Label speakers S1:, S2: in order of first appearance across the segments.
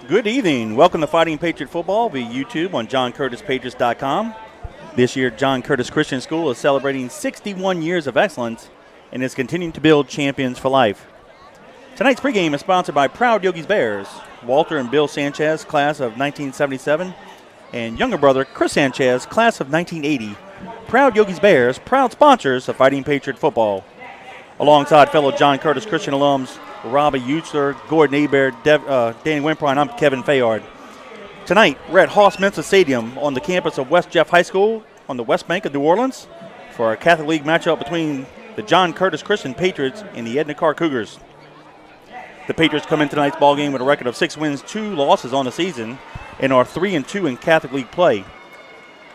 S1: Good evening. Welcome to Fighting Patriot Football via YouTube on JohnCurtisPatriots.com. This year, John Curtis Christian School is celebrating 61 years of excellence and is continuing to build champions for life. Tonight's pregame is sponsored by Proud Yogi's Bears, Walter and Bill Sanchez, class of 1977, and younger brother Chris Sanchez, class of 1980. Proud Yogi's Bears, proud sponsors of Fighting Patriot Football. Alongside fellow John Curtis Christian alums, Robbie Euchler, Gordon Aber, Danny Wimpron, I'm Kevin Fayard. Tonight, we're at Hoss-Mensa Stadium on the campus of West Jeff High School on the West Bank of New Orleans for our Catholic League matchup between the John Curtis Christian Patriots and the Edna Karr Cougars. The Patriots come in tonight's ballgame with a record of 6 wins, 2 losses on the season, and are 3-2 in Catholic League play.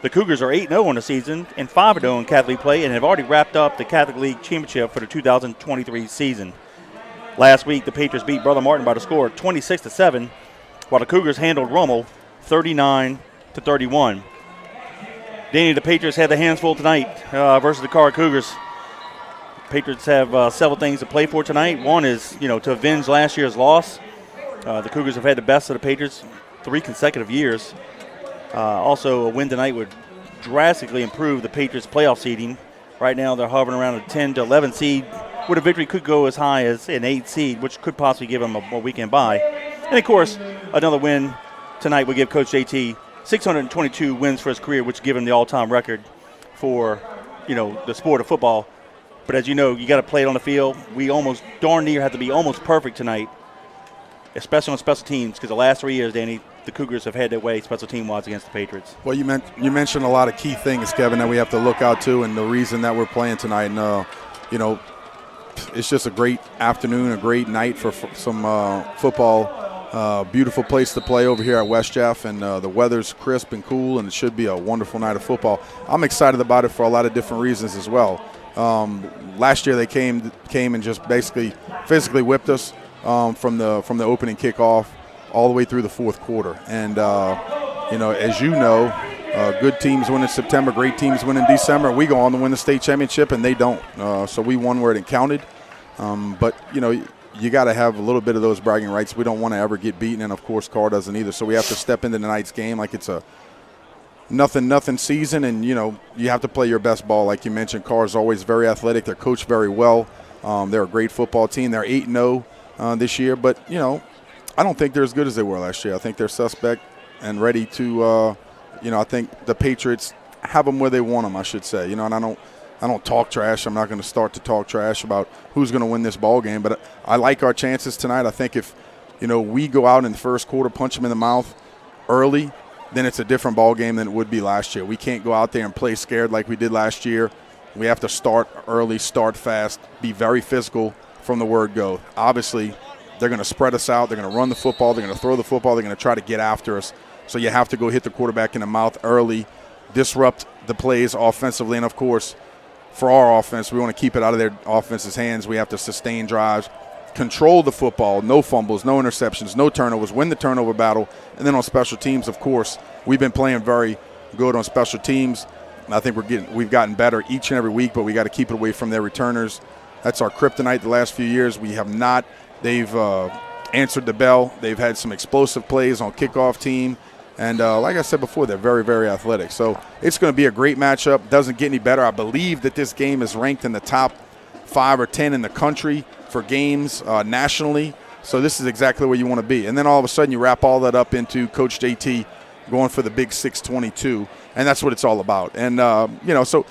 S1: The Cougars are 8-0 on the season and 5-0 in Catholic League play and have already wrapped up the Catholic League Championship for the 2023 season. Last week, the Patriots beat Brother Martin by the score of 26-7, while the Cougars handled Rommel 39-31. Danny, the Patriots had the hands full tonight versus the Karr Cougars. Patriots have several things to play for tonight. One is, to avenge last year's loss. The Cougars have had the best of the Patriots 3 consecutive years. Also, a win tonight would drastically improve the Patriots' playoff seeding. Right now, they're hovering around a 10 to 11 seed. With a victory, could go as high as an 8 seed, which could possibly give them a weekend bye. And, of course, another win tonight would give Coach JT 622 wins for his career, which would give him the all-time record for, the sport of football. But as you know, you got to play it on the field. We almost darn near have to be almost perfect tonight, especially on special teams, because the last 3 years, Danny, the Cougars have had their way special team-wise against the Patriots.
S2: Well, you mentioned a lot of key things, Kevin, that we have to look out to, and the reason that we're playing tonight. And, it's just a great afternoon, a great night for some football. Beautiful place to play over here at West Jeff, and the weather's crisp and cool, and it should be a wonderful night of football. I'm excited about it for a lot of different reasons as well. Last year they came and just basically physically whipped us from the opening kickoff all the way through the fourth quarter. And, as you know, good teams win in September, great teams win in December. We go on to win the state championship, and they don't. So we won where it counted. But, you got to have a little bit of those bragging rights. We don't want to ever get beaten, and, of course, Karr doesn't either. So we have to step into tonight's game like it's a nothing season, and, you have to play your best ball. Like you mentioned, Karr is always very athletic. They're coached very well. They're a great football team. They're 8-0 this year. But, I don't think they're as good as they were last year. I think they're suspect and ready to I think the Patriots have them where they want them, I should say. And I don't talk trash. I'm not going to start to talk trash about who's going to win this ball game. But I like our chances tonight. I think if, we go out in the first quarter, punch them in the mouth early, then it's a different ball game than it would be last year. We can't go out there and play scared like we did last year. We have to start early, start fast, be very physical from the word go. Obviously, they're going to spread us out. They're going to run the football. They're going to throw the football. They're going to try to get after us. So you have to go hit the quarterback in the mouth early, disrupt the plays offensively. And, of course, for our offense, we want to keep it out of their offense's hands. We have to sustain drives, control the football, no fumbles, no interceptions, no turnovers, win the turnover battle. And then on special teams, of course, we've been playing very good on special teams. I think we've gotten better each and every week, but we got to keep it away from their returners. That's our kryptonite the last few years. We have not. They've answered the bell. They've had some explosive plays on kickoff team. And like I said before, they're very, very athletic. So it's going to be a great matchup. Doesn't get any better. I believe that this game is ranked in the top 5 or 10 in the country for games nationally. So this is exactly where you want to be. And then all of a sudden you wrap all that up into Coach JT going for the big 622. And that's what it's all about. And, so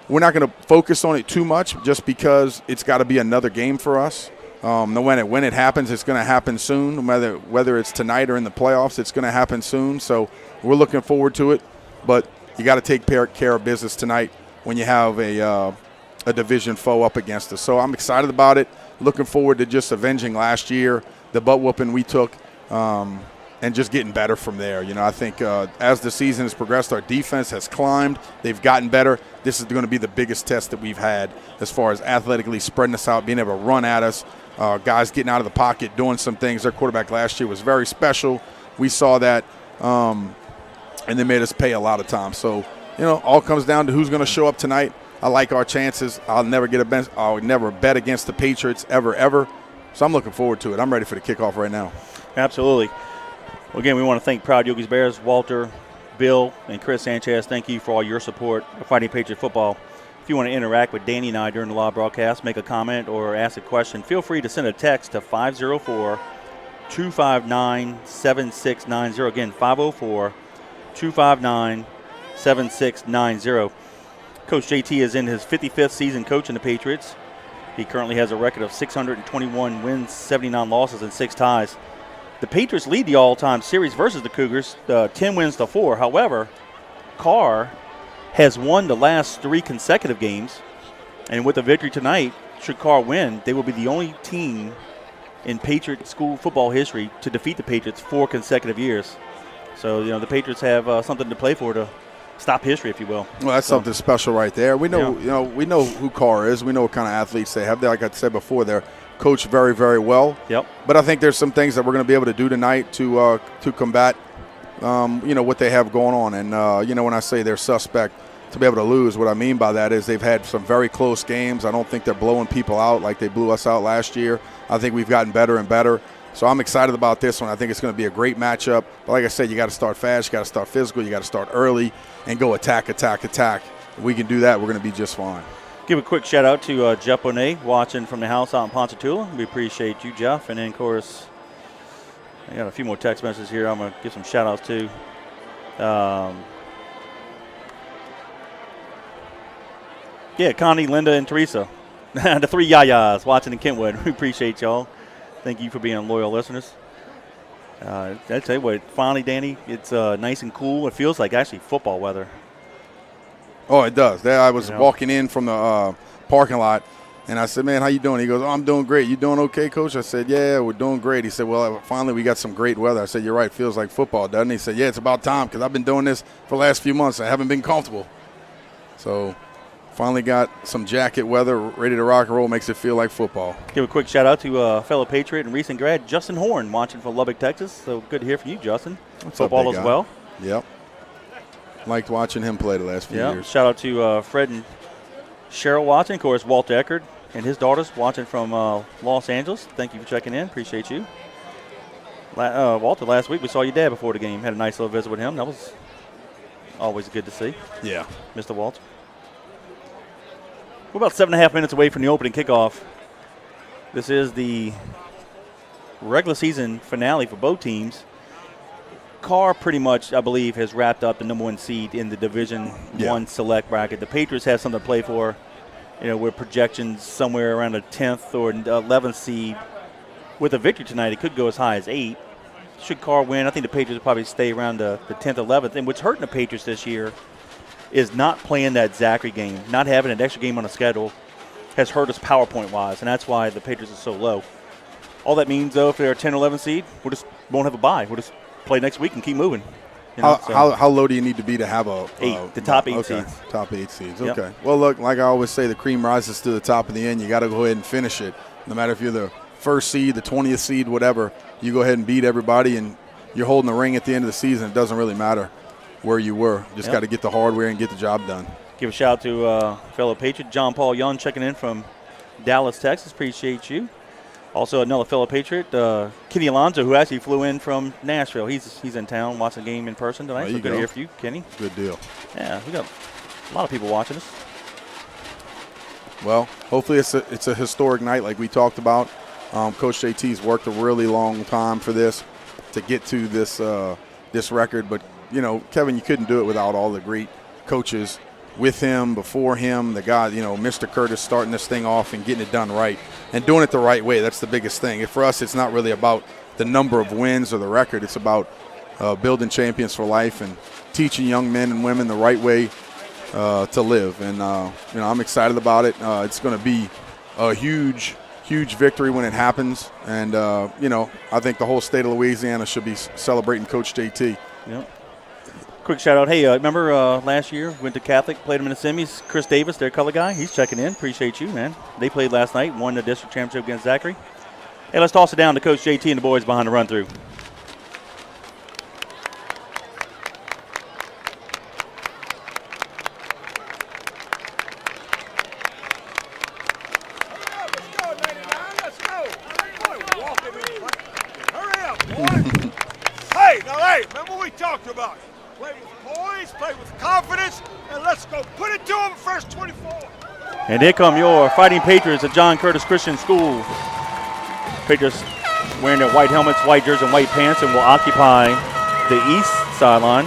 S2: we're not going to focus on it too much just because it's got to be another game for us. When it happens, it's going to happen soon. Whether it's tonight or in the playoffs, it's going to happen soon. So we're looking forward to it. But you got to take care of business tonight when you have a division foe up against us. So I'm excited about it. Looking forward to just avenging last year, the butt whooping we took, and just getting better from there. I think as the season has progressed, our defense has climbed. They've gotten better. This is going to be the biggest test that we've had as far as athletically spreading us out, being able to run at us. Guys getting out of the pocket, doing some things. Their quarterback last year was very special. We saw that, and they made us pay a lot of time. So, all comes down to who's going to show up tonight. I like our chances. I'll never bet against the Patriots ever. So I'm looking forward to it. I'm ready for the kickoff right now.
S1: Absolutely. Well, again, we want to thank Proud Yogi's Bears, Walter, Bill, and Chris Sanchez. Thank you for all your support of Fighting Patriot football. If you want to interact with Danny and I during the live broadcast, make a comment or ask a question, feel free to send a text to 504-259-7690. Again, 504-259-7690. Coach JT is in his 55th season coaching the Patriots. He currently has a record of 621 wins, 79 losses, and 6 ties. The Patriots lead the all-time series versus the Cougars, 10 wins to 4. However, Carr has won the last 3 consecutive games, and with a victory tonight, should Carr win, they will be the only team in Patriot school football history to defeat the Patriots 4 consecutive years. So, you know, the Patriots have something to play for to stop history, if you will.
S2: Well, that's something special right there. We know, we know who Carr is. We know what kind of athletes they have. Like I said before, they're coached very, very well.
S1: Yep.
S2: But I think there's some things that we're going to be able to do tonight to combat, what they have going on. And when I say they're suspect to be able to lose, what I mean by that is they've had some very close games. I don't think they're blowing people out like they blew us out last year. I think we've gotten better and better. So I'm excited about this one. I think it's going to be a great matchup. But like I said, you got to start fast. You got to start physical. You got to start early and go attack, attack, attack. If we can do that, we're going to be just fine.
S1: Give a quick shout out to Jeff Bonet watching from the house out in Ponchatoula. We appreciate you, Jeff. And then, of course, I got a few more text messages here. I'm going to give some shout outs to. Connie, Linda, and Teresa. The 3 Yayas watching in Kentwood. We appreciate y'all. Thank you for being loyal listeners. I tell you what, finally, Danny, it's nice and cool. It feels like actually football weather.
S2: Oh, it does. I was walking in from the parking lot, and I said, man, how you doing? He goes, oh, I'm doing great. You doing okay, Coach? I said, yeah, we're doing great. He said, well, finally we got some great weather. I said, you're right. It feels like football, doesn't it? He said, yeah, it's about time because I've been doing this for the last few months. I haven't been comfortable. So finally got some jacket weather, ready to rock and roll. Makes it feel like football. Give
S1: a quick shout-out to fellow Patriot and recent grad, Justin Horn, watching from Lubbock, Texas. So good to hear from you, Justin.
S2: What's
S1: football
S2: up,
S1: as well.
S2: Yep. Liked watching him play the last few years.
S1: Shout out to Fred and Cheryl watching. Of course, Walter Eckert and his daughters watching from Los Angeles. Thank you for checking in. Appreciate you. Walter, last week we saw your dad before the game. Had a nice little visit with him. That was always good to see.
S2: Yeah.
S1: Mr. Walter. We're about 7.5 minutes away from the opening kickoff. This is the regular season finale for both teams. Carr pretty much, I believe, has wrapped up the number 1 seed in the Division I select bracket. The Patriots have something to play for, with projections somewhere around a 10th or 11th seed. With a victory tonight, it could go as high as 8. Should Carr win, I think the Patriots will probably stay around the 10th, 11th. And what's hurting the Patriots this year is not playing that Zachary game. Not having an extra game on the schedule has hurt us PowerPoint-wise, and that's why the Patriots are so low. All that means, though, if they're a 10 or 11 seed, we just won't have a bye. We'll just play next week and keep moving.
S2: How low do you need to be to have a
S1: 8? The top 8 seeds.
S2: Top 8 seeds.
S1: Yep.
S2: Okay. Well, look, like I always say, the cream rises to the top in the end. You got to go ahead and finish it. No matter if you're the first seed, the 20th seed, whatever, you go ahead and beat everybody, and you're holding the ring at the end of the season. It doesn't really matter where you were. Just got to get the hardware and get the job done.
S1: Give a shout out to fellow Patriot John Paul Young checking in from Dallas, Texas. Appreciate you. Also another fellow Patriot, Kenny Alonso, who actually flew in from Nashville. He's in town watching the game in person tonight. So good to hear from you, Kenny.
S2: Good deal.
S1: Yeah, we got a lot of people watching us.
S2: Well, hopefully it's a historic night like we talked about. Coach JT's worked a really long time for this to get to this record, but Kevin, you couldn't do it without all the great coaches with him, before him, the guy, Mr. Curtis starting this thing off and getting it done right and doing it the right way. That's the biggest thing. For us, it's not really about the number of wins or the record. It's about building champions for life and teaching young men and women the right way to live. And, I'm excited about it. It's going to be a huge victory when it happens. And, I think the whole state of Louisiana should be celebrating Coach JT.
S1: Yep. Quick shout out. Hey, remember last year, went to Catholic, played them in the semis. Chris Davis, their color guy, he's checking in. Appreciate you, man. They played last night, won the district championship against Zachary. Hey, let's toss it down to Coach JT and the boys behind the run through.
S3: about it. Play with poise, play with confidence, and let's go put it to them first 24.
S1: And here come your Fighting Patriots at John Curtis Christian School. Patriots wearing their white helmets, white jerseys, and white pants, and will occupy the east sideline.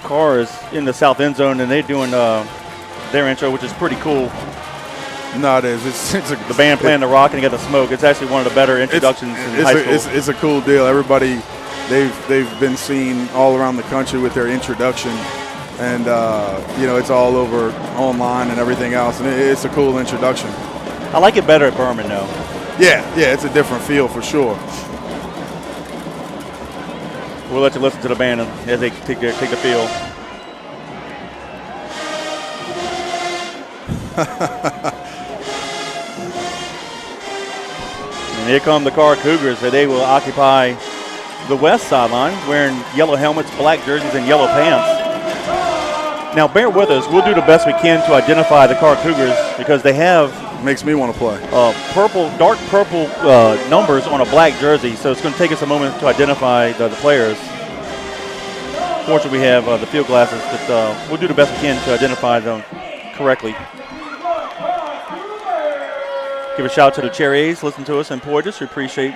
S1: Carr is in the south end zone, and they're doing their intro, which is pretty cool.
S2: No, it is.
S1: The band playing the rock, and you got the smoke. It's actually one of the better introductions in high school.
S2: It's a cool deal. Everybody, they've been seen all around the country with their introduction, and it's all over online and everything else, and it's a cool introduction.
S1: I like it better at Berman, though.
S2: Yeah, it's a different feel for sure.
S1: We'll let you listen to the band as they take the field. And here come the Karr Cougars. They will occupy the west sideline wearing yellow helmets, black jerseys, and yellow pants. Now, bear with us. We'll do the best we can to identify the Karr Cougars because they have
S2: makes me want to play
S1: dark purple numbers on a black jersey, so it's going to take us a moment to identify the players. Fortunately, we have the field glasses, but we'll do the best we can to identify them correctly. Give a shout out to the Cherry A's. Listen to us in Portis. We appreciate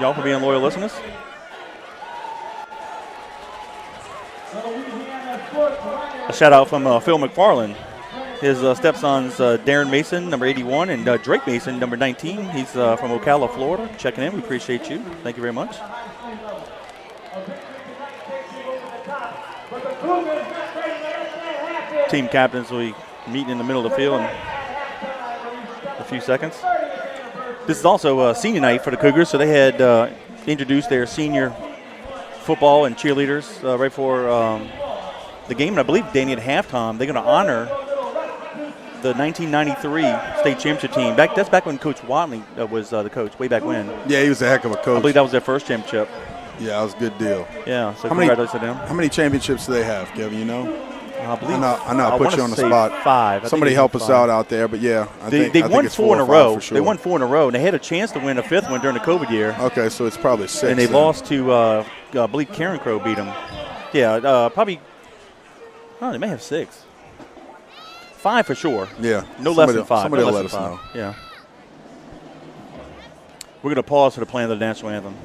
S1: y'all for being loyal listeners. A shout out from Phil McFarland. His stepson's Darren Mason, number 81, and Drake Mason, number 19. He's from Ocala, Florida. Checking in. We appreciate you. Thank you very much. Team captains will be meeting in the middle of the field in a few seconds. This is also senior night for the Cougars, so they had introduced their senior football and cheerleaders right before the game. And I believe, Danny, at halftime, they're going to honor the 1993 state championship team. That's back when Coach Watley was the coach, way back when.
S2: Yeah, he was a heck of a coach.
S1: I believe that was their first championship.
S2: Yeah, that was a good deal.
S1: Yeah, so congratulations to them.
S2: How many championships do they have, Kevin, you know?
S1: I believe.
S2: I know I put you on the spot.
S1: 5.
S2: Somebody help us out there, but yeah.
S1: They won 4 in a row.
S2: For sure.
S1: They won 4 in a row, and they had a chance to win a 5th one during the COVID year.
S2: Okay, so it's probably 6.
S1: And they lost to, I believe, Karen Crow beat them. Yeah, probably. Oh, they may have 6. 5 for sure.
S2: Yeah.
S1: No less than 5.
S2: Somebody
S1: no
S2: will
S1: less
S2: let
S1: than
S2: us
S1: 5.
S2: know.
S1: Yeah. We're going to pause for the playing of the national anthem.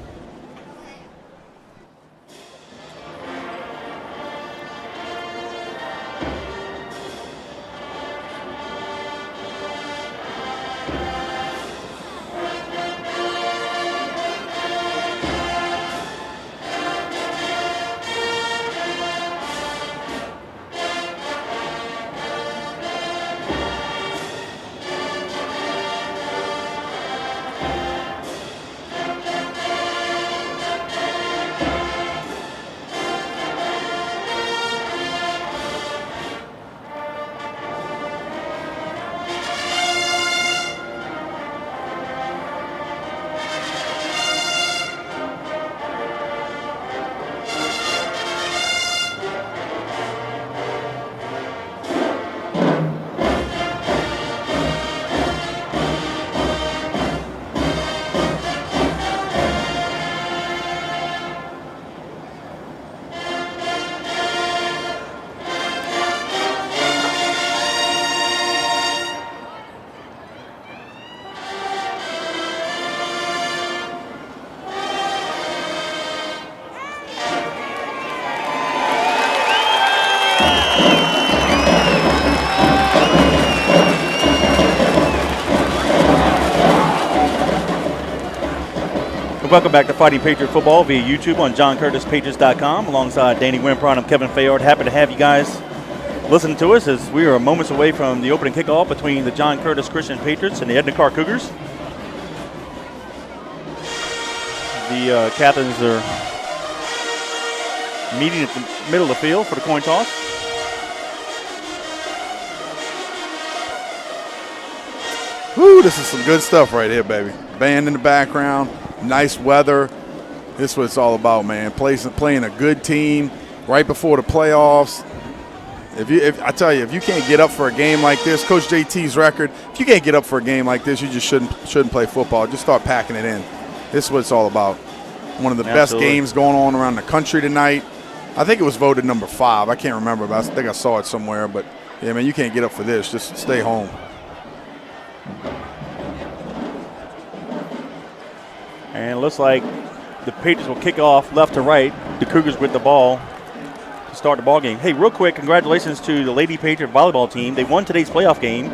S1: Welcome back to Fighting Patriot Football via YouTube on JohnCurtisPatriots.com. Alongside Danny Wimpron, I'm Kevin Fayard. Happy to have you guys listening to us as we are moments away from the opening kickoff between the John Curtis Christian Patriots and the Edna Karr Cougars. The captains are meeting at the middle of the field for the coin toss.
S2: Woo, this is some good stuff right here, baby. Band in the background. Nice weather. This is what it's all about, man. Playing a good team right before the playoffs. If I tell you, if you can't get up for a game like this, Coach JT's record, if you can't get up for a game like this, you just shouldn't play football. Just start packing it in. This is what it's all about. one of the best games going on around the country tonight. I think it was voted number 5. I can't remember, but I think I saw it somewhere. But, yeah, man, you can't get up for this. Just stay home.
S1: And it looks like the Patriots will kick off left to right. The Cougars with the ball to start the ball game. Hey, real quick, congratulations to the Lady Patriot volleyball team. They won today's playoff game.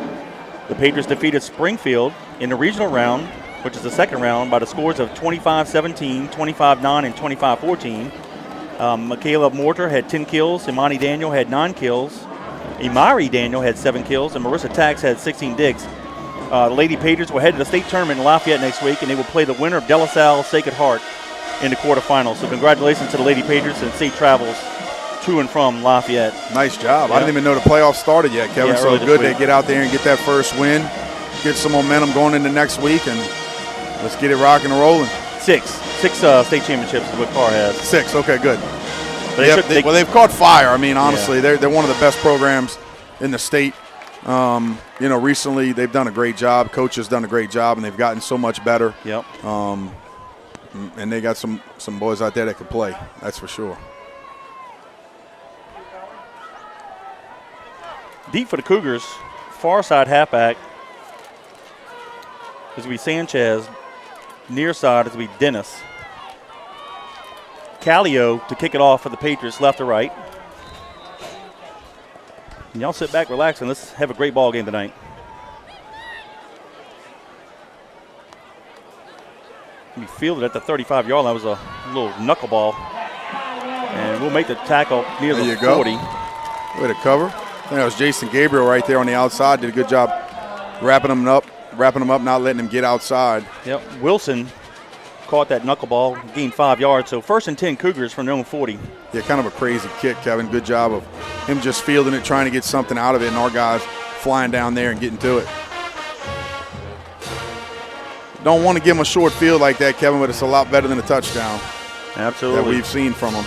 S1: The Patriots defeated Springfield in the regional round, which is the second round, by the scores of 25-17, 25-9, and 25-14. Michaela Mortar had 10 kills. Imani Daniel had 9 kills. Imari Daniel had 7 kills. And Marissa Tax had 16 digs. The Lady Patriots will head to the state tournament in Lafayette next week, and they will play the winner of De La Salle Sacred Heart in the quarterfinals. So congratulations to the Lady Patriots and safe travels to and from Lafayette.
S2: Nice job.
S1: Yeah.
S2: I didn't even know the playoffs started yet, Kevin.
S1: Yeah,
S2: so good to get out there and get that first win, get some momentum going into next week, and let's get it rocking and rolling.
S1: Six state championships is what Carr has.
S2: 6, okay, good.
S1: But
S2: they've caught fire. I mean, honestly, they're one of the best programs in the state. Recently they've done a great job. Coach has done a great job, and they've gotten so much better.
S1: Yep.
S2: And they got some boys out there that can play. That's for sure.
S1: Deep for the Cougars, far side halfback is going to be Sanchez. Near side is going to be Dennis. Callio to kick it off for the Patriots, left to right. And y'all sit back, relax, and let's have a great ball game tonight. We fielded at the 35-yard line. That was a little knuckleball. And we'll make the tackle near the 40.
S2: Way to cover. I think that was Jason Gabriel right there on the outside. Did a good job wrapping him up, not letting him get outside.
S1: Yep, Wilson caught that knuckleball, gained 5 yards. So 1st and 10 Cougars from their own 40.
S2: Yeah, kind of a crazy kick, Kevin. Good job of him just fielding it, trying to get something out of it, and our guys flying down there and getting to it. Don't want to give him a short field like that, Kevin, but it's a lot better than a touchdown.
S1: Absolutely.
S2: That we've seen from him.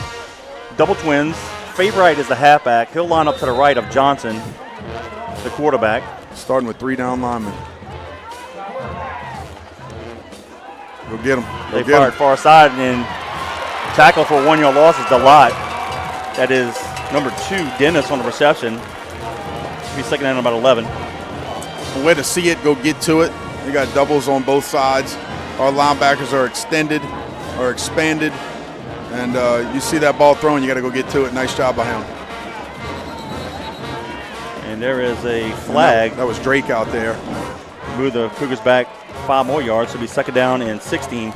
S1: Double twins. Favorite is the halfback. He'll line up to the right of Johnson, the quarterback.
S2: Starting with 3 down linemen. Go get him.
S1: They fired far side, and tackle for a 1-yard loss is Delott. That is number 2, Dennis, on the reception. He'll be second down about 11.
S2: Way to see it, go get to it. You got doubles on both sides. Our linebackers are extended or expanded. And you see that ball thrown, you got to go get to it. Nice job by him.
S1: And there is a flag.
S2: That was Drake out there.
S1: Move the Cougars back 5 more yards. So it'll be second down and 16. Yeah,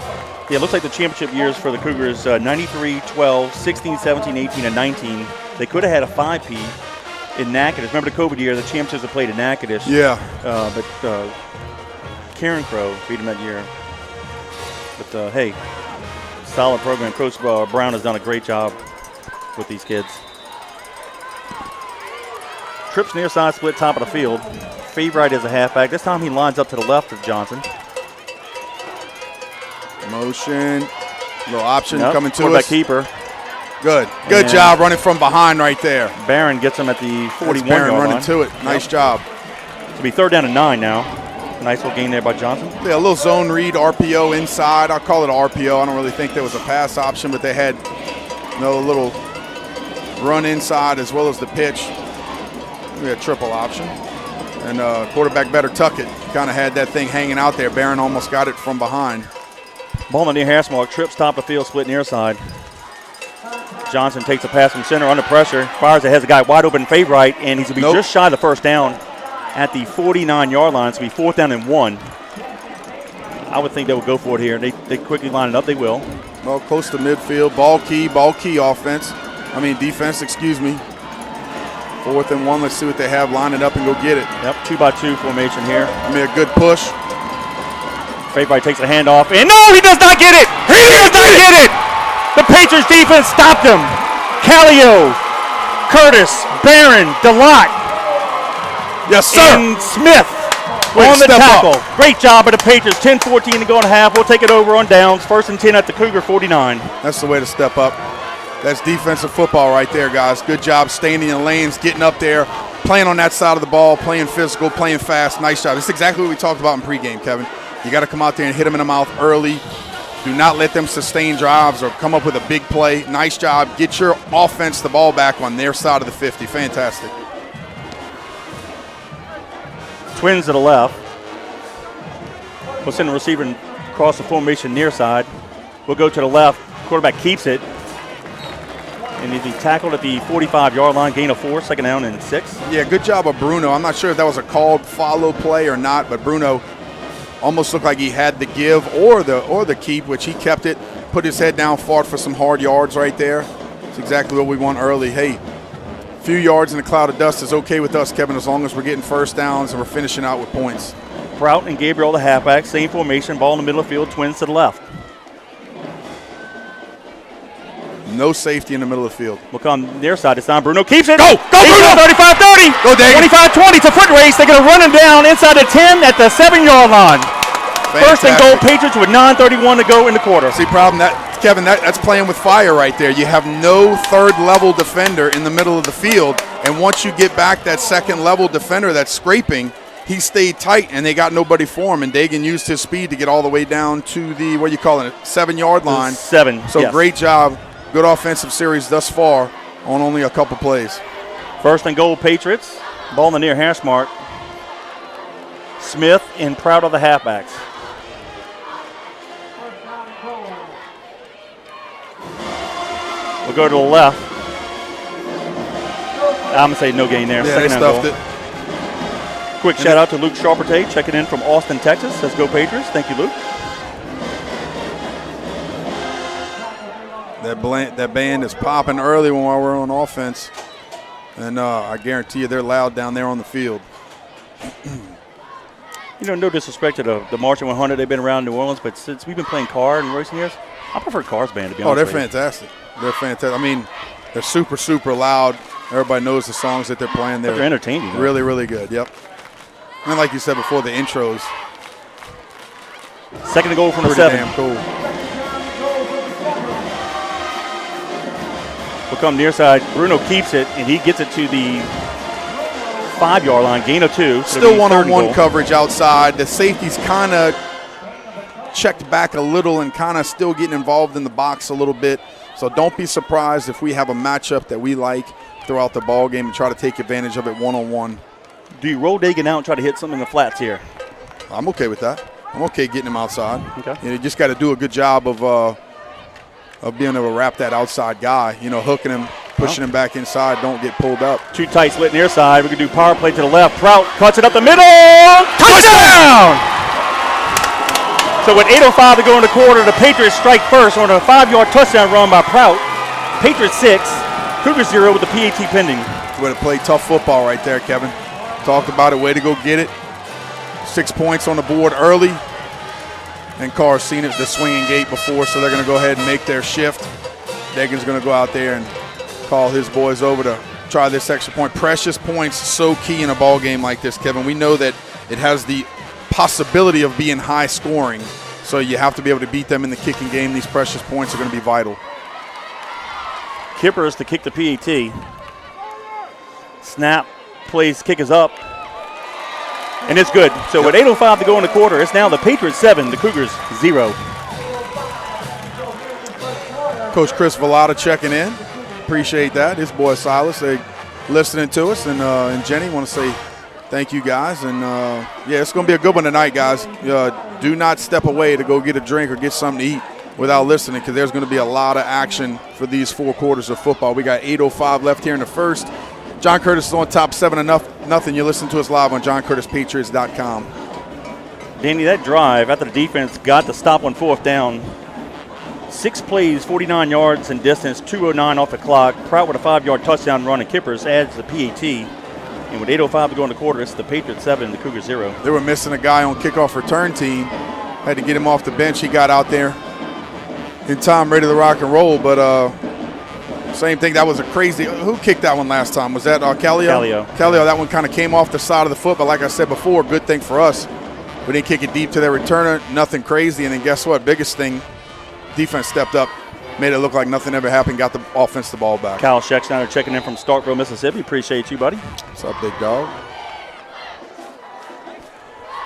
S1: it looks like the championship years for the Cougars, 93, 12, 16, 17, 18, and 19. They could have had a 5P in Natchitoches. Remember the COVID year, the championships have played in Natchitoches.
S2: Yeah.
S1: But Karen Crow beat them that year. But, hey, solid program. Coach Brown has done a great job with these kids. Trips near side, split top of the field. Favorite is a halfback. This time he lines up to the left of Johnson.
S2: Motion. Little option coming to
S1: quarterback
S2: us.
S1: Keeper.
S2: Good. Good job running from behind right there.
S1: Barron gets him at the 41-yard line.
S2: Running to it. Nice job.
S1: It'll be 3rd down and 9 now. Nice little gain there by Johnson.
S2: Yeah, a little zone read, RPO inside. I'll call it an RPO. I don't really think there was a pass option, but they had a little run inside as well as the pitch. We had triple option. And quarterback better tuck it. Kind of had that thing hanging out there. Barron almost got it from behind.
S1: Ball on the near hash mark. Trips top of the field, split near side. Johnson takes a pass from center under pressure. Fires ahead, a guy wide open Favorite, and he's going to be just shy of the first down at the 49-yard line. So it'll be 4th down and 1. I would think they would go for it here. They quickly line it up. They will.
S2: Well, close to midfield. Ball key offense. Defense, excuse me. 4th and 1. Let's see what they have. Line it up and go get it.
S1: Yep, 2-by-2 formation here.
S2: A good push.
S1: Favorite takes a handoff, and no, he does not get it. He does not get it. The Patriots defense stopped him. Callio, Curtis, Barron, Delott,
S2: yes, sir.
S1: And Smith on the tackle. Great job by the Patriots. 10-14 to go in half. We'll take it over on downs. 1st and 10 at the Cougar 49.
S2: That's the way to step up. That's defensive football right there, guys. Good job staying in the lanes, getting up there, playing on that side of the ball, playing physical, playing fast. Nice job. This is exactly what we talked about in pregame, Kevin. You got to come out there and hit them in the mouth early, Do not let them sustain drives or come up with a big play. Nice job. Get your offense the ball back on their side of the 50. Fantastic.
S1: Twins to the left. We'll send the receiver across the formation near side. We'll go to the left. Quarterback keeps it. And he'll be tackled at the 45-yard line, gain of 4, second down and 6.
S2: Yeah, good job of Bruno. I'm not sure if that was a called follow play or not, but Bruno almost looked like he had the give or the keep, which he kept it, put his head down, fought for some hard yards right there. It's exactly what we want early. Hey, a few yards in a cloud of dust is okay with us, Kevin, as long as we're getting first downs and we're finishing out with points.
S1: Prout and Gabriel, the halfback, same formation, ball in the middle of the field, Twins to the left.
S2: No safety in the middle of the field.
S1: We'll come near side this time. Bruno keeps it.
S2: Go Bruno!
S1: 35-30.
S2: Go, Dave.
S1: 25-20. It's a foot race. They're going to run him down inside the 10 at the 7-yard line.
S2: Fantastic.
S1: First and goal, Patriots with 9:31 to go in the quarter.
S2: See, problem Kevin, that's playing with fire right there. You have no third-level defender in the middle of the field, and once you get back that second-level defender that's scraping, he stayed tight, and they got nobody for him, and Dagan used his speed to get all the way down to the, 7-yard line.
S1: 7.
S2: So
S1: yes.
S2: Great job. Good offensive series thus far on only a couple plays.
S1: First and goal, Patriots. Ball in the near hash mark. Smith and Proud of the halfbacks. We'll go to the left. I'm going to say no gain there.
S2: Yeah, they
S1: Second and
S2: stuffed
S1: goal.
S2: it.
S1: Quick shout out to Luke Sharperte checking in from Austin, Texas. Let's go Patriots. Thank you, Luke.
S2: That band is popping early while we're on offense, and I guarantee you they're loud down there on the field.
S1: No disrespect to the Marching 100. They've been around New Orleans, but since we've been playing Carr in recent years, I prefer Carr's band, to be honest
S2: They're
S1: with you.
S2: fantastic. They're fantastic. I mean, they're super, super loud. Everybody knows the songs that they're playing.
S1: They're entertaining.
S2: Really, really good. Yep. And like you said before, the intros.
S1: Second and goal from the
S2: Pretty
S1: 7.
S2: damn cool.
S1: We'll come near side. Bruno keeps it, and he gets it to the 5-yard line, gain of 2.
S2: Still one-on-one coverage outside. The safety's kind of checked back a little and kind of still getting involved in the box a little bit. So don't be surprised if we have a matchup that we like throughout the ball game and try to take advantage of it one-on-one.
S1: Do you roll Dagan out and try to hit something in the flats here?
S2: I'm okay with that. I'm okay getting him outside.
S1: Okay.
S2: You just got to do a good job of being able to wrap that outside guy, hooking him, pushing him back inside, don't get pulled up.
S1: Too tight split near side. We can do power play to the left. Prout cuts it up the middle. Touchdown! So with 8:05 to go in the quarter, the Patriots strike first on a 5-yard touchdown run by Prout. Patriots 6, Cougars 0 with the PAT pending.
S2: Way to play tough football right there, Kevin. Talked about it, way to go get it. 6 points on the board early. And Carr's seen it, the swinging gate before, so they're going to go ahead and make their shift. Dagan's going to go out there and call his boys over to try this extra point. Precious points, so key in a ball game like this, Kevin. We know that it has the possibility of being high scoring, so you have to be able to beat them in the kicking game. These precious points are going to be vital.
S1: Kippers to kick the PAT. Snap, plays, kick is up. And it's good. So with 8:05 to go in the quarter, it's now the Patriots 7, the Cougars 0.
S2: Coach Chris Vallada checking in. Appreciate that. His boy Silas, they listening to us. And Jenny, want to say thank you guys. And, it's going to be a good one tonight, guys. Do not step away to go get a drink or get something to eat without listening, because there's going to be a lot of action for these 4 quarters of football. We got 8:05 left here in the first. John Curtis is on top 7-0. You listen to us live on JohnCurtisPatriots.com.
S1: Danny, that drive after the defense got the stop on 4th down. 6 plays, 49 yards in distance, 2:09 off the clock. Prout with a 5-yard touchdown run, and Kippers adds the PAT. And with 8:05 to go in the quarter, it's the Patriots 7, the Cougars 0.
S2: They were missing a guy on kickoff return team. Had to get him off the bench. He got out there in time, ready to rock and roll. But same thing. That was a crazy. Who kicked that one last time? Was that Callio? Callio. That one kind of came off the side of the foot. But like I said before, good thing for us. We didn't kick it deep to their returner. Nothing crazy. And then guess what? Biggest thing, defense stepped up, made it look like nothing ever happened, got the offense the ball back.
S1: Kyle Schecksteiner checking in from Starkville, Mississippi. Appreciate you, buddy.
S2: What's up, big dog?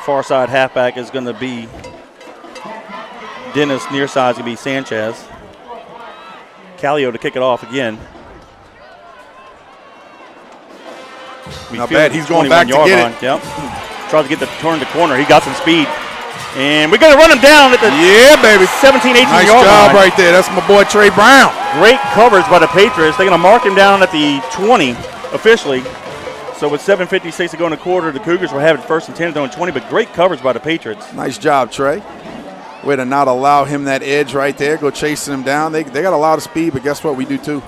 S1: Far side halfback is going to be Dennis, near side is going to be Sanchez. Callio to kick it off again.
S2: Not bad. He's going back to get it.
S1: Yep. Tries to get the turn to corner. He got some speed. And we're going to run him down at the 17, 18
S2: nice
S1: yard line.
S2: job right there. That's my boy Trey Brown.
S1: Great coverage by the Patriots. They're going to mark him down at the 20 officially. So with 7:56 to go in the quarter, the Cougars will have it first and 10 at their own 20, but great coverage by the Patriots.
S2: Nice job, Trey. Way to not allow him that edge right there. Go chasing him down. They got a lot of speed, but guess what? We do too.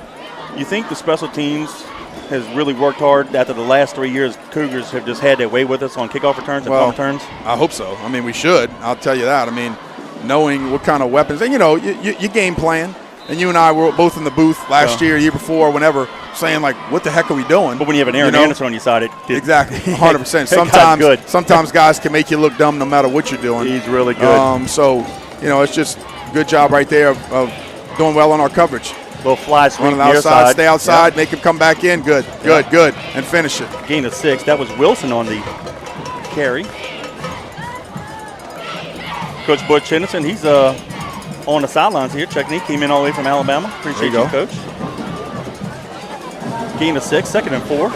S1: You think the special teams has really worked hard after the last 3 years? Cougars have just had their way with us on kickoff returns and punt returns?
S2: I hope so. I mean, we should. I'll tell you that. I mean, knowing what kind of weapons. And, you game plan. And you and I were both in the booth last year
S1: year,
S2: whenever, saying, like, what the heck are we doing?
S1: But when you have an Aaron Anderson on your side,
S2: exactly, 100%. Sometimes guys can make you look dumb no matter what you're doing.
S1: He's really good.
S2: So, it's just good job right there of doing well on our coverage.
S1: Little fly sweep
S2: Running outside, stay outside, make him come back in. Good, and finish it.
S1: Gain of 6. That was Wilson on the carry. Coach Butch Henderson, he's on the sidelines here, checking. He came in all the way from Alabama. Appreciate you, Coach. Gain of 6, 2nd and 4.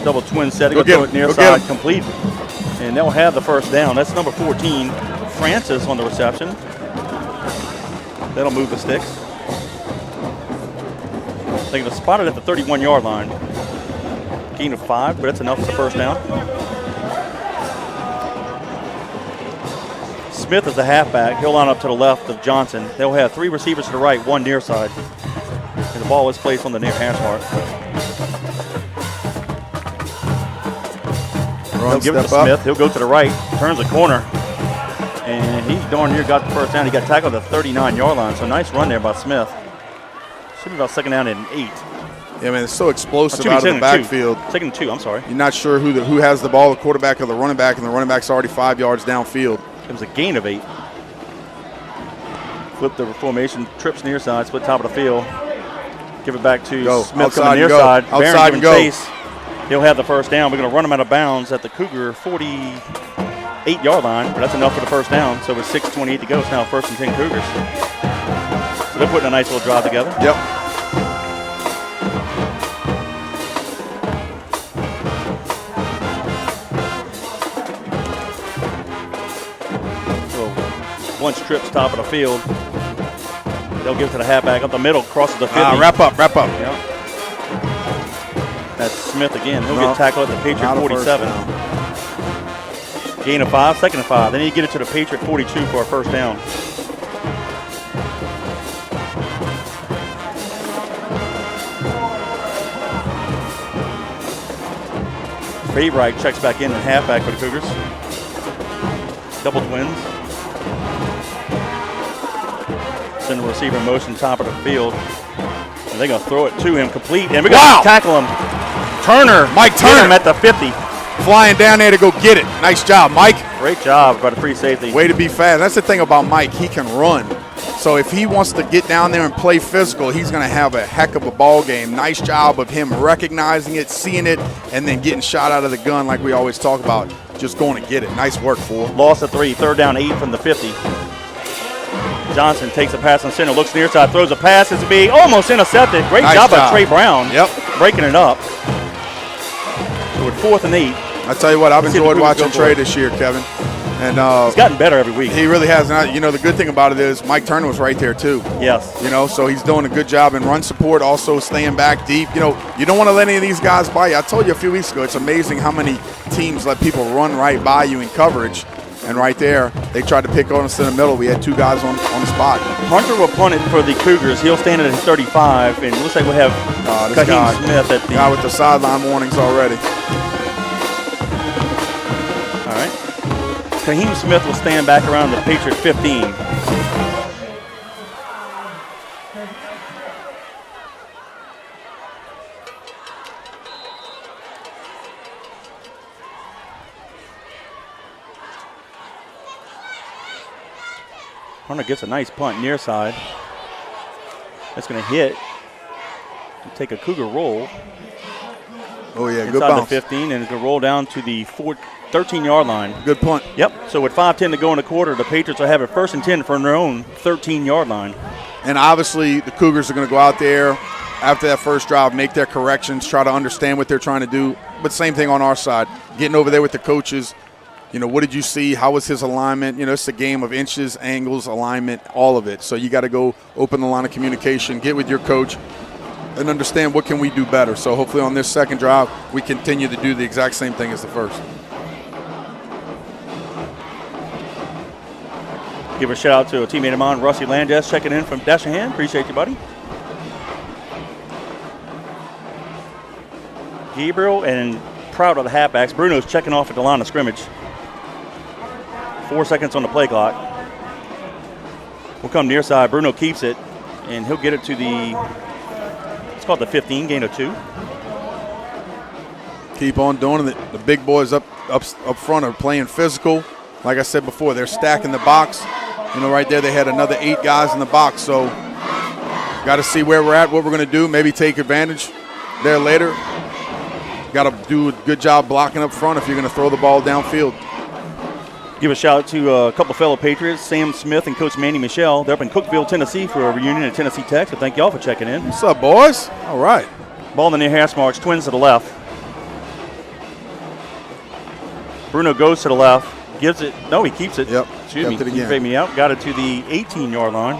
S1: Double twin set. Go throw it near side, complete. And they'll have the first down. That's number 14, Francis, on the reception. That'll move the sticks. They're going to spot it at the 31-yard line. Gain of 5, but that's enough for the first down. Smith is the halfback. He'll line up to the left of Johnson. They'll have 3 receivers to the right, 1 near side. And the ball is placed on the near hash mark. He'll give it to Smith. He'll go to the right, turns the corner, and he darn near got the first down. He got tackled at the 39-yard line, so nice run there by Smith. Should be about 2nd down and 8.
S2: Yeah, man, it's so explosive out of the backfield.
S1: 2nd and 2, I'm sorry.
S2: You're not sure who has the ball, the quarterback or the running back, and the running back's already 5 yards downfield.
S1: It was a gain of 8. Flip the formation, trips near side, split top of the field. Give it back to Smith on the near side.
S2: Outside and go.
S1: Chase. He'll have the first down. We're going to run him out of bounds at the Cougar 48-yard line, but that's enough for the first down. So with 6:28 to go, it's now 1st and 10 Cougars. So they're putting a nice little drive together.
S2: Yep.
S1: So bunch trips top of the field. They'll give it to the halfback up the middle, crosses the 50.
S2: Wrap up.
S1: Yep. That's Smith again. He'll get tackled at the Patriot 47. Gain of 5, 2nd and 5. They need to get it to the Patriot 42 for a first down. Favorite checks back in and halfback for the Cougars. Double twins. Send the receiver in motion, top of the field. And they're going to throw it to him complete. And we're going to tackle him.
S2: Mike Turner
S1: him at the 50.
S2: Flying down there to go get it. Nice job, Mike.
S1: Great job by the free safety.
S2: Way to be fast. That's the thing about Mike. He can run. So if he wants to get down there and play physical, he's going to have a heck of a ball game. Nice job of him recognizing it, seeing it, and then getting shot out of the gun like we always talk about. Just going to get it. Nice work, fool.
S1: Loss of 3. 3rd down 8 from the 50. Johnson takes a pass on center, looks near side, throws a pass. It's be almost intercepted. Great job by Trey Brown.
S2: Yep.
S1: Breaking it up. So with 4th and 8.
S2: I tell you what, I've enjoyed watching Trey this year, Kevin. And
S1: he's gotten better every week.
S2: He really has. And the good thing about it is Mike Turner was right there too.
S1: Yes.
S2: So he's doing a good job in run support, also staying back deep. You don't want to let any of these guys by you. I told you a few weeks ago, it's amazing how many teams let people run right by you in coverage. And right there, they tried to pick on us in the middle. We had 2 guys on the spot.
S1: Hunter will punt it for the Cougars. He'll stand at his 35, and it looks like we'll have Kaheem Smith at the
S2: guy with the sideline warnings already.
S1: All right. Kaheem Smith will stand back around the Patriot 15. Hunter gets a nice punt near side. That's going to hit and take a Cougar roll.
S2: Oh, yeah,
S1: inside
S2: good bounce.
S1: the 15, and it's going to roll down to the 13-yard line.
S2: Good punt.
S1: Yep. So with 5:10 to go in the quarter, the Patriots will have it 1st and 10 from their own 13-yard line.
S2: And obviously the Cougars are going to go out there after that first drive, make their corrections, try to understand what they're trying to do. But same thing on our side, getting over there with the coaches. What did you see? How was his alignment? It's a game of inches, angles, alignment, all of it. So you got to go open the line of communication, get with your coach, and understand what can we do better. So hopefully on this second drive, we continue to do the exact same thing as the first.
S1: Give a shout out to a teammate of mine, Rusty Landes, checking in from Dashahan. Appreciate you, buddy. Gabriel and Proud of the halfbacks. Bruno's checking off at the line of scrimmage. 4 seconds on the play clock. We'll come near side. Bruno keeps it, and he'll get it to it's called the 15, gain of 2.
S2: Keep on doing it. The big boys up front are playing physical. Like I said before, they're stacking the box. Right there they had another 8 guys in the box. So got to see where we're at, what we're going to do, maybe take advantage there later. Got to do a good job blocking up front if you're going to throw the ball downfield.
S1: Give a shout out to a couple fellow Patriots, Sam Smith and Coach Manny Michelle. They're up in Cookeville, Tennessee for a reunion at Tennessee Tech, so thank y'all for checking in.
S2: What's up, boys? All right.
S1: Ball in the near hash marks, Twins to the left. Bruno goes to the left, gives it. No, he keeps it.
S2: Yep.
S1: Excuse me.
S2: Kept it again.
S1: Fade me out. Got it to the 18-yard line.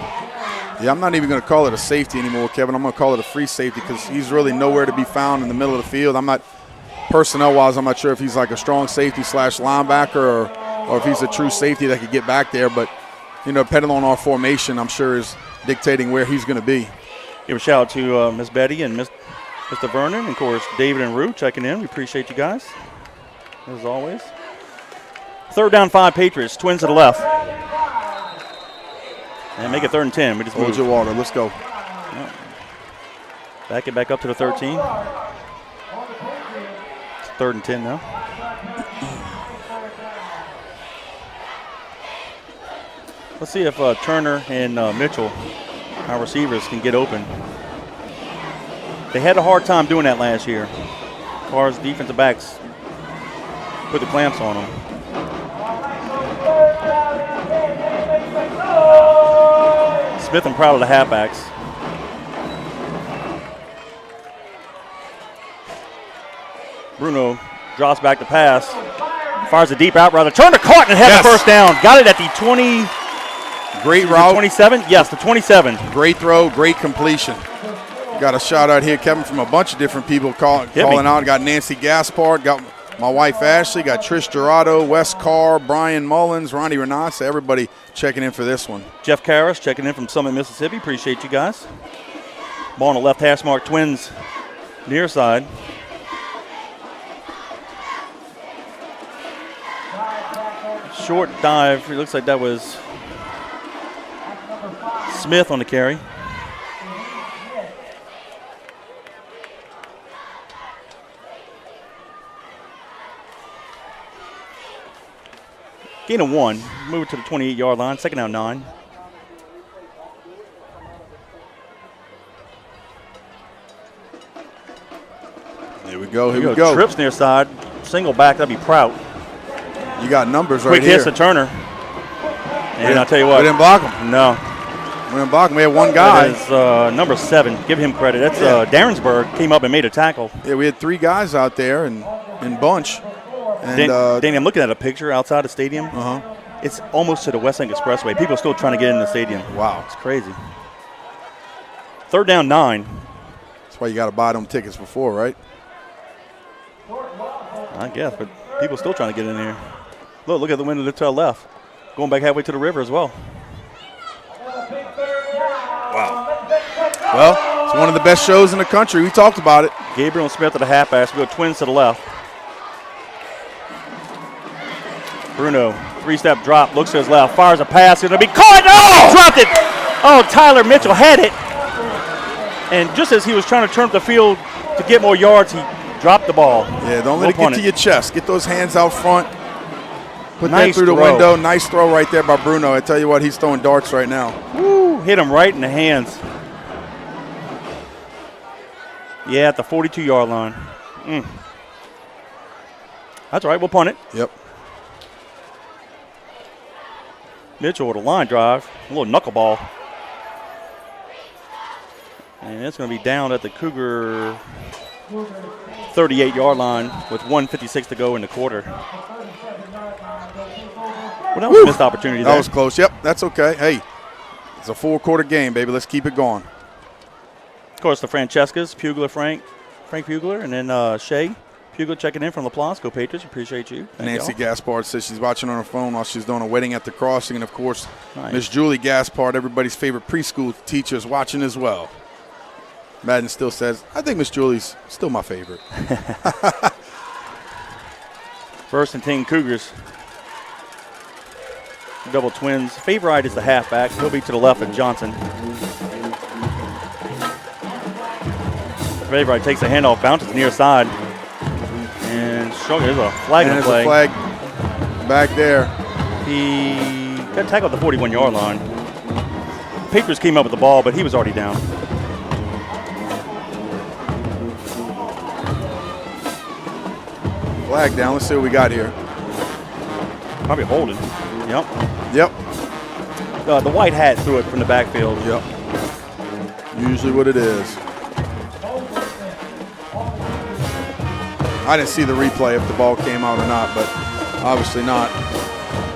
S2: Yeah, I'm not even going to call it a safety anymore, Kevin. I'm going to call it a free safety because he's really nowhere to be found in the middle of the field. Personnel-wise, I'm not sure if he's like a strong safety / linebacker or if he's a true safety that could get back there. But, depending on our formation, I'm sure is dictating where he's going to be.
S1: Give a shout out to Miss Betty and Mr. Vernon, and, of course, David and Rue checking in. We appreciate you guys, as always. 3rd down 5 Patriots, Twins to the left. And make it 3rd and 10. We just
S2: Hold your water. Let's go.
S1: Back it back up to the 13. It's 3rd and 10 now. Let's see if Turner and Mitchell, our receivers, can get open. They had a hard time doing that last year. As far as defensive backs put the clamps on them. Smith and Proud of the halfbacks. Bruno drops back to pass. Fires a deep out route. Turner caught and had the first down. Got it at the 20.
S2: Great route.
S1: 27? Yes, the 27.
S2: Great throw, great completion. Got a shout out here, Kevin, from a bunch of different people calling out. Got Nancy Gaspard, got my wife Ashley, got Trish Gerardo, Wes Carr, Brian Mullins, Ronnie Renassa, everybody checking in for this one.
S1: Jeff Karras checking in from Summit, Mississippi. Appreciate you guys. Ball on the left hash mark, Twins near side. Short dive. It looks like that was Smith on the carry. Gain of 1. Move it to the 28-yard line. 2nd down 9.
S2: Here we go. Here we go.
S1: Trips near side. Single back. That'd be Prout.
S2: You got numbers right
S1: Quick
S2: here.
S1: hits to Turner. And I'll tell you what.
S2: We didn't block him.
S1: No.
S2: We didn't block him. We had one guy.
S1: That is number 7. Give him credit. That's Darrensburg came up and made a tackle.
S2: Yeah, we had 3 guys out there in bunch. And
S1: Danny, I'm looking at a picture outside the stadium. It's almost to the West End Expressway. People are still trying to get in the stadium.
S2: Wow.
S1: It's crazy. 3rd down 9.
S2: That's why you got to buy them tickets before, right?
S1: I guess, but people still trying to get in here. Look at the window to our left. Going back halfway to the river as well.
S2: Wow. Well, it's one of the best shows in the country. We talked about it.
S1: Gabriel and Smith to the halfbacks. We go Twins to the left. Bruno, 3-step drop, looks to his left, fires a pass. It's going to be caught. Oh, dropped it. Oh, Tyler Mitchell had it. And just as he was trying to turn up the field to get more yards, he dropped the ball.
S2: Yeah, don't let it get to your chest. Get those hands out front. Put
S1: Nice
S2: that through the
S1: throw.
S2: window. Nice throw right there by Bruno. I tell you what, he's throwing darts right now.
S1: Woo, hit him right in the hands. Yeah, at the 42-yard line. That's all right, we'll punt it.
S2: Yep.
S1: Mitchell with a line drive, a little knuckleball. And it's going to be down at the Cougar 38-yard line with 1:56 to go in the quarter. Well, that was a missed opportunity there.
S2: That was close. Yep, that's okay. Hey, it's a 4-quarter game, baby. Let's keep it going.
S1: Of course, the Francescas, Pugler, Frank Pugler, and then Shay Pugler checking in from LaPlace. Go Patriots. Appreciate you. Thank
S2: Nancy
S1: y'all.
S2: Gaspard says she's watching on her phone while she's doing a wedding at the crossing. And, of course,
S1: Nice.
S2: Miss Julie Gaspard, everybody's favorite preschool teacher, is watching as well. Madden still says, I think Miss Julie's still my favorite.
S1: First and 10 Cougars. Double twins. Favorite is the halfback. He'll be to the left of Johnson. Favorite takes a handoff, bounces near side. And there's a flag in the play.
S2: There's a flag back there.
S1: He got tackled at the 41-yard line. Patriots came up with the ball, but he was already down.
S2: Flag down. Let's see what we got here.
S1: Probably holding. Yep.
S2: Yep.
S1: The white hat threw it from the backfield.
S2: Yep. Usually what it is. I didn't see the replay if the ball came out or not, but obviously not.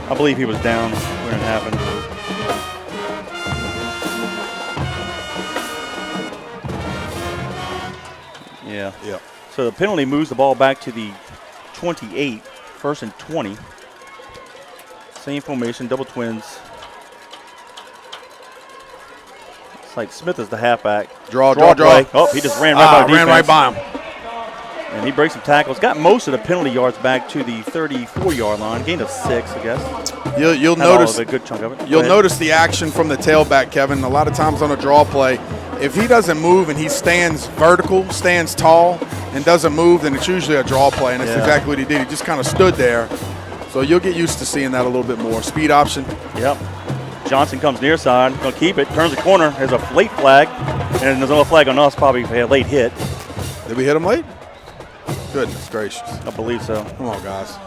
S1: I believe he was down when it happened. Yeah.
S2: Yep.
S1: So the penalty moves the ball back to the 28, first and 20. Same formation, double twins. It's like Smith is the halfback.
S2: Draw.
S1: Play. Oh, he just ran right by the
S2: ran right by him.
S1: And he breaks some tackles. Got most of the penalty yards back to the 34-yard line. Gained of 6, I guess.
S2: You'll
S1: Not
S2: notice
S1: all of it, a good chunk of it.
S2: You'll
S1: Go ahead.
S2: notice the action from the tailback, Kevin. A lot of times on a draw play, if he doesn't move and he stands vertical, stands tall, and doesn't move, then it's usually a draw play, and that's
S1: Yeah.
S2: exactly what he did. He just kind of stood there. So you'll get used to seeing that a little bit more. Speed option.
S1: Yep. Johnson comes near side. Going to keep it. Turns the corner. There's a late flag. And there's another flag on us, probably a late hit.
S2: Did we hit him late? Goodness gracious.
S1: I believe so.
S2: Come on, guys.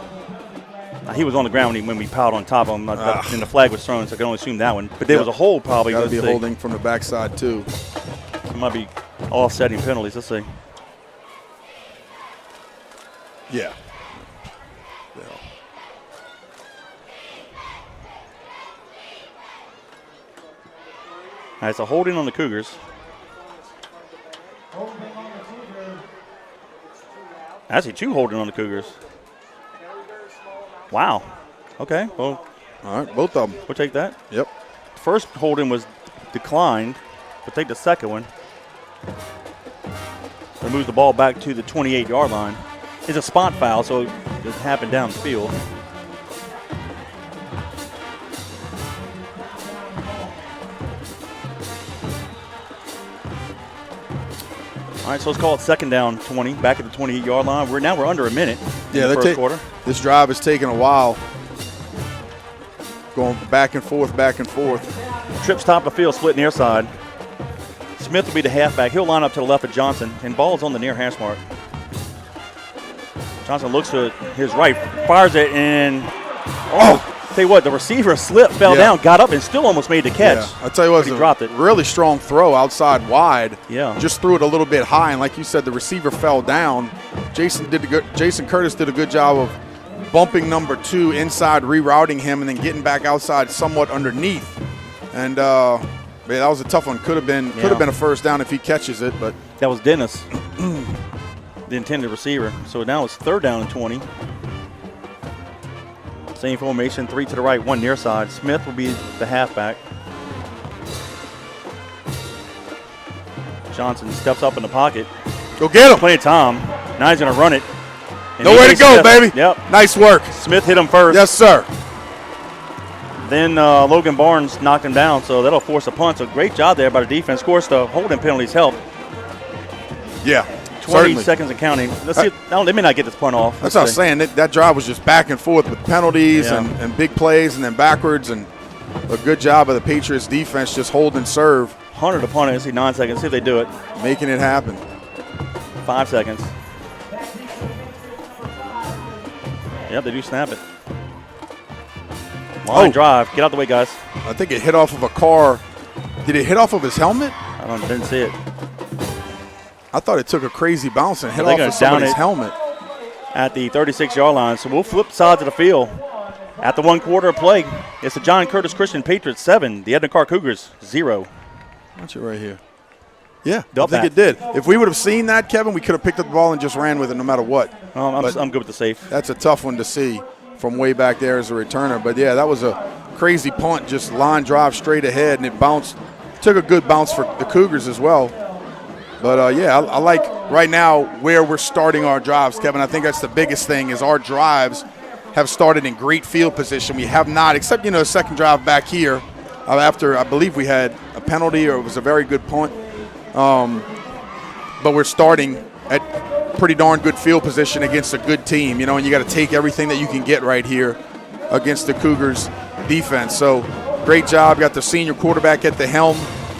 S1: He was on the ground when we piled on top of him, and the flag was thrown, so I can only assume that one. But there was a hold probably.
S2: Got to be
S1: Let's see.
S2: holding from the backside, too.
S1: It might be offsetting penalties. Let's see.
S2: Yeah.
S1: All right, so holding on the Cougars. Actually, 2 holding on the Cougars. Wow. Okay, well,
S2: All right, both of them.
S1: we'll take that.
S2: Yep.
S1: First holding was declined. We'll take the second one. It moves the ball back to the 28-yard line. It's a spot foul, so it happened downfield. All right, so let's call it second down 20, back at the 28-yard line. We're under a minute in the first quarter.
S2: This drive is taking a while. Going back and forth, back and forth.
S1: Trips top of the field, split near side. Smith will be the halfback. He'll line up to the left of Johnson, and ball's on the near hash mark. Johnson looks to his right, fires it, and tell you what, the receiver slipped, fell down, got up, and still almost made the catch.
S2: Yeah. I'll tell you what,
S1: he
S2: it was
S1: dropped
S2: a
S1: it.
S2: really strong throw outside wide.
S1: Yeah.
S2: Just threw it a little bit high, and like you said, the receiver fell down. Jason Curtis did a good job of bumping number 2 inside, rerouting him, and then getting back outside somewhat underneath. And man, that was a tough one. Could have been a first down if he catches it, but
S1: That was Dennis, the intended receiver. So now it's third down and 20. Same formation, 3 to the right, 1 near side. Smith will be the halfback. Johnson steps up in the pocket.
S2: go get him.
S1: Plenty of time. Now he's going to run it. And
S2: Nowhere to go,
S1: Smith,
S2: baby.
S1: Yep.
S2: Nice work.
S1: Smith hit him first.
S2: Yes, sir.
S1: Then Logan Barnes knocked him down, so that'll force a punt. So great job there by the defense. Of course, the holding penalties help.
S2: Yeah.
S1: 20
S2: certainly.
S1: seconds and counting. Let's see. They may not get this punt off.
S2: That's what I was saying. That drive was just back and forth with penalties
S1: Yeah.
S2: and big plays and then backwards, and a good job of the Patriots defense just hold and serve,
S1: 100 to punt it. Let's see 9 seconds. See if they do it.
S2: making it happen.
S1: 5 seconds. Yep, they do snap it. Line drive. Get out the way, guys.
S2: I think it hit off of a car. Did it hit off of his helmet?
S1: Didn't see it.
S2: I thought it took a crazy bounce and hit
S1: They're
S2: off
S1: gonna
S2: of somebody's
S1: down it.
S2: helmet.
S1: At the 36-yard line. So we'll flip sides of the field. At the 1 quarter of play, it's the John Curtis Christian Patriots 7, the Edna Karr Cougars 0.
S2: Watch it right here. Yeah,
S1: Double
S2: I think
S1: that.
S2: it did. If we would have seen that, Kevin, we could have picked up the ball and just ran with it no matter what.
S1: I'm good with the safe.
S2: That's a tough one to see from way back there as a returner. But, yeah, that was a crazy punt, just line drive straight ahead, and it bounced. Took a good bounce for the Cougars as well. But, yeah, I like right now where we're starting our drives, Kevin. I think that's the biggest thing is our drives have started in great field position. We have not, except, a second drive back here after I believe we had a penalty or it was a very good punt. But we're starting at pretty darn good field position against a good team, and you got to take everything that you can get right here against the Cougars defense. So great job. Got the senior quarterback at the helm,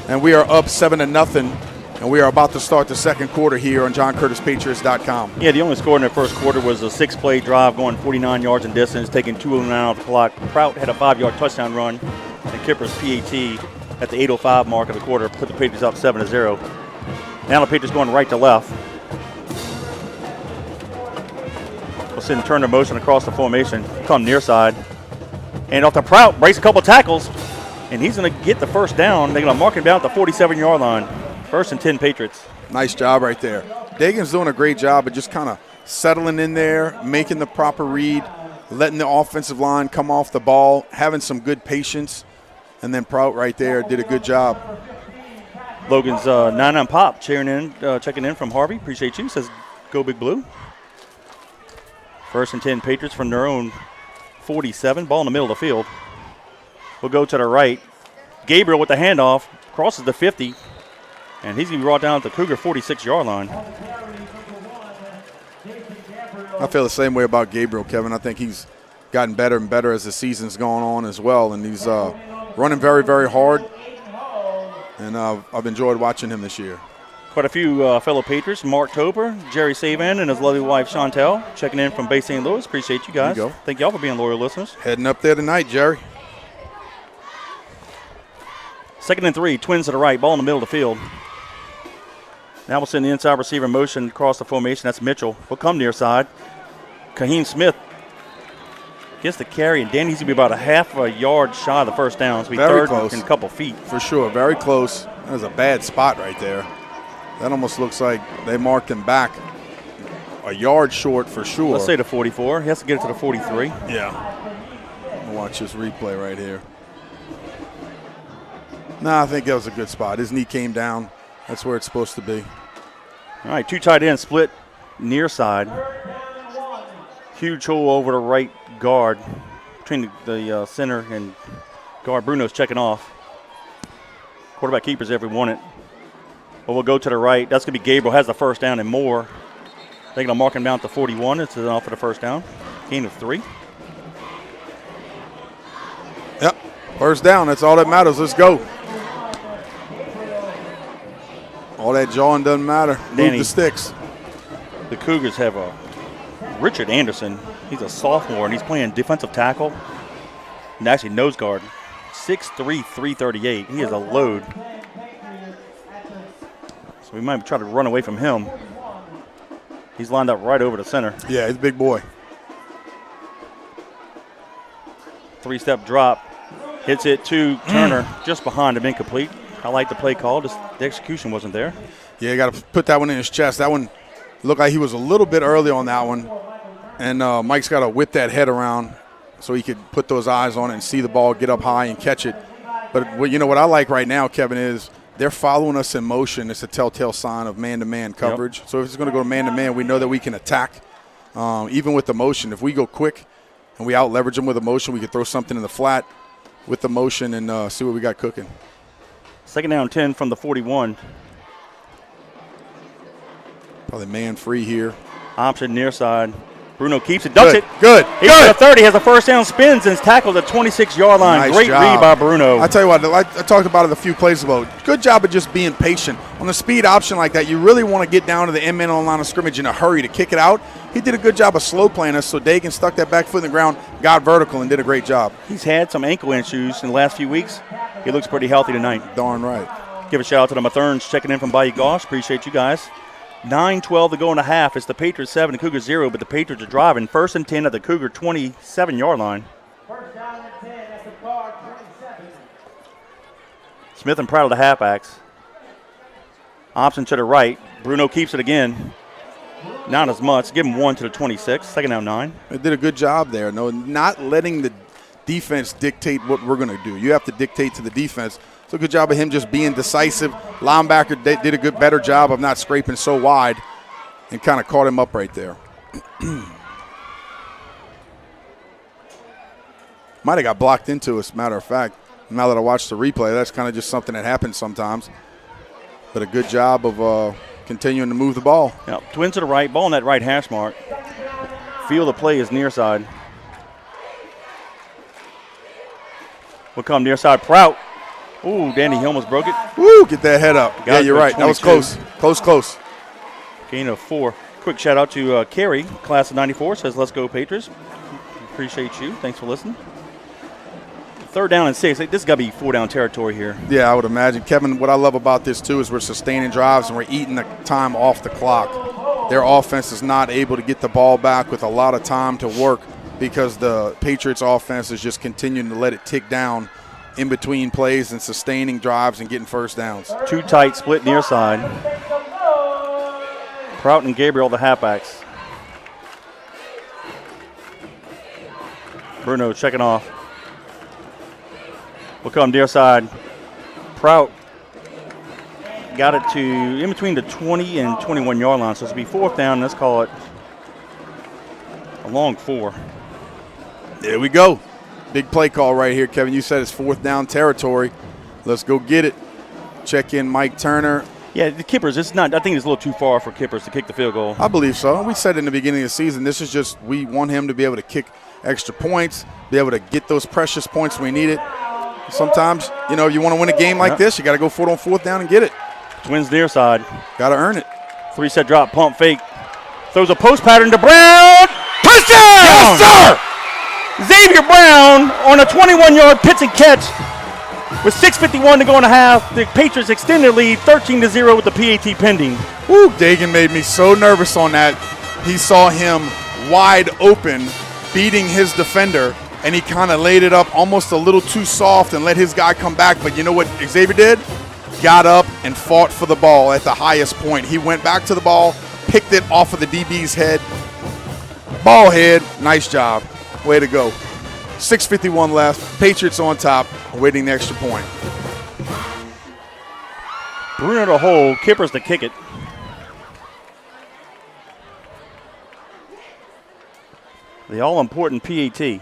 S2: and we are up 7-0. And we are about to start the second quarter here on JohnCurtisPatriots.com.
S1: Yeah, the only score in the first quarter was a 6-play drive going 49 yards in distance, taking 2:09 off the clock. Prout had a 5-yard touchdown run, and Kipper's PAT at the 8:05 mark of the quarter put the Patriots up 7-0. Now the Patriots going right to left. We'll send Turner motion across the formation, come near side. And off to Prout, breaks a couple tackles, and he's going to get the first down. They're going to mark him down at the 47-yard line. 1st and 10 Patriots.
S2: Nice job right there. Dagan's doing a great job of just kind of settling in there, making the proper read, letting the offensive line come off the ball, having some good patience. And then Prout right there did a good job.
S1: Logan's 9-9 Pop checking in from Harvey. Appreciate you. Says, go Big Blue. 1st and 10 Patriots from their own 47. Ball in the middle of the field. We'll go to the right. Gabriel with the handoff. Crosses the 50. And he's going to be brought down at the Cougar 46-yard line.
S2: I feel the same way about Gabriel, Kevin. I think he's gotten better and better as the season's gone on as well. And he's running very, very hard. And I've enjoyed watching him this year.
S1: Quite a few fellow Patriots. Mark Toper, Jerry Savan, and his lovely wife Chantel checking in from Bay St. Louis. Appreciate you guys.
S2: There you go.
S1: Thank y'all for being loyal listeners.
S2: Heading up there tonight, Jerry.
S1: 2nd and 3, Twins to the right, ball in the middle of the field. Now we'll send the inside receiver motion across the formation. That's Mitchell. We'll come near side. Kaheen Smith gets the carry, and Danny's going to be about a half a yard shy of the first down. So
S2: Very
S1: third
S2: close.
S1: and a couple feet.
S2: For sure, very close. That was a bad spot right there. That almost looks like they marked him back a yard short for sure.
S1: Let's say the 44. He has to get it to the 43.
S2: Yeah. Watch this replay right here. I think that was a good spot. His knee came down. That's where it's supposed to be.
S1: All right, 2 tight ends split near side. Huge hole over the right guard between the center and guard. Bruno's checking off. Quarterback keepers every want it. But we'll go to the right. That's going to be Gabriel. Has the first down and more. They're going to mark him down to 41. It's off for the first down. Gain of 3.
S2: Yep. First down. That's all that matters. Let's go. All that jawing doesn't matter.
S1: Danny,
S2: move the sticks.
S1: The Cougars have Richard Anderson. He's a sophomore, and he's playing defensive tackle and actually nose guard. 6'3", 338. He is a load. So we might try to run away from him. He's lined up right over the center.
S2: Yeah, he's a big boy.
S1: 3-step drop. Hits it to Turner just behind him, incomplete. I like the play call. Just the execution wasn't there.
S2: Yeah, you got to put that one in his chest. That one looked like he was a little bit early on that one. And Mike's got to whip that head around so he could put those eyes on it and see the ball get up high and catch it. But what I like right now, Kevin, is they're following us in motion. It's a telltale sign of man-to-man coverage. Yep. So if it's going to go man-to-man, we know that we can attack even with the motion. If we go quick and we out-leverage them with the motion, we can throw something in the flat with the motion and see what we got cooking.
S1: 2nd down 10 from the 41.
S2: Probably man free here.
S1: Option near side. Bruno keeps it, ducks it.
S2: Good.
S1: He's at the 30, has a first down, spins, and tackles at the 26-yard line.
S2: Nice
S1: Great
S2: job.
S1: read by Bruno.
S2: I tell you what, I talked about it a few plays ago. Good job of just being patient. On the speed option like that, you really want to get down to the end middle line of scrimmage in a hurry to kick it out. He did a good job of slow playing us, so Dagan stuck that back foot in the ground, got vertical, and did a great job.
S1: He's had some ankle issues in the last few weeks. He looks pretty healthy tonight.
S2: Darn right.
S1: Give a shout out to the Matherns checking in from Bayou Gosh. Appreciate you guys. 9:12 to go in the half. It's the Patriots 7 and Cougars 0, but the Patriots are driving. 1st and 10 at the Cougar 27-yard line.
S4: First down and 10 at the Karr 27.
S1: Smith and Proud of the halfbacks. Option to the right. Bruno keeps it again. Not as much. Give him 1 to the 26. Second down 9.
S2: They did a good job there. No, not letting the defense dictate what we're going to do. You have to dictate to the defense. So good job of him just being decisive. Linebacker did a better job of not scraping so wide and kind of caught him up right there. Might have got blocked into, as a matter of fact. Now that I watched the replay, that's kind of just something that happens sometimes. But a good job of continuing to move the ball.
S1: Yep. Twins to the right. Ball on that right hash mark. Field of play is near side. Will come near side. Prout. Ooh, Danny, he almost broke it.
S2: Woo, get that head up.
S1: Got
S2: Yeah,
S1: it
S2: you're
S1: for
S2: right. That was
S1: 22.
S2: Close.
S1: Gain of 4. Quick shout out to Carrie, class of 94, says, let's go Patriots. Appreciate you. Thanks for listening. 3rd down and 6. This has got to be 4-down territory here.
S2: Yeah, I would imagine. Kevin, what I love about this, too, is we're sustaining drives and we're eating the time off the clock. Their offense is not able to get the ball back with a lot of time to work because the Patriots offense is just continuing to let it tick down in between plays and sustaining drives and getting first downs.
S1: Too tight, split near side. Prout and Gabriel, the halfbacks. Bruno checking off. Will come near side. Prout got it to in between the 20 and 21-yard line, so it's going to be 4th down. Let's call it a long 4.
S2: There we go. Big play call right here, Kevin. You said it's 4th down territory. Let's go get it. Check in Mike Turner.
S1: Yeah, the Kippers, it's not. I think it's a little too far for Kippers to kick the field goal.
S2: I believe so. We said in the beginning of the season, this is just we want him to be able to kick extra points, be able to get those precious points when we need it. Sometimes, you want to win a game like this, you got to go for it on 4th down and get it.
S1: Twins near side.
S2: Got to earn it.
S1: 3-set drop, pump fake. Throws a post pattern to Brown. Touchdown!
S2: Yes, sir!
S1: Xavier Brown on a 21-yard pitch and catch with 6:51 to go in the half. The Patriots extend their lead 13-0 with the PAT pending.
S2: Woo, Dagan made me so nervous on that. He saw him wide open, beating his defender, and he kind of laid it up almost a little too soft and let his guy come back. But you know what Xavier did? Got up and fought for the ball at the highest point. He went back to the ball, picked it off of the DB's head. Ball head, nice job. Way to go. 6:51 left. Patriots on top, awaiting the extra point.
S1: Bruno to hold, Kippers to kick it. The all-important PAT.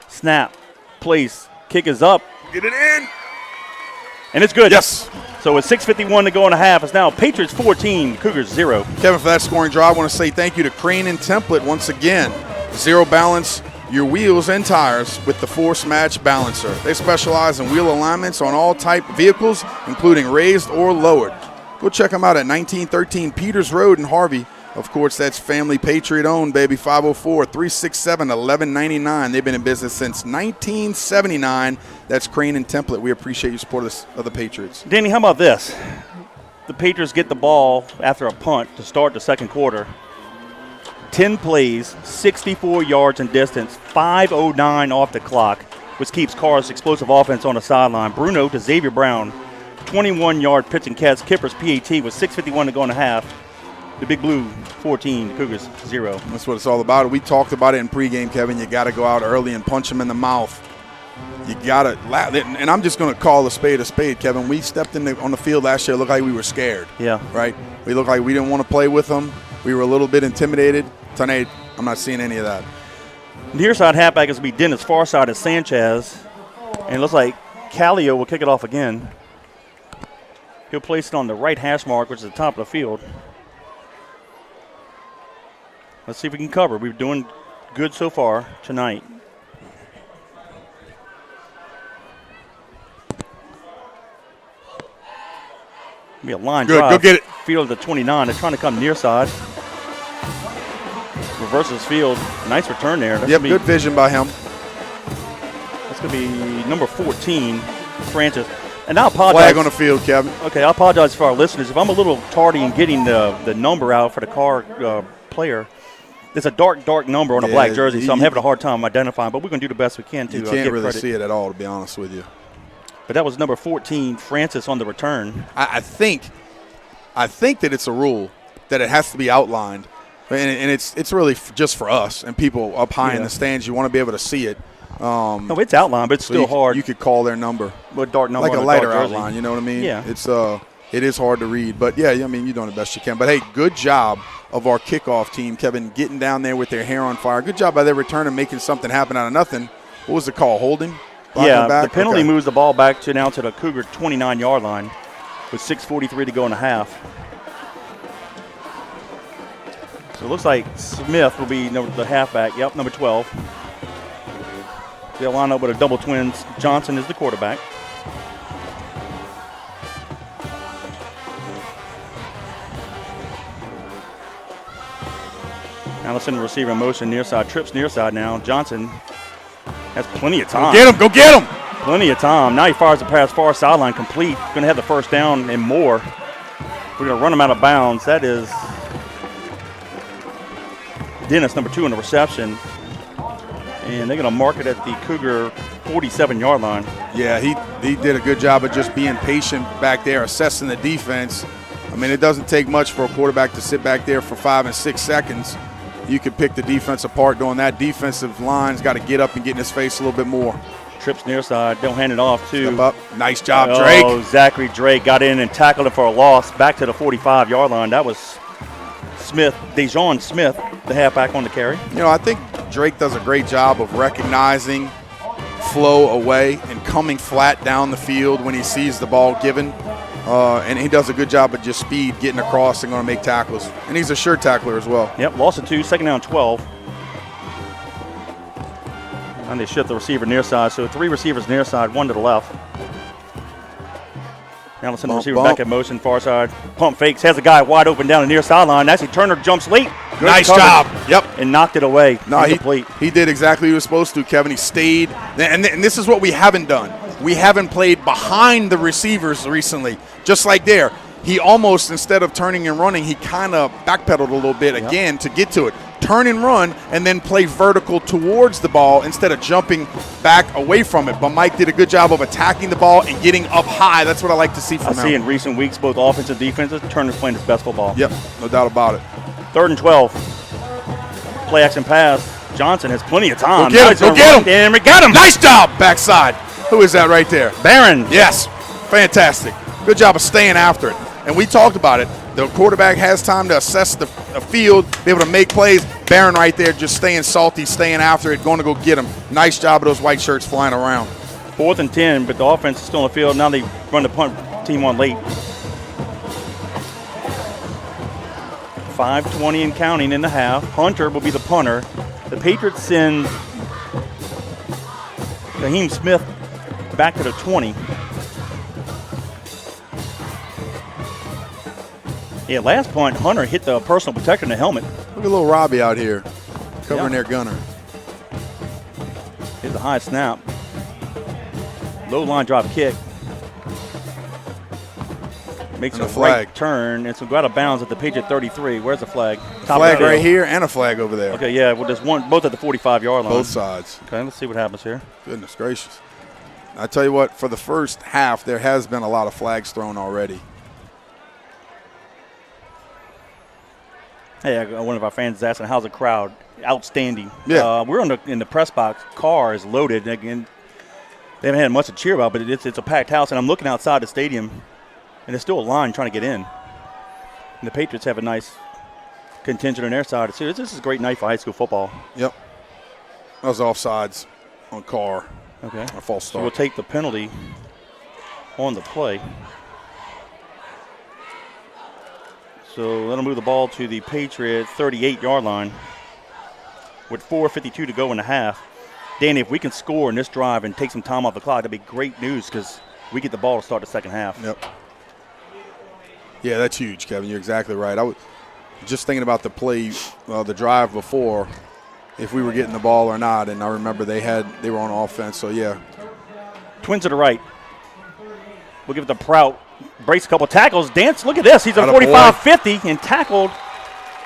S1: Snap, place, kick is up.
S2: Get it in.
S1: And it's good.
S2: Yes.
S1: So with 6:51 to go in the half, it's now Patriots 14, Cougars 0.
S2: Kevin, for that scoring draw, I want to say thank you to Crane and Template once again. Zero balance your wheels and tires with the Force Match Balancer. They specialize in wheel alignments on all type vehicles, including raised or lowered. Go check them out at 1913 Peters Road in Harvey. Of course, that's family Patriot owned, baby. 504-367-1199. They've been in business since 1979. That's Crane and Template. We appreciate your support of the Patriots.
S1: Danny, how about this? The Patriots get the ball after a punt to start the second quarter. 10 plays, 64 yards in distance, 5:09 off the clock, which keeps Carr's explosive offense on the sideline. Bruno to Xavier Brown, 21-yard pitch and catch. Kippers PAT with 6:51 to go in the half. The Big Blue 14, Cougars 0.
S2: That's what it's all about. We talked about it in pregame, Kevin. You got to go out early and punch them in the mouth. You got to, and I'm just going to call a spade, Kevin. We stepped on the field last year. It looked like we were scared.
S1: Yeah.
S2: Right? We looked like we didn't want to play with them. We were a little bit intimidated. Tonight, I'm not seeing any of that.
S1: Near side halfback is going to be Dennis. Far side is Sanchez. And it looks like Callio will kick it off again. He'll place it on the right hash mark, which is the top of the field. Let's see if we can cover. We're doing good so far tonight. Be a line
S2: Good,
S1: drive.
S2: go get it.
S1: Field at the 29. They're trying to come near side. Reverses field. Nice return there. That's
S2: Good vision by him.
S1: That's going to be number 14, Francis. And I apologize.
S2: Flag on the field, Kevin.
S1: Okay, I apologize for our listeners. If I'm a little tardy in getting the number out for the Carr player, it's a dark number on a black jersey, so I'm having a hard time identifying. But we're going to do the best we can to
S2: You
S1: give
S2: can't really
S1: credit.
S2: see it at all, to be honest with you.
S1: But that was number 14, Francis, on the return.
S2: I think that it's a rule that it has to be outlined, and it's really just for us and people up high in the stands. You want to be able to see it.
S1: No, it's outlined, but it's still hard.
S2: You could call their number.
S1: With dark number
S2: like
S1: on
S2: a lighter
S1: dark jersey.
S2: outline, you know what I mean?
S1: Yeah.
S2: It is hard to read. But, yeah, I mean, you're doing the best you can. But, hey, good job of our kickoff team, Kevin, getting down there with their hair on fire. Good job by their return and making something happen out of nothing. What was the call, holding?
S1: Yeah,
S2: back?
S1: the penalty
S2: Okay.
S1: moves the ball back to the Cougar 29-yard line with 6:43 to go in the half. So it looks like Smith will be the halfback. Yep, number 12. They'll line up with a double twins. Johnson is the quarterback. Allison, the receiver in motion, near side, trips near side now. Johnson has plenty of time.
S2: Go get him.
S1: Plenty of time. Now he fires the pass far sideline complete. Going to have the first down and more. We're going to run him out of bounds. That is Dennis, number 2 in the reception. And they're going to mark it at the Cougar 47-yard line.
S2: Yeah, he did a good job of just being patient back there, assessing the defense. I mean, it doesn't take much for a quarterback to sit back there for 5 and 6 seconds. You can pick the defense apart doing that. Defensive line's got to get up and get in his face a little bit more.
S1: Trips near side. Don't hand it off to.
S2: Step up. Nice job, Drake.
S1: Oh, Zachary Drake got in and tackled him for a loss back to the 45-yard line. That was Dejon Smith, the halfback on the carry.
S2: You know, I think Drake does a great job of recognizing flow away and coming flat down the field when he sees the ball given. And he does a good job of just speed, getting across and going to make tackles. And he's a sure tackler as well.
S1: Yep, loss of 2, second down 12. And they shift the receiver near side. So 3 receivers near side, 1 to the left. Now let's send the receiver back in motion, far side. Pump fakes, has a guy wide open down the near sideline. Actually, Turner jumps late. Good
S2: Nice
S1: coverage,
S2: job. Yep.
S1: And knocked it away.
S2: No,
S1: incomplete.
S2: he did exactly what he was supposed to, Kevin. He stayed. And this is what we haven't done. We haven't played behind the receivers recently. Just like there. He almost, instead of turning and running, he kind of backpedaled a little bit again to get to it. Turn and run, and then play vertical towards the ball instead of jumping back away from it. But Mike did a good job of attacking the ball and getting up high. That's what I like to see from him.
S1: I see in recent weeks both offensive and defensive, Turner's playing his best football.
S2: Yep, no doubt about it.
S1: 3rd and 12. Play action pass. Johnson has plenty of time.
S2: Go get him.
S1: And we got him.
S2: Nice job, backside. Who is that right there?
S1: Barron.
S2: Yes, fantastic. Good job of staying after it. And we talked about it. The quarterback has time to assess the field, be able to make plays. Barron right there just staying salty, staying after it, going to go get him. Nice job of those white shirts flying around.
S1: 4th and 10, but the offense is still on the field. Now they run the punt team on late. 5:20 and counting in the half. Hunter will be the punter. The Patriots send Raheem Smith back to the 20. Yeah, last punt, Hunter hit the personal protector in the helmet.
S2: Look at little Robbie out here covering their gunner.
S1: Here's a high snap. Low line drop kick. Makes a right turn. It's going to go out of bounds at the Patriot 33. Where's the flag? Top
S2: flag right here and a flag over there.
S1: Okay, yeah, well, there's one, both at the 45-yard line.
S2: Both sides.
S1: Okay, let's see what happens here.
S2: Goodness gracious. I tell you what, for the first half, there has been a lot of flags thrown already.
S1: Hey, one of our fans is asking, how's the crowd? Outstanding.
S2: Yeah.
S1: We're in the press box. Car is loaded. Again, they haven't had much to cheer about, but it's a packed house. And I'm looking outside the stadium, and there's still a line trying to get in. And the Patriots have a nice contingent on their side. So this is a great night for high school football.
S2: Yep. That was offsides on Carr.
S1: Okay.
S2: A false
S1: So
S2: start.
S1: we'll take the penalty on the play. So that'll move the ball to the Patriot 38-yard line. with 4:52 to go in the half. Danny, if we can score in this drive and take some time off the clock, that'd be great news because we get the ball to start the second half.
S2: Yep. Yeah, that's huge, Kevin. You're exactly right. I was just thinking about the play, the drive before, if we were getting the ball or not, and I remember they were on offense. So yeah.
S1: Twins to the right. We'll give it to Prout. Breaks a couple tackles. Dance, look at this. He's a 45-50 and tackled.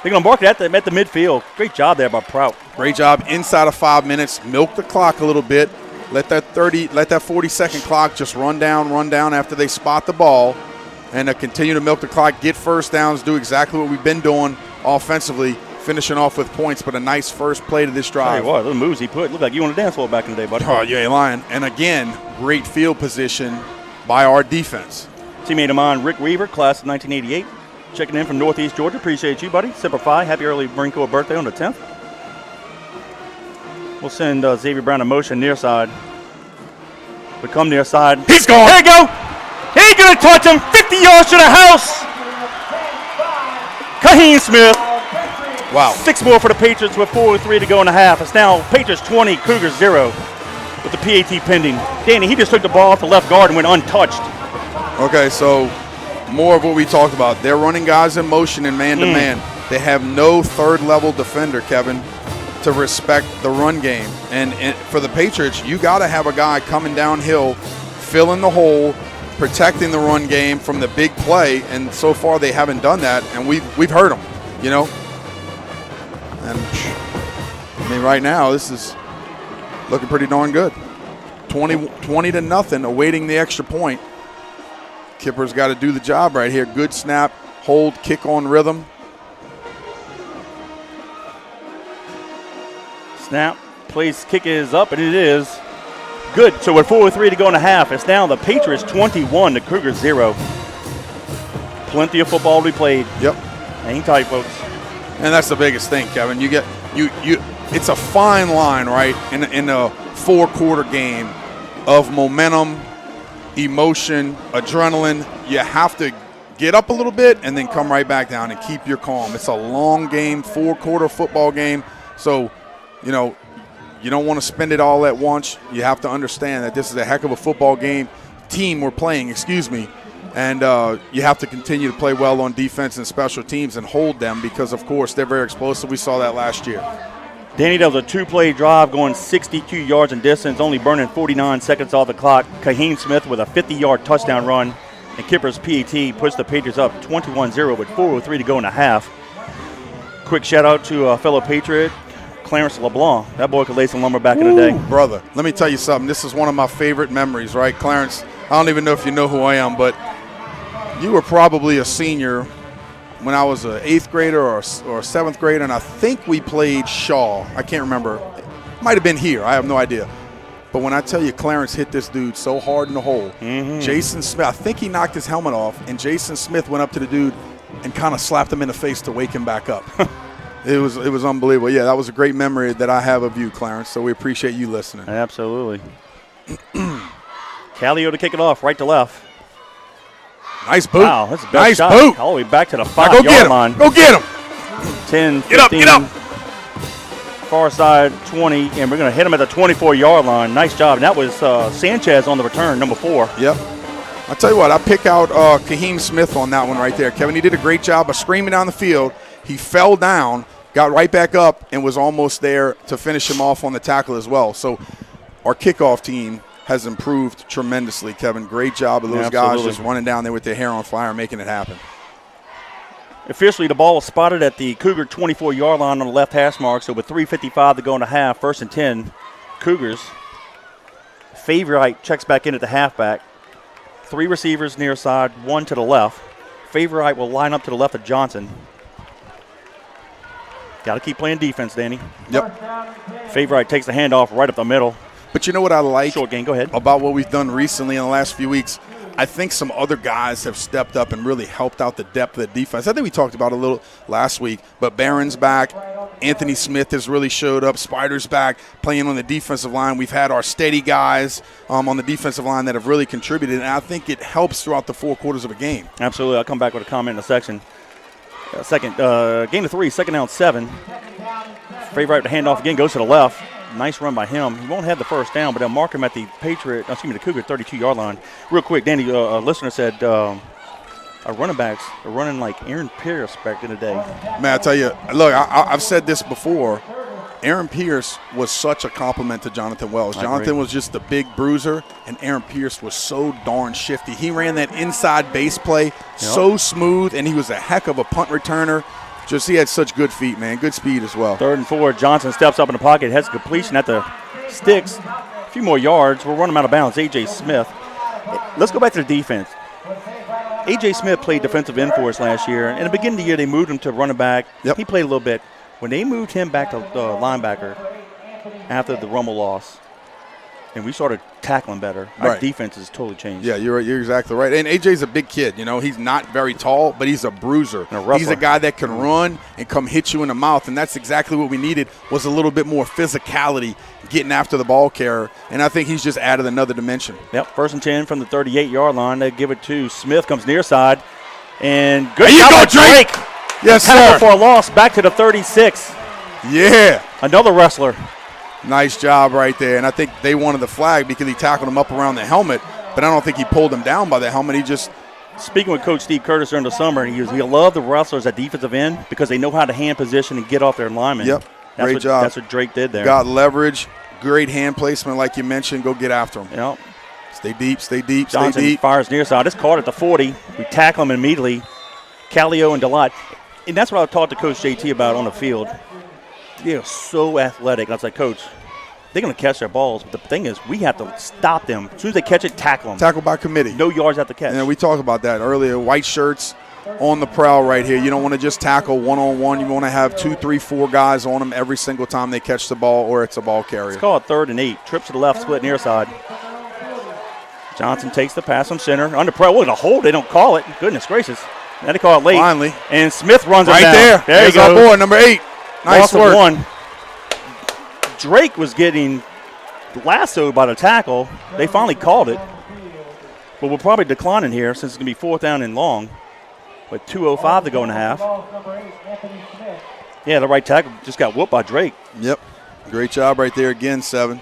S1: They're going to mark it at the midfield. Great job there by Prout.
S2: Great job inside of 5 minutes. Milk the clock a little bit. Let that 40-second clock just run down after they spot the ball, and continue to milk the clock, get first downs, do exactly what we've been doing offensively, finishing off with points, but a nice first play to this drive.
S1: What, those moves he put, looked like you on the dance floor back in the day, buddy.
S2: Oh, you ain't lying. And again, great field position by our defense.
S1: Teammate of mine, Rick Weaver, class of 1988, checking in from Northeast Georgia. Appreciate you, buddy. Semper Fi. Happy early Brinko birthday on the 10th. We'll send Xavier Brown a motion near side. We come near side.
S2: He's gone.
S1: There you go. He ain't going to touch him. 50 yards to the house. Kaheen Smith.
S2: Wow.
S1: 6 more for the Patriots with 4:03 to go in the half. It's now Patriots 20, Cougars 0 with the PAT pending. Danny, he just took the ball off the left guard and went untouched.
S2: Okay, so more of what we talked about. They're running guys in motion and man-to-man. They have no third-level defender, Kevin, to respect the run game. And for the Patriots, you got to have a guy coming downhill, filling the hole, protecting the run game from the big play. And so far, they haven't done that, and we've hurt them, you know. And I mean, right now, this is looking pretty darn good. 20-0, awaiting the extra point. Kipper's got to do the job right here. Good snap, hold, kick on rhythm.
S1: Snap, place, kick is up, and it is good. So with 4:03 to go in the half, it's now the Patriots 21, the Cougars 0. Plenty of football to be played.
S2: Yep.
S1: Hang tight, folks.
S2: And that's the biggest thing, Kevin. You it's a fine line, right, in a four-quarter game of momentum, emotion, adrenaline. You have to get up a little bit and then come right back down and keep your calm. It's a long game, four-quarter football game. So, you know, you don't want to spend it all at once. You have to understand that this is a heck of a football team we're playing, and you have to continue to play well on defense and special teams and hold them because, of course, they're very explosive. We saw that last year.
S1: Danny, that was a 2-play drive going 62 yards in distance, only burning 49 seconds off the clock. Kaheen Smith with a 50-yard touchdown run, and Kipper's PAT puts the Patriots up 21-0 with 4:03 to go in the half. Quick shout-out to a fellow Patriot, Clarence LeBlanc. That boy could lay some lumber back in the day.
S2: Brother, let me tell you something. This is one of my favorite memories, right? Clarence, I don't even know if you know who I am, but you were probably a senior when I was an 8th grader or a 7th grader, and I think we played Shaw. I can't remember. It might have been here. I have no idea. But when I tell you Clarence hit this dude so hard in the hole, Jason Smith, I think he knocked his helmet off, and Jason Smith went up to the dude and kind of slapped him in the face to wake him back up. It was unbelievable. Yeah, that was a great memory that I have of you, Clarence, so we appreciate you listening.
S1: Absolutely. Callio to kick it off, right to left.
S2: Nice boot.
S1: Wow, that's a best
S2: nice
S1: shot.
S2: boot.
S1: All the way back to the
S2: Now
S1: 5-yard line.
S2: Go get him.
S1: 10, 15,
S2: Get up.
S1: far side 20, and we're going to hit him at the 24-yard line. Nice job. And that was Sanchez on the return, number 4.
S2: Yep. I'll tell you what, I pick out Kaheen Smith on that one right there. Kevin, he did a great job of screaming down the field. He fell down, got right back up, and was almost there to finish him off on the tackle as well. So our kickoff team has improved tremendously, Kevin. Great job of those guys just running down there with their hair on fire, making it happen.
S1: Officially, the ball was spotted at the Cougar 24-yard line on the left hash mark. So with 3:55 to go in the half, 1st and 10, Cougars. Favorite checks back in at the halfback. 3 receivers near side, 1 to the left. Favorite will line up to the left of Johnson. Got to keep playing defense, Danny.
S2: Yep.
S1: Favorite takes the handoff right up the middle.
S2: But you know what I like
S1: Short game, go ahead.
S2: about what we've done recently in the last few weeks? I think some other guys have stepped up and really helped out the depth of the defense. I think we talked about it a little last week, but Barron's back. Anthony Smith has really showed up. Spider's back playing on the defensive line. We've had our steady guys on the defensive line that have really contributed, and I think it helps throughout the 4 quarters of a game.
S1: Absolutely. I'll come back with a comment in a section. Gain of 3, 2nd down 7. Favorite to hand off again, goes to the left. Nice run by him. He won't have the first down, but they'll mark him at the the Cougar 32-yard line. Real quick, Danny, a listener said our running backs are running like Aaron Pierce back in the day.
S2: Man, I tell you, look, I've said this before. Aaron Pierce was such a compliment to Jonathan Wells. Jonathan was just the big bruiser, and Aaron Pierce was so darn shifty. He ran that inside base play so smooth, and he was a heck of a punt returner. Just he had such good feet, man. Good speed as well.
S1: 3rd and 4. Johnson steps up in the pocket, has a completion at the sticks. A few more yards. We'll run him out of bounds. A.J. Smith. Let's go back to the defense. A.J. Smith played defensive end for us last year. In the beginning of the year, they moved him to running back.
S2: Yep.
S1: He played a little bit. When they moved him back to linebacker after the Rummel loss, and we started tackling better, our defense has totally changed.
S2: Yeah, you're exactly right. And AJ's a big kid. You know, he's not very tall, but he's a bruiser. He's a guy that can run and come hit you in the mouth, and that's exactly what we needed, was a little bit more physicality getting after the ball carrier, and I think he's just added another dimension.
S1: Yep, 1st and 10 from the 38-yard line. They give it to Smith, comes near side, and good
S2: there you
S1: job
S2: go,
S1: by
S2: Drake. Yes,
S1: tackle
S2: sir.
S1: For a loss, back to the 36.
S2: Yeah.
S1: Another wrestler.
S2: Nice job right there. And I think they wanted the flag because he tackled him up around the helmet, but I don't think he pulled him down by the helmet. He just –
S1: Speaking with Coach Steve Curtis during the summer, he loved the wrestlers at defensive end because they know how to hand position and get off their linemen.
S2: Yep, great job.
S1: That's what Drake did there.
S2: Got leverage, great hand placement like you mentioned. Go get after him.
S1: Yep.
S2: Stay deep, stay deep,
S1: Johnson
S2: stay deep.
S1: Fires near side. It's caught at the 40. We tackle him immediately. Callio and Delight. And that's what I talked to Coach JT about on the field. They're so athletic. I was like, Coach, they're going to catch their balls. But the thing is, we have to stop them. As soon as they catch it, tackle them.
S2: Tackle by committee.
S1: No yards at the catch.
S2: And we talked about that earlier. White shirts on the prowl right here. You don't want to just tackle one-on-one. You want to have 2, 3, 4 guys on them every single time they catch the ball or it's a ball carrier.
S1: It's called 3rd and 8. Trips to the left, split near side. Johnson takes the pass from center. Under pressure. What a hold. They don't call it. Goodness gracious. Now they call it late.
S2: Finally.
S1: And Smith runs it
S2: right
S1: down.
S2: there. There's our boy, number 8. Nice work.
S1: One. Drake was getting lassoed by the tackle. They finally called it. But we're probably declining here since it's going to be 4th down and long. With 2:05 to go in the half. Yeah, the right tackle just got whooped by Drake.
S2: Yep. Great job right there again, 7.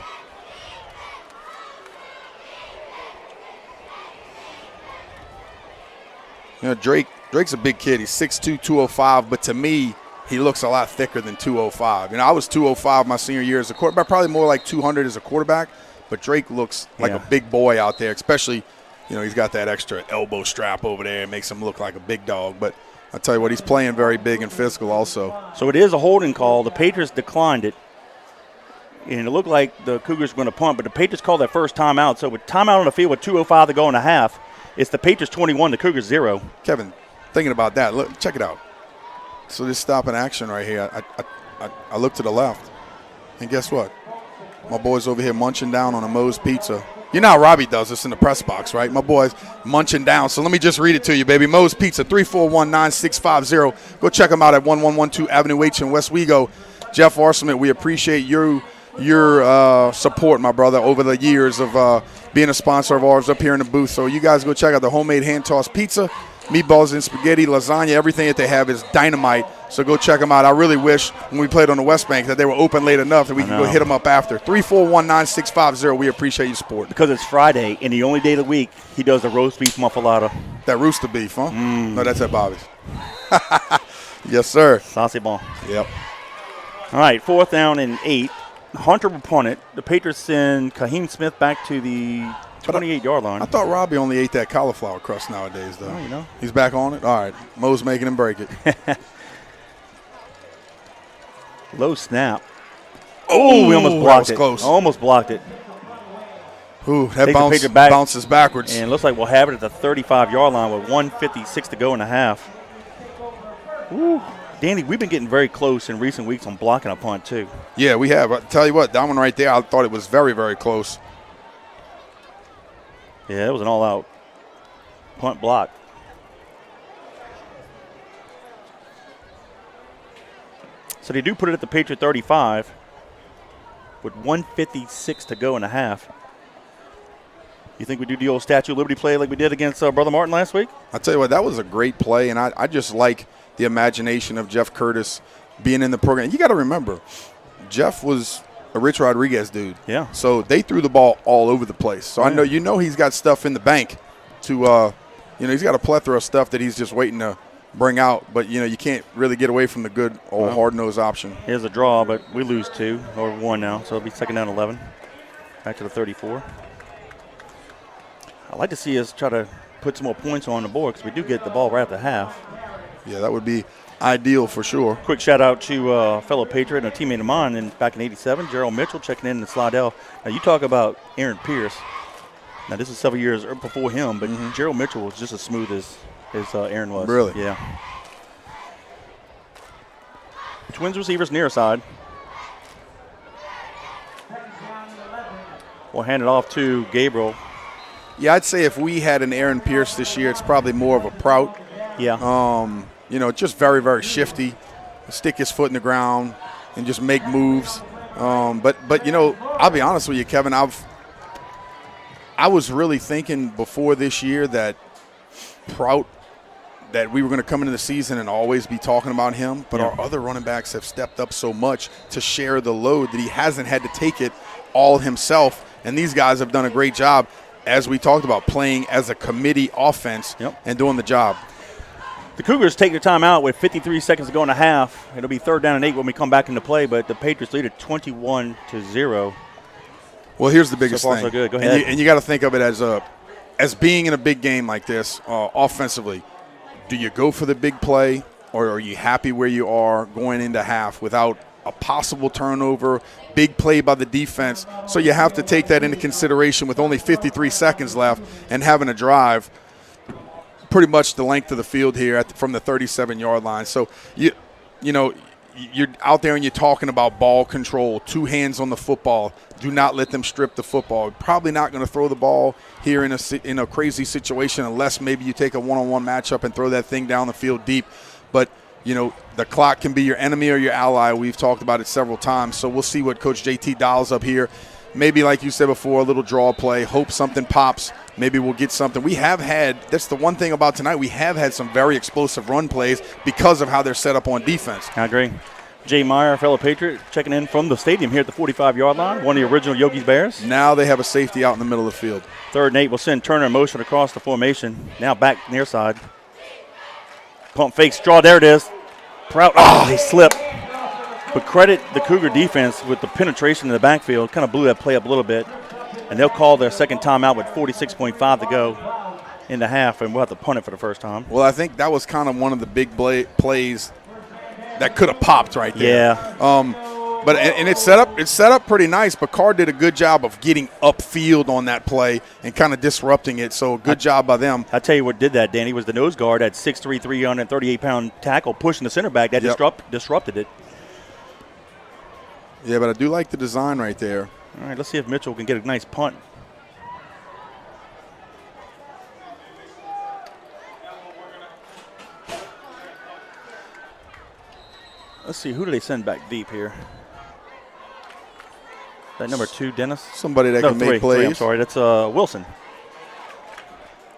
S2: You know, Drake's a big kid. He's 6'2", 205, but to me, he looks a lot thicker than 205. You know, I was 205 my senior year as a quarterback, probably more like 200 as a quarterback, but Drake looks like a big boy out there, especially, you know, he's got that extra elbow strap over there. It makes him look like a big dog, but I tell you what, he's playing very big and physical also.
S1: So it is a holding call. The Patriots declined it, and it looked like the Cougars were going to punt, but the Patriots called that first timeout. So with timeout on the field with 2:05 to go in the half, it's the Patriots 21, the Cougars 0.
S2: Kevin, thinking about that, look, check it out. So this stop in action right here, I look to the left, and guess what? My boy's over here munching down on a Moe's Pizza. You know how Robbie does this in the press box, right? My boy's munching down. So let me just read it to you, baby. Moe's Pizza, 341-9650. Go check them out at 1112 Avenue H in West Wego. Jeff Arseman, we appreciate your support, my brother, over the years of being a sponsor of ours up here in the booth. So you guys go check out the homemade hand-tossed pizza, meatballs and spaghetti, lasagna, everything that they have is dynamite. So go check them out. I really wish when we played on the West Bank that they were open late enough that we could go hit them up after. 341-9650. We appreciate your support.
S1: Because it's Friday, and the only day of the week he does the roast beef muffalata.
S2: That rooster beef, huh? No, that's at Bobby's. Yes, sir.
S1: Saucy bon.
S2: Yep.
S1: All right, 4th down and 8. Hunter will punt it. The Patriots send Kaheem Smith back to the 28-yard line.
S2: I thought Robbie only ate that cauliflower crust nowadays, though.
S1: Oh, you know.
S2: He's back on it? All right. Moe's making him break it.
S1: Low snap. Oh, we almost blocked it.
S2: Close.
S1: Almost blocked it.
S2: Ooh, that bounces backwards.
S1: And it looks like we'll have it at the 35-yard line with 1:56 to go in the half. Ooh. Danny, we've been getting very close in recent weeks on blocking a punt, too.
S2: Yeah, we have. I'll tell you what, that one right there, I thought it was very, very close.
S1: Yeah, it was an all-out punt block. So they do put it at the Patriot 35 with 1:56 to go in the half. You think we do the old Statue of Liberty play like we did against Brother Martin last week?
S2: I'll tell you what, that was a great play, and I just like the imagination of Jeff Curtis being in the program. You got to remember, Jeff was a Rich Rodriguez dude.
S1: Yeah.
S2: So they threw the ball all over the place. So I know he's got stuff in the bank to he's got a plethora of stuff that he's just waiting to bring out. But you can't really get away from the good old hard-nosed option.
S1: Here's a draw, but we lose 2 or 1 now, so it'll be second down 11. Back to the 34. I'd like to see us try to put some more points on the board because we do get the ball right at the half.
S2: Yeah, that would be ideal for sure.
S1: Quick shout out to a fellow Patriot and a teammate of mine back in '87, Gerald Mitchell, checking in Slidell. Now, you talk about Aaron Pierce. Now, this is several years before him, but Gerald Mitchell was just as smooth as Aaron was.
S2: Really?
S1: Yeah. Twins receivers near side. We'll hand it off to Gabriel.
S2: Yeah, I'd say if we had an Aaron Pierce this year, it's probably more of a Prout.
S1: Yeah.
S2: Just very, very shifty. Stick his foot in the ground and just make moves. But I'll be honest with you, Kevin. I was really thinking before this year that Prout, that we were going to come into the season and always be talking about him. But our other running backs have stepped up so much to share the load that he hasn't had to take it all himself. And these guys have done a great job, as we talked about, playing as a committee offense and doing the job.
S1: The Cougars take their time out with 53 seconds to go in the half. It'll be 3rd down and 8 when we come back into play, but the Patriots lead it 21-0.
S2: Well, here's the biggest
S1: so far,
S2: thing.
S1: So good. Go ahead.
S2: And you got to think of it as being in a big game like this offensively. Do you go for the big play, or are you happy where you are going into half without a possible turnover, big play by the defense? So you have to take that into consideration with only 53 seconds left and having a drive pretty much the length of the field here from the 37-yard line. So you're out there and you're talking about ball control, 2 hands on the football. Do not let them strip the football. Probably not going to throw the ball here in a crazy situation unless maybe you take a one-on-one matchup and throw that thing down the field deep. But the clock can be your enemy or your ally. We've talked about it several times. So we'll see what Coach JT dials up here. Maybe, like you said before, a little draw play. Hope something pops. Maybe we'll get something. That's the one thing about tonight. We have had some very explosive run plays because of how they're set up on defense.
S1: I agree. Jay Meyer, fellow Patriot, checking in from the stadium here at the 45-yard line, one of the original Yogi Bears.
S2: Now they have a safety out in the middle of the field.
S1: 3rd and 8 will send Turner in motion across the formation. Now back near side. Pump fake, draw, there it is. Prout, he slipped. But credit the Cougar defense with the penetration in the backfield. Kind of blew that play up a little bit. And they'll call their second timeout with 46.5 to go in the half, and we'll have to punt it for the first time.
S2: Well, I think that was kind of one of the big plays that could have popped right there.
S1: Yeah.
S2: But it's set up pretty nice, but Carr did a good job of getting upfield on that play and kind of disrupting it. So good job by them.
S1: I tell you what did that, Danny, was the nose guard at 6'3", 338-pound tackle pushing the center back. That disrupted it.
S2: Yeah, but I do like the design right there.
S1: All right, let's see if Mitchell can get a nice punt. Let's see, who do they send back deep here? That number 2, Dennis?
S2: Somebody that can make plays.
S1: 3, I'm sorry, that's Wilson.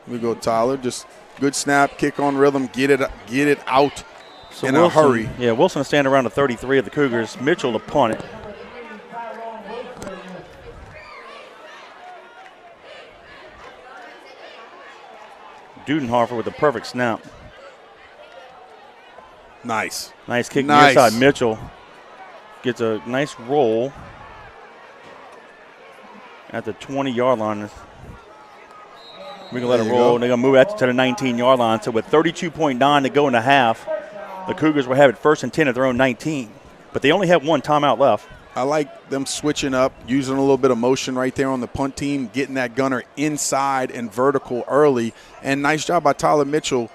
S2: We go Tyler, just good snap, kick on rhythm, get it out in
S1: Wilson,
S2: a hurry.
S1: Yeah, Wilson will stand around the 33 of the Cougars. Mitchell to punt it. Dudenhofer with the perfect snap.
S2: Nice.
S1: Nice kick near side. Mitchell gets a nice roll at the 20-yard line. We can let it roll. They're going to move that to the 19-yard line. So with 32.9 to go in the half, the Cougars will have it 1st and 10 at their own 19. But they only have 1 timeout left.
S2: I like them switching up, using a little bit of motion right there on the punt team, getting that gunner inside and vertical early. And nice job by Tyler Mitchell,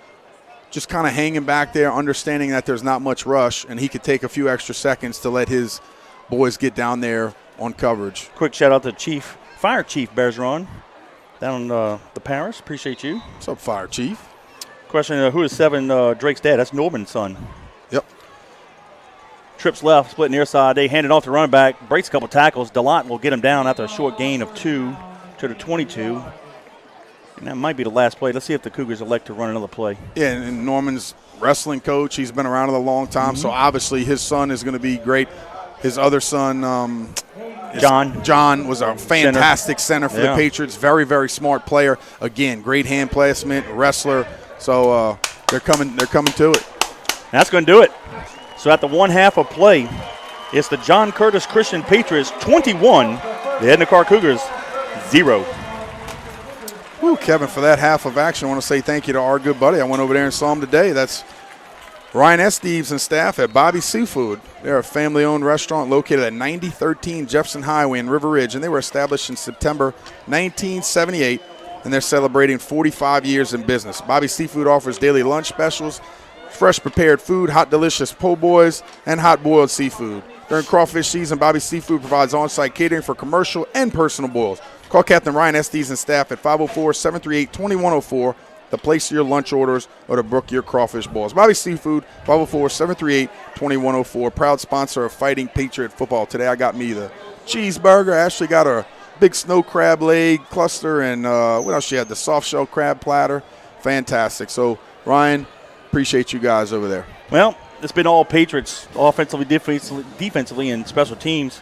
S2: just kind of hanging back there, understanding that there's not much rush, and he could take a few extra seconds to let his boys get down there on coverage.
S1: Quick shout out to Fire Chief Bergeron down on the Paris. Appreciate you.
S2: What's up, Fire Chief?
S1: Question, who is 7 Drake's dad? That's Norman's son.
S2: Yep.
S1: Trips left, split near side. They hand it off to running back, breaks a couple tackles. DeLotte will get him down after a short gain of 2 to the 22. And that might be the last play. Let's see if the Cougars elect to run another play.
S2: Yeah, and Norman's wrestling coach. He's been around it a long time, so obviously his son is going to be great. His other son,
S1: John
S2: was a fantastic center for the Patriots. Very, very smart player. Again, great hand placement, wrestler. So they're coming to it.
S1: That's going to do it. So at the 1 half of play, it's the John Curtis Christian Patriots 21, the Edna Karr Cougars 0.
S2: Woo, Kevin, for that half of action, I want to say thank you to our good buddy. I went over there and saw him today. That's Ryan Esteves and staff at Bobby's Seafood. They're a family-owned restaurant located at 9013 Jefferson Highway in River Ridge, and they were established in September 1978, and they're celebrating 45 years in business. Bobby's Seafood offers daily lunch specials, fresh prepared food, hot delicious po' boys, and hot boiled seafood. During crawfish season, Bobby's Seafood provides on-site catering for commercial and personal boils. Call Captain Ryan Estes and staff at 504-738-2104 to place your lunch orders or to book your crawfish boils. Bobby's Seafood, 504-738-2104, proud sponsor of Fighting Patriot Football. Today I got me the cheeseburger. I actually got a big snow crab leg cluster, and what else she had? The soft shell crab platter. Fantastic. So, Ryan, appreciate you guys over there.
S1: Well, it's been all Patriots, offensively, defensively, and special teams.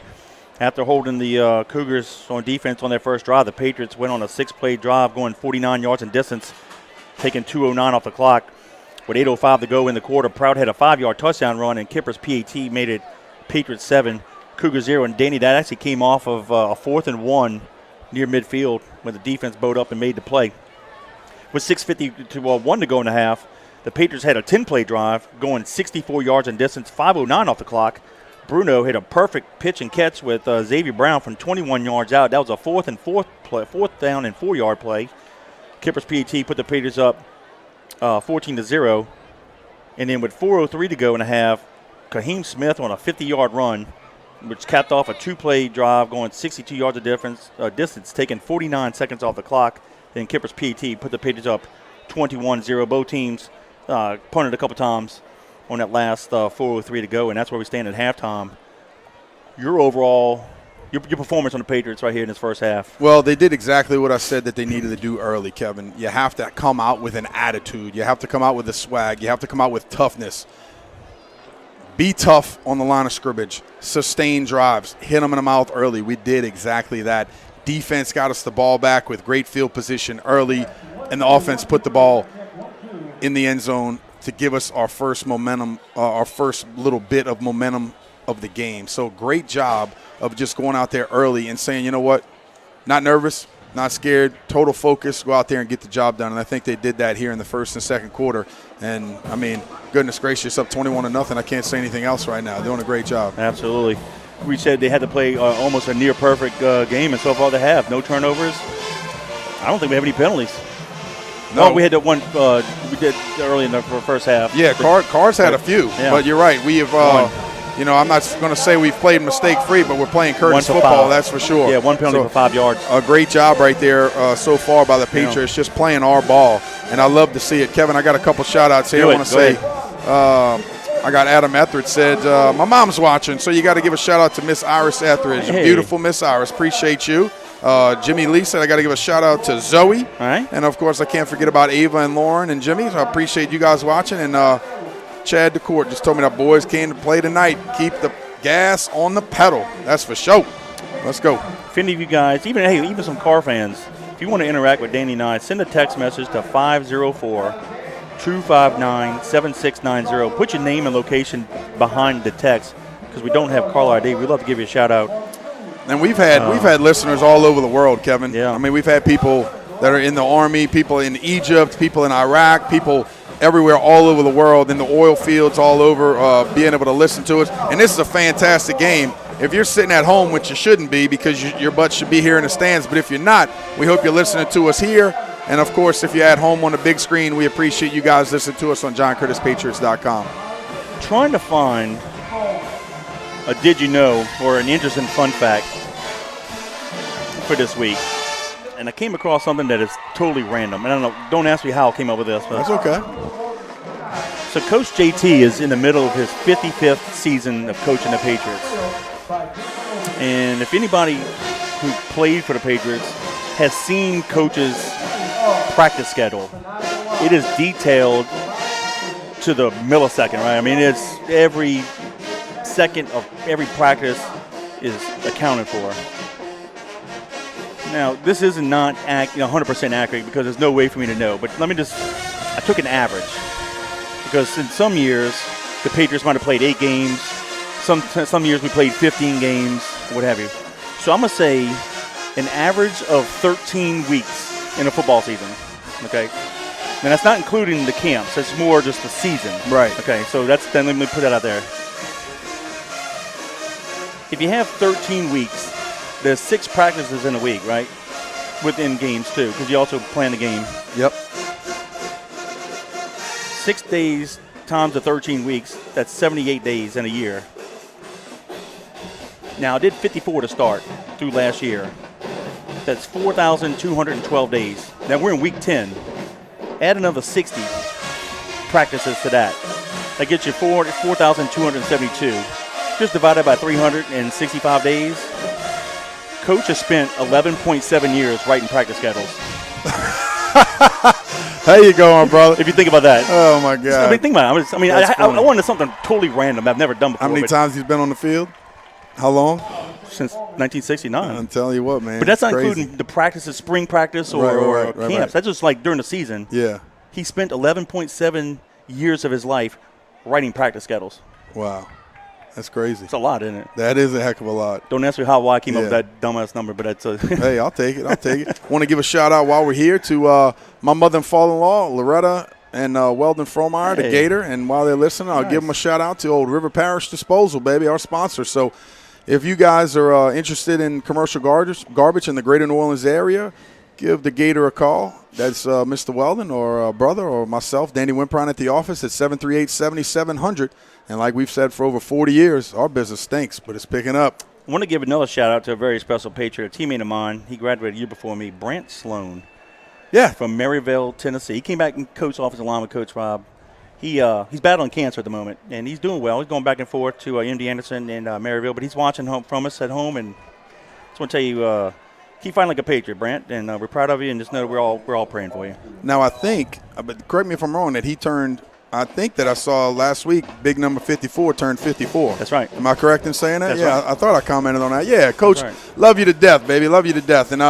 S1: After holding the Cougars on defense on their first drive, the Patriots went on a 6-play drive going 49 yards in distance, taking 2:09 off the clock. With 8:05 to go in the quarter, Proud had a 5-yard touchdown run, and Kipper's PAT made it Patriots 7, Cougars 0. And Danny, that actually came off of a 4th and 1 near midfield when the defense bowed up and made the play. With 6:50 to 1 to go in the half, the Patriots had a 10-play drive going 64 yards in distance, 5:09 off the clock. Bruno hit a perfect pitch and catch with Xavier Brown from 21 yards out. That was a 4th down and 4-yard play. Kipper's PAT put the Patriots up 14-0. And then with 4:03 to go in the half, Kaheem Smith on a 50-yard run, which capped off a 2-play drive going 62 yards of distance, taking 49 seconds off the clock. Then Kipper's PAT put the Patriots up 21-0. Both teams punted a couple times on that last 4:03 to go, and that's where we stand at halftime. Your overall, your performance on the Patriots right here in this first half.
S2: Well, they did exactly what I said that they needed to do early, Kevin. You have to come out with an attitude. You have to come out with the swag. You have to come out with toughness. Be tough on the line of scrimmage. Sustain drives. Hit them in the mouth early. We did exactly that. Defense got us the ball back with great field position early, and the offense put the ball in the end zone to give us our first momentum, our first little bit of momentum of the game. So great job of just going out there early and saying, you know what, not nervous, not scared, total focus, go out there and get the job done. And I think they did that here in the first and second quarter. And, I mean, goodness gracious, up 21-0. I can't say anything else right now. Doing a great job.
S1: Absolutely. We said they had to play almost a near-perfect game, and so far they have. No turnovers. I don't think we have any penalties.
S2: No,
S1: we had that one we did early in the first half.
S2: Yeah, Carr's had a few, but you're right. We have, I'm not going to say we've played mistake-free, but we're playing Curtis football, that's for sure.
S1: Yeah, one penalty for 5 yards.
S2: A great job right there so far by the Patriots, just playing our ball, and I love to see it. Kevin, I got a couple shout-outs here. I want to say I got Adam Etheridge said, my mom's watching, so you got to give a shout-out to Miss Iris Etheridge. Hey. Beautiful Miss Iris. Appreciate you. Jimmy Lee said I got to give a shout-out to Zoe.
S1: All right.
S2: And, of course, I can't forget about Ava and Lauren and Jimmy. So I appreciate you guys watching. And Chad DeCourt just told me that boys came to play tonight. Keep the gas on the pedal. That's for sure. Let's go.
S1: If any of you guys, even some car fans, if you want to interact with Danny and I, send a text message to 504-259-7690. Put your name and location behind the text because we don't have caller ID. We'd love to give you a shout-out.
S2: And we've had listeners all over the world, Kevin.
S1: Yeah.
S2: I mean, we've had people that are in the Army, people in Egypt, people in Iraq, people everywhere all over the world, in the oil fields all over, being able to listen to us. And this is a fantastic game. If you're sitting at home, which you shouldn't be because your butt should be here in the stands, but if you're not, we hope you're listening to us here. And, of course, if you're at home on the big screen, we appreciate you guys listening to us on JohnCurtisPatriots.com.
S1: Trying to find a did you know or an interesting fun fact for this week, and I came across something that is totally random. And I don't ask me how I came up with this.
S2: That's okay.
S1: So Coach JT is in the middle of his 55th season of coaching the Patriots, and if anybody who played for the Patriots has seen Coach's practice schedule, it is detailed to the millisecond, right? I mean, it's every second of every practice is accounted for. Now, this is not 100% accurate because there's no way for me to know. But I took an average. Because in some years, the Patriots might have played 8 games. Some years we played 15 games, what have you. So I'm going to say an average of 13 weeks in a football season. Okay? And that's not including the camps. That's more just the season.
S2: Right.
S1: Okay, so then let me put that out there. If you have 13 weeks, there's 6 practices in a week, right? Within games, too, because you also plan the game.
S2: Yep.
S1: 6 days times the 13 weeks, that's 78 days in a year. Now, I did 54 to start through last year. That's 4,212 days. Now, we're in week 10. Add another 60 practices to that. That gets you 4,272. Just divided by 365 days. Coach has spent 11.7 years writing practice schedules.
S2: How you going, brother?
S1: If you think about that.
S2: Oh, my God.
S1: I mean, think about it. I wanted something totally random I've never done before.
S2: How many times he's been on the field? How long?
S1: Since 1969.
S2: I'm telling you what, man.
S1: But that's not
S2: crazy.
S1: including the practices, spring practice or camps.
S2: Right.
S1: That's just like during the season.
S2: Yeah.
S1: He spent 11.7 years of his life writing practice schedules.
S2: Wow. That's crazy.
S1: It's a lot, isn't it?
S2: That is a heck of a lot.
S1: Don't ask me why I came up with that dumbass number, but that's a
S2: Hey, I'll take it. Want to give a shout-out while we're here to my mother and father-in-law, Loretta and Weldon Fromeyer, the Gator. And while they're listening, I'll give them a shout-out to Old River Parish Disposal, baby, our sponsor. So if you guys are interested in commercial garbage in the greater New Orleans area, give the Gator a call. That's Mr. Weldon or brother or myself, Danny Wimpron at the office at 738-7700. And like we've said for over 40 years, our business stinks, but it's picking up.
S1: I want to give another shout-out to a very special Patriot, a teammate of mine. He graduated a year before me, Brant Sloan.
S2: Yeah.
S1: From Maryville, Tennessee. He came back and coached offensive line with Coach Rob. He's battling cancer at the moment, and he's doing well. He's going back and forth to MD Anderson and Maryville, but he's watching from us at home. And I just want to tell you, keep fighting like a Patriot, Brant, and we're proud of you, and just know that we're all praying for you.
S2: Now, I think, but correct me if I'm wrong, that he turned – I think that I saw last week, big number 54 turned 54.
S1: That's right.
S2: Am I correct in saying that?
S1: That's
S2: yeah,
S1: right.
S2: I thought I commented on that. Yeah, Coach,
S1: right.
S2: Love you to death, baby. Love you to death. And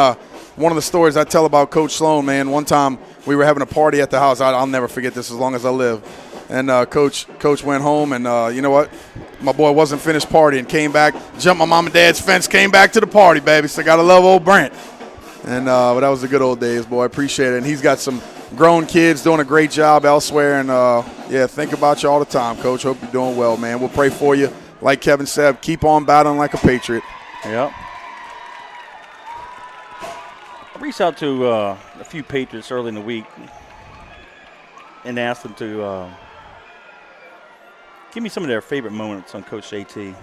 S2: one of the stories I tell about Coach Sloan, man, one time we were having a party at the house. I'll never forget this as long as I live. And Coach went home, and you know what? My boy wasn't finished partying, came back, jumped my mom and dad's fence, came back to the party, baby. So got to love old Brent. And but that was the good old days, boy. I appreciate it. And he's got some grown kids doing a great job elsewhere. And, think about you all the time, Coach. Hope you're doing well, man. We'll pray for you. Like Kevin said, keep on battling like a Patriot.
S1: Yep. I reached out to a few Patriots early in the week and asked them to give me some of their favorite moments on Coach JT.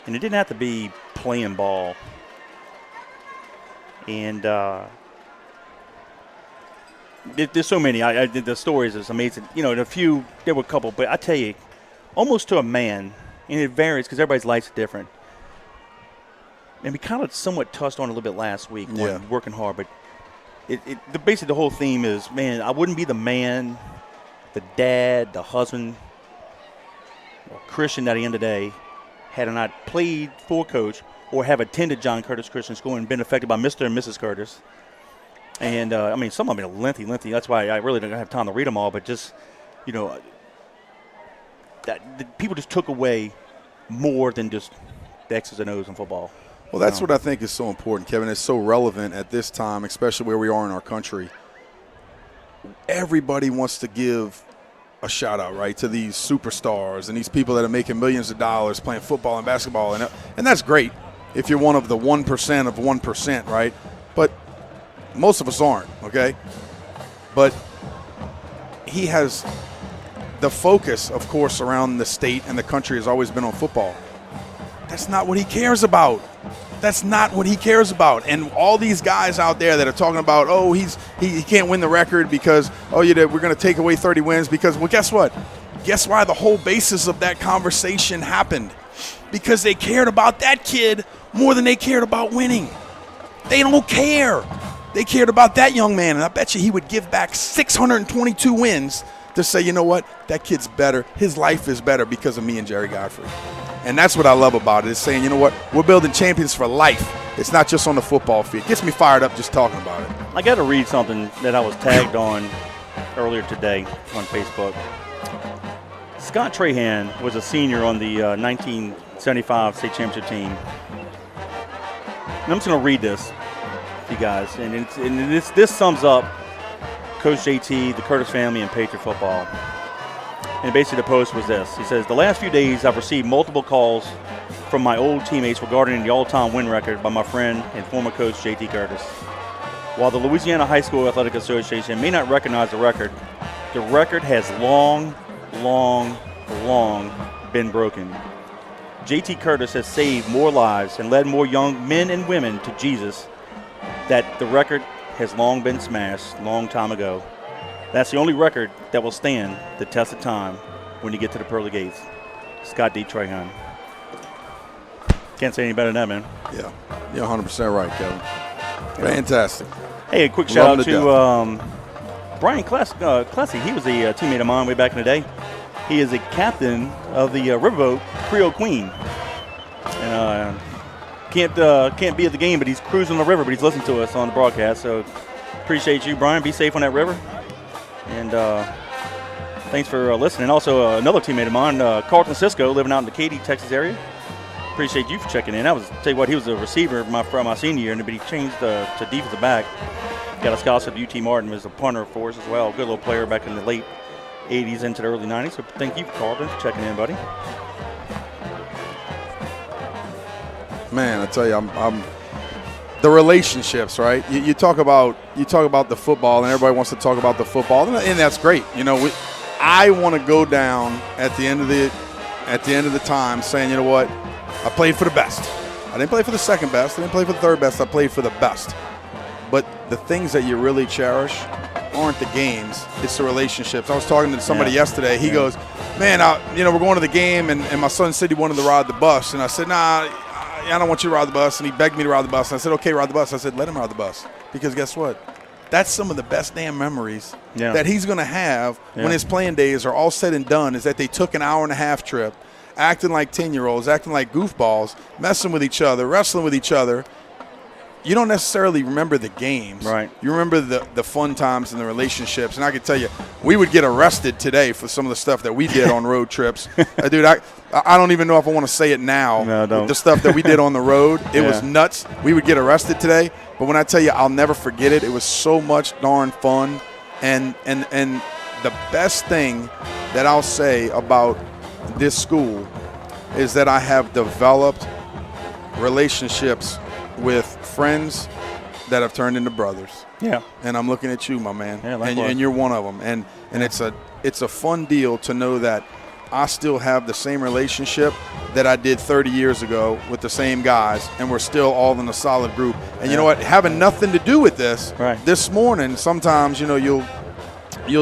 S1: And it didn't have to be playing ball. And there's so many. I did the stories is amazing. You know, there were a couple, but I tell you, almost to a man, and it varies because everybody's life's different. And we kind of somewhat touched on it a little bit last week, working hard. But basically the whole theme is, man, I wouldn't be the man, the dad, the husband, or Christian at the end of the day had I not played for Coach or have attended John Curtis Christian School and been affected by Mr. and Mrs. Curtis. And, some of them are lengthy. That's why I really don't have time to read them all. But just, people just took away more than just the X's and O's in football.
S2: Well, that's what I think is so important, Kevin. It's so relevant at this time, especially where we are in our country. Everybody wants to give a shout-out, right, to these superstars and these people that are making millions of dollars playing football and basketball. And that's great if you're one of the 1% of 1%, right? But most of us aren't, okay? But he has the focus, of course, around the state and the country has always been on football. That's not what he cares about. That's not what he cares about. And all these guys out there that are talking about, he can't win the record because, we're going to take away 30 wins because, well, guess what? Guess why the whole basis of that conversation happened? Because they cared about that kid more than they cared about winning. They don't care. They cared about that young man, and I bet you he would give back 622 wins to say, you know what, that kid's better. His life is better because of me and Jerry Godfrey. And that's what I love about it. It's saying, you know what, we're building champions for life. It's not just on the football field. It gets me fired up just talking about it.
S1: I got to read something that I was tagged on earlier today on Facebook. Scott Trahan was a senior on the 1975 state championship team. And I'm just going to read this to you guys. And this sums up Coach JT, the Curtis family, and Patriot football. And basically the post was this. He says, the last few days I've received multiple calls from my old teammates regarding the all-time win record by my friend and former coach JT Curtis. While the Louisiana High School Athletic Association may not recognize the record has long been broken. JT Curtis has saved more lives and led more young men and women to Jesus that the record has long been smashed long time ago. That's the only record that will stand the test of time when you get to the pearly gates. Scott D. Trahan. Can't say any better than that, man.
S2: Yeah, you're 100% right, Kevin. Fantastic.
S1: Hey, a quick shout out to Brian Klesse. He was a teammate of mine way back in the day. He is a captain of the Riverboat Creole Queen. And can't be at the game, but he's cruising the river, but he's listening to us on the broadcast. So appreciate you, Brian. Be safe on that river. And thanks for listening. Also, another teammate of mine, Carlton Cisco, living out in the Katy, Texas area. Appreciate you for checking in. Tell you what, he was a receiver my senior year, but he changed to defensive back. Got a scholarship at UT Martin, was a punter for us as well. Good little player back in the late 80s into the early 90s. So thank you, Carlton, for checking in, buddy.
S2: Man, I tell you, I'm the relationships, right? You talk about the football, and everybody wants to talk about the football, and that's great. You know, I want to go down at the end of the time saying, you know what, I played for the best. I didn't play for the second best. I didn't play for the third best. I played for the best. But the things that you really cherish aren't the games. It's the relationships. I was talking to somebody yesterday. He goes, man, we're going to the game, and my son said he wanted to ride the bus. And I said, nah, I don't want you to ride the bus. And he begged me to ride the bus. And I said, okay, ride the bus. I said, let him ride the bus. Because guess what? That's some of the best damn memories that he's going to have when his playing days are all said and done, is that they took an hour-and-a-half trip, acting like 10-year-olds, acting like goofballs, messing with each other, wrestling with each other. You don't necessarily remember the games.
S1: Right.
S2: You remember the fun times and the relationships. And I can tell you, we would get arrested today for some of the stuff that we did on road trips. Dude, I don't even know if I want to say it now.
S1: No, don't.
S2: The stuff that we did on the road, it was nuts. We would get arrested today. But when I tell you, I'll never forget it. It was so much darn fun. And the best thing that I'll say about this school is that I have developed relationships with friends that have turned into brothers.
S1: Yeah.
S2: And I'm looking at you, my man.
S1: Yeah, likewise.
S2: And you're one of them. And it's a fun deal to know that I still have the same relationship that I did 30 years ago with the same guys, and we're still all in a solid group. And you know what? Having nothing to do with this, this morning, sometimes, you'll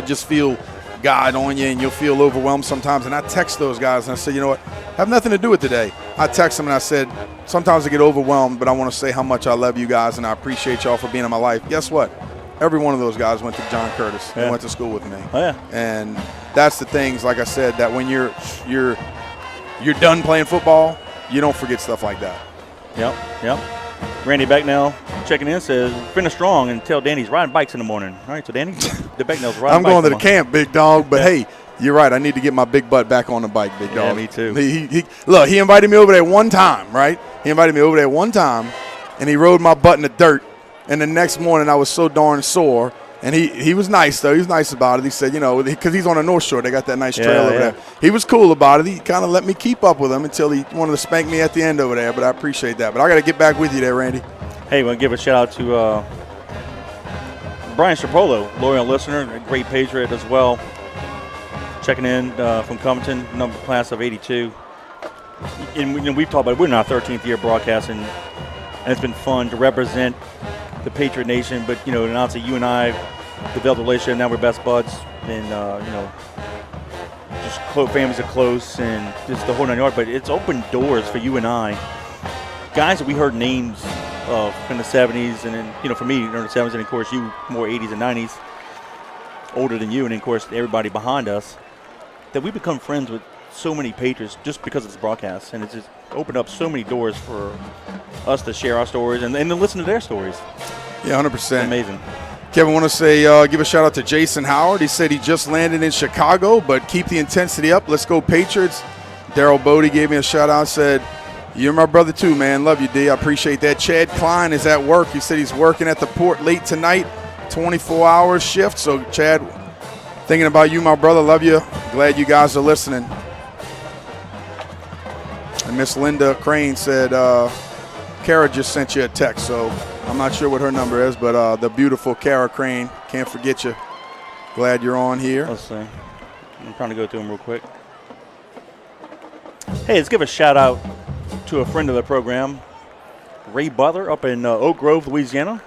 S2: just feel God on you, and you'll feel overwhelmed sometimes. And I text those guys, and I say, you know what? Have nothing to do with today. I text them, and I said, sometimes I get overwhelmed, but I want to say how much I love you guys, and I appreciate y'all for being in my life. Guess what? Every one of those guys went to John Curtis and went to school with me.
S1: Oh, yeah.
S2: And that's the things, like I said, that when you're done playing football, you don't forget stuff like that.
S1: Yep. Randy Becknell checking in says, finish strong and tell Danny's riding bikes in the morning. All right, so Danny, the Becknell's riding
S2: I'm
S1: bikes.
S2: going to the camp, big dog, but hey, you're right. I need to get my big butt back on the bike, big dog.
S1: Yeah, me too.
S2: He invited me over there one time, right? He invited me over there one time, and he rode my butt in the dirt. And the next morning, I was so darn sore. And he was nice, though. He was nice about it. He said, because he's on the North Shore. They got that nice trail over there. He was cool about it. He kind of let me keep up with him until he wanted to spank me at the end over there. But I appreciate that. But I got to get back with you there, Randy.
S1: Hey, we'll give a shout-out to Brian Strapolo, loyal listener, a great Patriot as well. Checking in from Covington, number class of 82. And we've talked about it. We're in our 13th year broadcasting, and it's been fun to represent the Patriot Nation. But, and obviously you and I developed a relationship. Now we're best buds. And, just families are close and just the whole 9 yards. But it's opened doors for you and I. Guys that we heard names of in the 70s. And then, for me, in the 70s, and of course you more 80s and 90s, older than you. And, of course, everybody behind us. That we become friends with so many Patriots just because of this broadcast, and it's just opened up so many doors for us to share our stories and to listen to their stories.
S2: Yeah, 100%.
S1: It's amazing.
S2: Kevin, want to say give a shout out to Jason Howard. He said he just landed in Chicago, but keep the intensity up. Let's go Patriots. Daryl Bodie gave me a shout out, said, you're my brother too, man. Love you, D. I appreciate that. Chad Klein is at work. He said he's working at the port late tonight, 24-hour shift. So, Chad, thinking about you, my brother. Love you. Glad you guys are listening. And Miss Linda Crane said Kara just sent you a text, so I'm not sure what her number is, but the beautiful Kara Crane, can't forget you. Glad you're on here.
S1: Let's see. I'm trying to go through them real quick. Hey, let's give a shout out to a friend of the program, Ray Butler up in Oak Grove, Louisiana.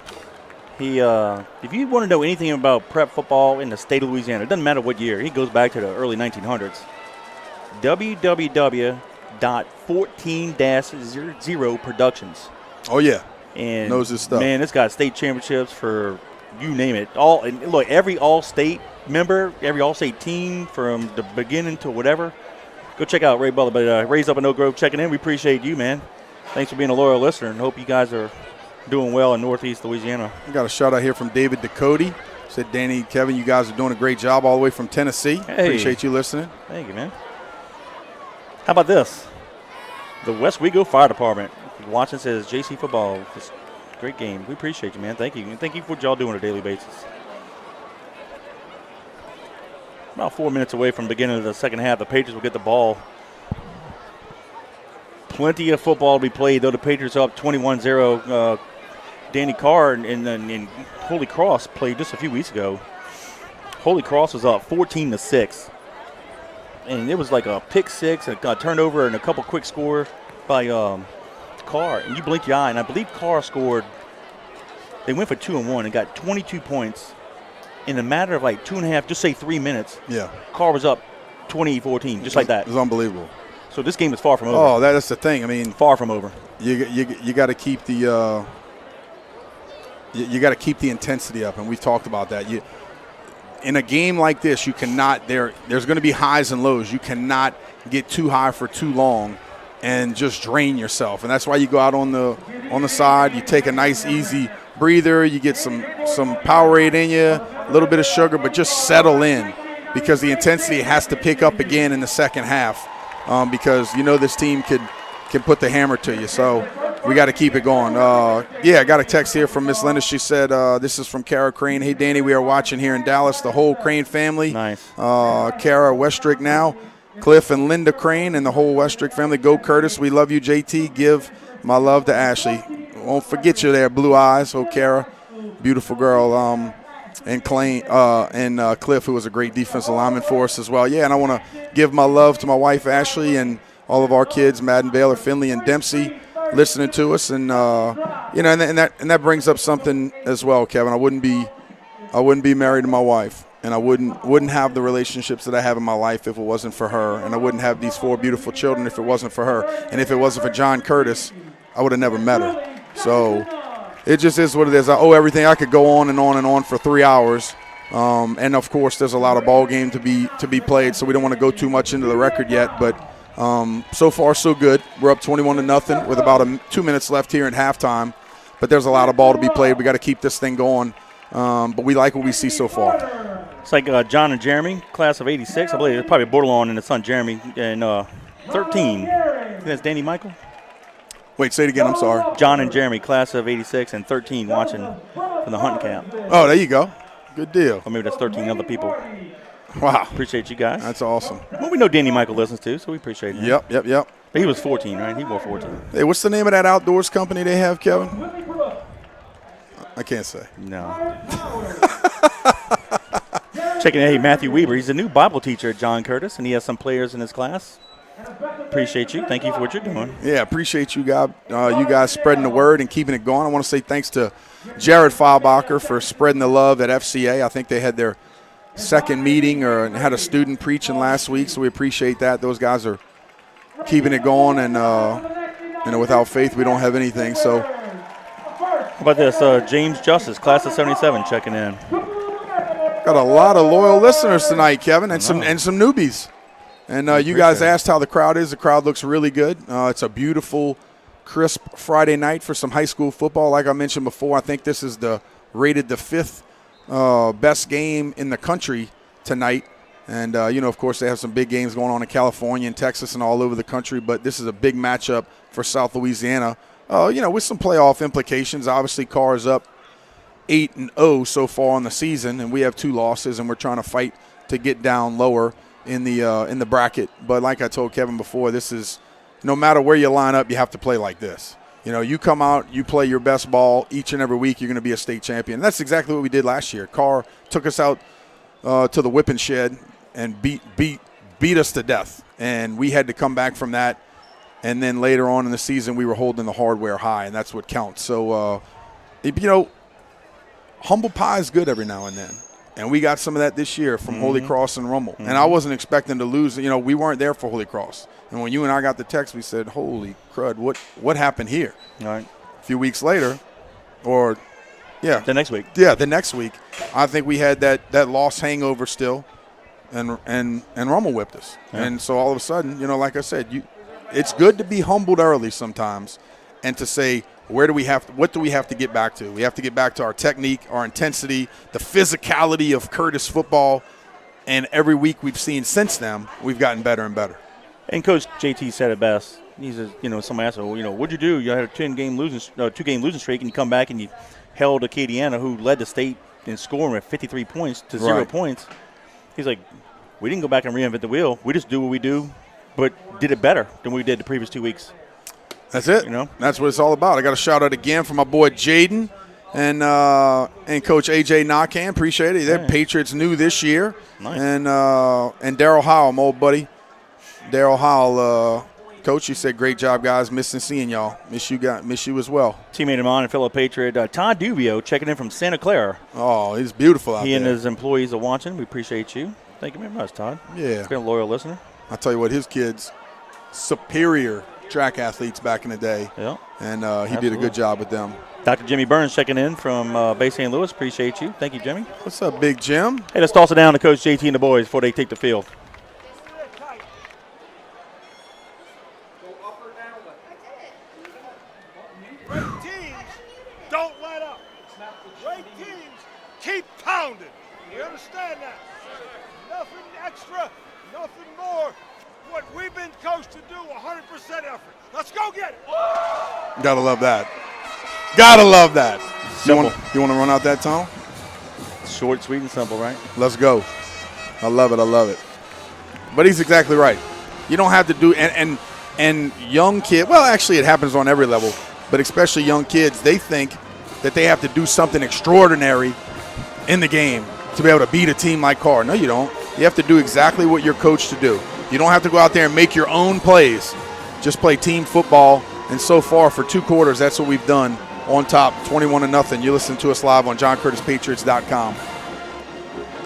S1: He, if you want to know anything about prep football in the state of Louisiana, it doesn't matter what year. He goes back to the early 1900s. www.14-0 Productions.
S2: Oh, yeah.
S1: And
S2: knows his stuff.
S1: Man, it's got state championships for you name it. All and look, every all-state member, every all-state team from the beginning to whatever. Go check out Ray Butler. But Ray's up in Oak Grove checking in. We appreciate you, man. Thanks for being a loyal listener, and hope you guys are doing well in Northeast Louisiana.
S2: We got a shout out here from David Ducote. Said, Danny, Kevin, you guys are doing a great job all the way from Tennessee.
S1: Hey.
S2: Appreciate you listening.
S1: Thank you, man. How about this? The Westwego Fire Department. Watching says JC football. It's a great game. We appreciate you, man. Thank you. And thank you for what y'all do on a daily basis. About 4 minutes away from the beginning of the second half. The Patriots will get the ball. Plenty of football to be played, though. The Patriots are up 21-0. Danny Carr and Holy Cross played just a few weeks ago. Holy Cross was up 14-6. And it was like a pick six, a turnover, and a couple quick scores by Carr. And you blink your eye, and I believe Carr scored. They went for 2-1 and got 22 points in a matter of like 2.5, just say 3 minutes.
S2: Yeah.
S1: Carr was up 20-14, just like that.
S2: It was unbelievable.
S1: So this game is far from over.
S2: Oh, that's the thing. I mean,
S1: far from over.
S2: You got to keep the you got to keep the intensity up, and we've talked about that. In a game like this, you cannot. There's going to be highs and lows. You cannot get too high for too long and just drain yourself. And that's why you go out on the side. You take a nice easy breather. You get some Powerade in you, a little bit of sugar, but just settle in, because the intensity has to pick up again in the second half. Because this team can put the hammer to you. So we got to keep it going. I got a text here from Miss Linda. She said, this is from Kara Crane. Hey, Danny, we are watching here in Dallas, the whole Crane family. Nice. Kara Westrick now, Cliff and Linda Crane and the whole Westrick family. Go Curtis. We love you, JT. Give my love to Ashley. Won't forget you there, Blue Eyes. Oh, Kara, beautiful girl. And Cliff, who was a great defensive lineman for us as well. Yeah, and I want to give my love to my wife, Ashley, and all of our kids, Madden, Baylor, Finley, and Dempsey, listening to us. And, and that brings up something as well, Kevin. I wouldn't be married to my wife, and I wouldn't have the relationships that I have in my life if it wasn't for her, and I wouldn't have these 4 beautiful children if it wasn't for her. And if it wasn't for John Curtis, I would have never met her. So it just is what it is. I owe everything. I could go on and on and on for 3 hours. And, of course, there's a lot of ball game to be played, so we don't want to go too much into the record yet. But so far, so good. We're up 21-0 with about 2 minutes left here at halftime. But there's a lot of ball to be played. We got to keep this thing going. But we like what we see so far.
S1: It's like John and Jeremy, class of 86. I believe it's probably Bordelon and his son Jeremy. And 13. I think that's Danny Michael.
S2: Wait, say it again. I'm sorry.
S1: John and Jeremy, class of 86 and 13, watching from the hunting camp.
S2: Oh, there you go. Good deal.
S1: Or maybe that's 13 other people.
S2: Wow.
S1: Appreciate you guys.
S2: That's awesome.
S1: Well, we know Danny Michael listens to, so we appreciate it.
S2: Yep.
S1: But he was 14, right? He wore 14.
S2: Hey, what's the name of that outdoors company they have, Kevin? I can't say.
S1: No. Checking in, hey, Matthew Weber. He's a new Bible teacher at John Curtis, and he has some players in his class. Appreciate you. Thank you for what you're doing.
S2: Yeah, appreciate you guys spreading the word and keeping it going. I want to say thanks to Jared Feilbacher for spreading the love at FCA. I think they had their second meeting or had a student preaching last week, so we appreciate that. Those guys are keeping it going, and without faith we don't have anything. So
S1: how about this? James Justice, class of 77, checking in.
S2: Got a lot of loyal listeners tonight, Kevin, and some newbies. And you guys asked how the crowd is. The crowd looks really good. It's a beautiful, crisp Friday night for some high school football. Like I mentioned before, I think this is rated the 5th best game in the country tonight. And, of course, they have some big games going on in California and Texas and all over the country. But this is a big matchup for South Louisiana, with some playoff implications. Obviously, Karr is up 8-0 so far in the season, and we have 2 losses, and we're trying to fight to get down lower in the bracket. But like I told Kevin before, this is no matter where you line up, you have to play like this. You come out, you play your best ball each and every week, you're going to be a state champion. And that's exactly what we did last year. Karr took us out to the whipping shed and beat us to death, and we had to come back from that. And then later on in the season, we were holding the hardware high, and that's what counts. So, humble pie is good every now and then. And we got some of that this year from Holy Cross and Rummel. And I wasn't expecting to lose. We weren't there for Holy Cross. And when you and I got the text, we said, holy crud, what happened here?
S1: All right.
S2: A few weeks later,
S1: the next week.
S2: Yeah, the next week, I think we had that loss hangover still, and Rummel whipped us. Yeah. And so all of a sudden, like I said, it's good to be humbled early sometimes and to say, what do we have to get back to? We have to get back to our technique, our intensity, the physicality of Curtis football. And every week we've seen since then, we've gotten better and better.
S1: And Coach JT said it best. He says, somebody asked him, what'd you do? You had a 2-game losing streak, and you come back and you held Acadiana, who led the state in scoring with 53 points to 0 points. He's like, we didn't go back and reinvent the wheel. We just do what we do, but did it better than we did the previous 2 weeks.
S2: That's it. That's what it's all about. I got a shout out again for my boy Jaden and Coach AJ Nakan. Appreciate it. They're Patriots new this year.
S1: Nice.
S2: And Daryl Howell, my old buddy. Daryl Howell, Coach, you said great job, guys. Missing seeing y'all. Miss you as well.
S1: Teammate of mine and fellow Patriot, Todd Dubio, checking in from Santa Clara.
S2: Oh, he's beautiful out there.
S1: He and his employees are watching. We appreciate you. Thank you very much, Todd.
S2: Yeah.
S1: He's been a loyal listener.
S2: I tell you what, his kids, superior track athletes back in the day.
S1: Yeah.
S2: And he did a good job with them.
S1: Dr. Jimmy Burns checking in from Bay St. Louis. Appreciate you. Thank you, Jimmy.
S2: What's up, Big Jim?
S1: Hey, let's toss it down to Coach JT and the boys before they take the field.
S3: Great teams don't let up. Great teams keep pounding. You understand that? Nothing extra, nothing more. What we've been coached to do, 100% effort. Let's go get it.
S2: Gotta love that. Gotta love that.
S1: Simple.
S2: You want to run out that tone?
S1: Short, sweet, and simple, right?
S2: Let's go. I love it. But he's exactly right. You don't have to do and young kid. Well, actually, it happens on every level, but especially young kids. They think that they have to do something extraordinary in the game to be able to beat a team like Karr. No, you don't. You have to do exactly what you're coached to do. You don't have to go out there and make your own plays. Just play team football. And so far, for 2 quarters, that's what we've done on top, 21-0. You listen to us live on JohnCurtisPatriots.com.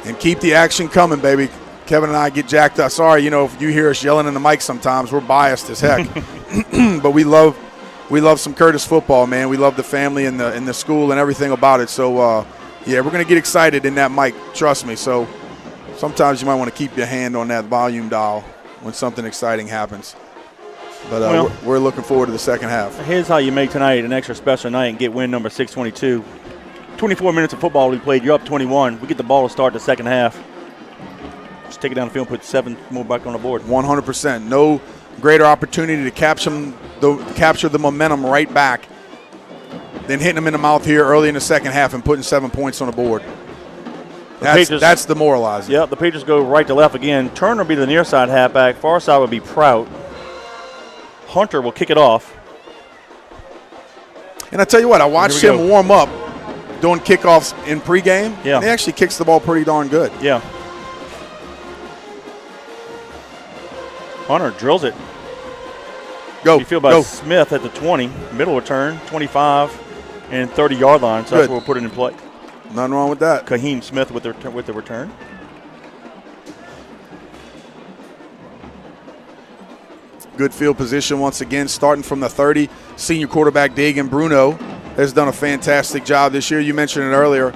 S2: And keep the action coming, baby. Kevin and I get jacked up. Sorry, if you hear us yelling in the mic sometimes, we're biased as heck. But we love some Curtis football, man. We love the family and the school and everything about it. So, we're going to get excited in that mic. Trust me. So sometimes you might want to keep your hand on that volume dial when something exciting happens. But we're looking forward to the second half.
S1: Here's how you make tonight an extra special night and get win number 622. 24 minutes of football we played. You're up 21. We get the ball to start the second half. Just take it down the field and put 7 more back on the board.
S2: 100%. No greater opportunity to capture the momentum right back than hitting them in the mouth here early in the second half and putting 7 points on the board. That's demoralizing.
S1: Yeah, the Patriots go right to left again. Turner will be the near side halfback. Far side will be Prout. Hunter will kick it off.
S2: And I tell you what, I watched him warm up doing kickoffs in pregame.
S1: Yeah.
S2: And he actually kicks the ball pretty darn good.
S1: Yeah. Hunter drills it.
S2: Go.
S1: You feel by Smith at the 20. Middle return, 25 and 30-yard line. So that's where we'll put it in play.
S2: Nothing wrong with that.
S1: Kaheem Smith with the return.
S2: Good field position once again, starting from the 30. Senior quarterback Dagan Bruno has done a fantastic job this year. You mentioned it earlier.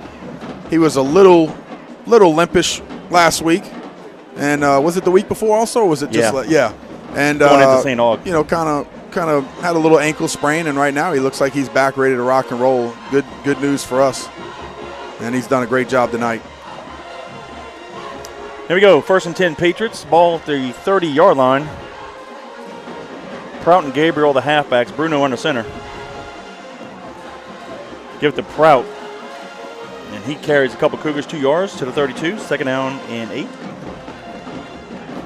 S2: He was a little limpish last week, And was it the week before also, or was it just
S1: Yeah.
S2: And
S1: Going into St. Aug.
S2: you know, kind of had a little ankle sprain, and right now he looks like he's back ready to rock and roll. Good news for us. And he's done a great job tonight.
S1: Here we go. 1st and 10 Patriots. Ball at the 30-yard line. Prout and Gabriel, the halfbacks. Bruno under center. Give it to Prout. And he carries a couple Cougars 2 yards to the 32. 2nd down and 8.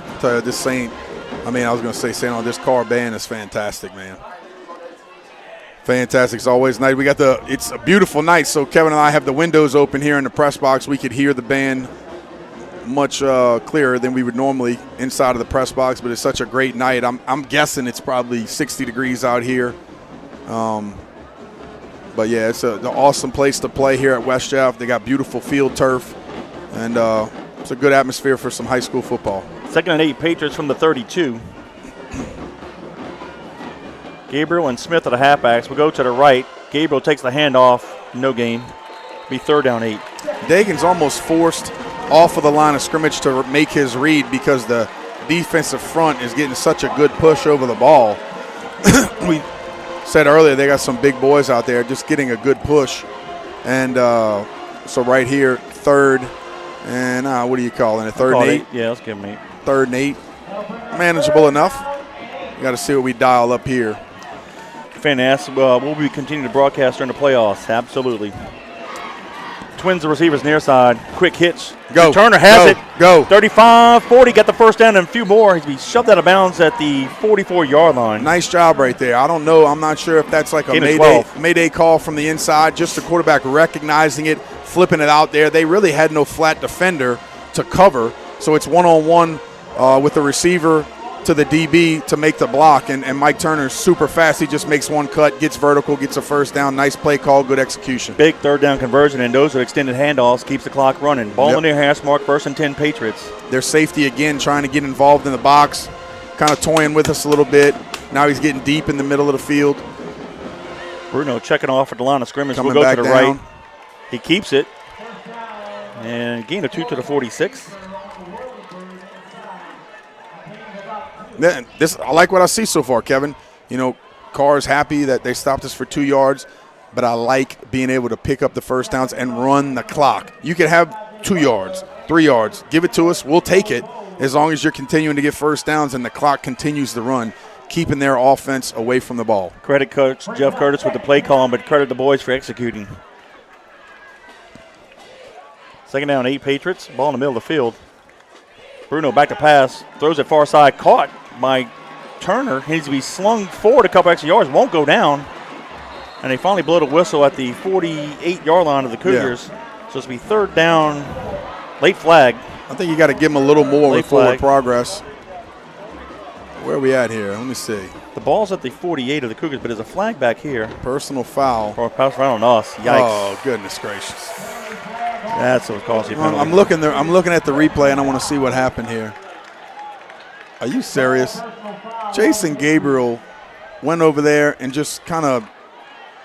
S2: I'll tell you, this St. This Karr band is fantastic, man. Fantastic. It's always nice. It's a beautiful night, so Kevin and I have the windows open here in the press box. We could hear the band much clearer than we would normally inside of the press box, but it's such a great night. I'm guessing it's probably 60 degrees out here. But yeah, it's an awesome place to play here at West Jeff. They got beautiful field turf, and it's a good atmosphere for some high school football.
S1: 2nd and 8 Patriots from the 32. Gabriel and Smith are the halfbacks. We'll go to the right. Gabriel takes the handoff. No gain. Be 3rd down 8.
S2: Dagan's almost forced off of the line of scrimmage to make his read because the defensive front is getting such a good push over the ball. We said earlier they got some big boys out there just getting a good push. And so right here, 3rd and what do you call it? 3rd and 8?
S1: Yeah, let's give him 8.
S2: 3rd and 8. Manageable enough. You got to see what we dial up here.
S1: Fantastic. Will we continue to broadcast during the playoffs? Absolutely. Twins the receivers near side. Quick hitch.
S2: Go.
S1: Turner has it.
S2: Go.
S1: 35, 40. Got the 1st down and a few more. He's shoved out of bounds at the 44-yard line.
S2: Nice job right there. I don't know. I'm not sure if that's like a mayday call from the inside. Just the quarterback recognizing it, flipping it out there. They really had no flat defender to cover. So it's one-on-one with the receiver to the DB to make the block, and Mike Turner's super fast. He just makes one cut, gets vertical, gets a 1st down. Nice play call, good execution.
S1: Big 3rd down conversion, and those are extended handoffs, keeps the clock running. Ball in their hash mark, 1st and 10 Patriots.
S2: Their safety again trying to get involved in the box, kind of toying with us a little bit. Now he's getting deep in the middle of the field.
S1: Bruno checking off at the line of scrimmage.
S2: Coming
S1: We'll go
S2: back
S1: to the
S2: down.
S1: right. He keeps it. And gain of 2 to the 46.
S2: I like what I see so far, Kevin. You know, Karr's happy that they stopped us for 2 yards, but I like being able to pick up the 1st downs and run the clock. You can have 2 yards, 3 yards. Give it to us. We'll take it as long as you're continuing to get 1st downs and the clock continues to run, keeping their offense away from the ball.
S1: Credit Coach Jeff Curtis with the play call, but credit the boys for executing. 2nd down 8 Patriots. Ball in the middle of the field. Bruno back to pass. Throws it far side. Caught by Turner. He needs to be slung forward a couple extra yards. Won't go down. And they finally blow the whistle at the 48-yard line of the Cougars.
S2: Yeah.
S1: So it's going to be 3rd down. Late flag.
S2: I think you got to give them a little more
S1: Late
S2: with forward
S1: flag.
S2: progress. Where are we at here? Let me see.
S1: The ball's at the 48 of the Cougars, but there's a flag back here.
S2: Personal foul.
S1: Or a pass foul on us. Yikes.
S2: Oh, goodness gracious.
S1: That's what caused you a penalty.
S2: I'm looking at the replay, and I want to see what happened here. Are you serious? Jason Gabriel went over there and just kind of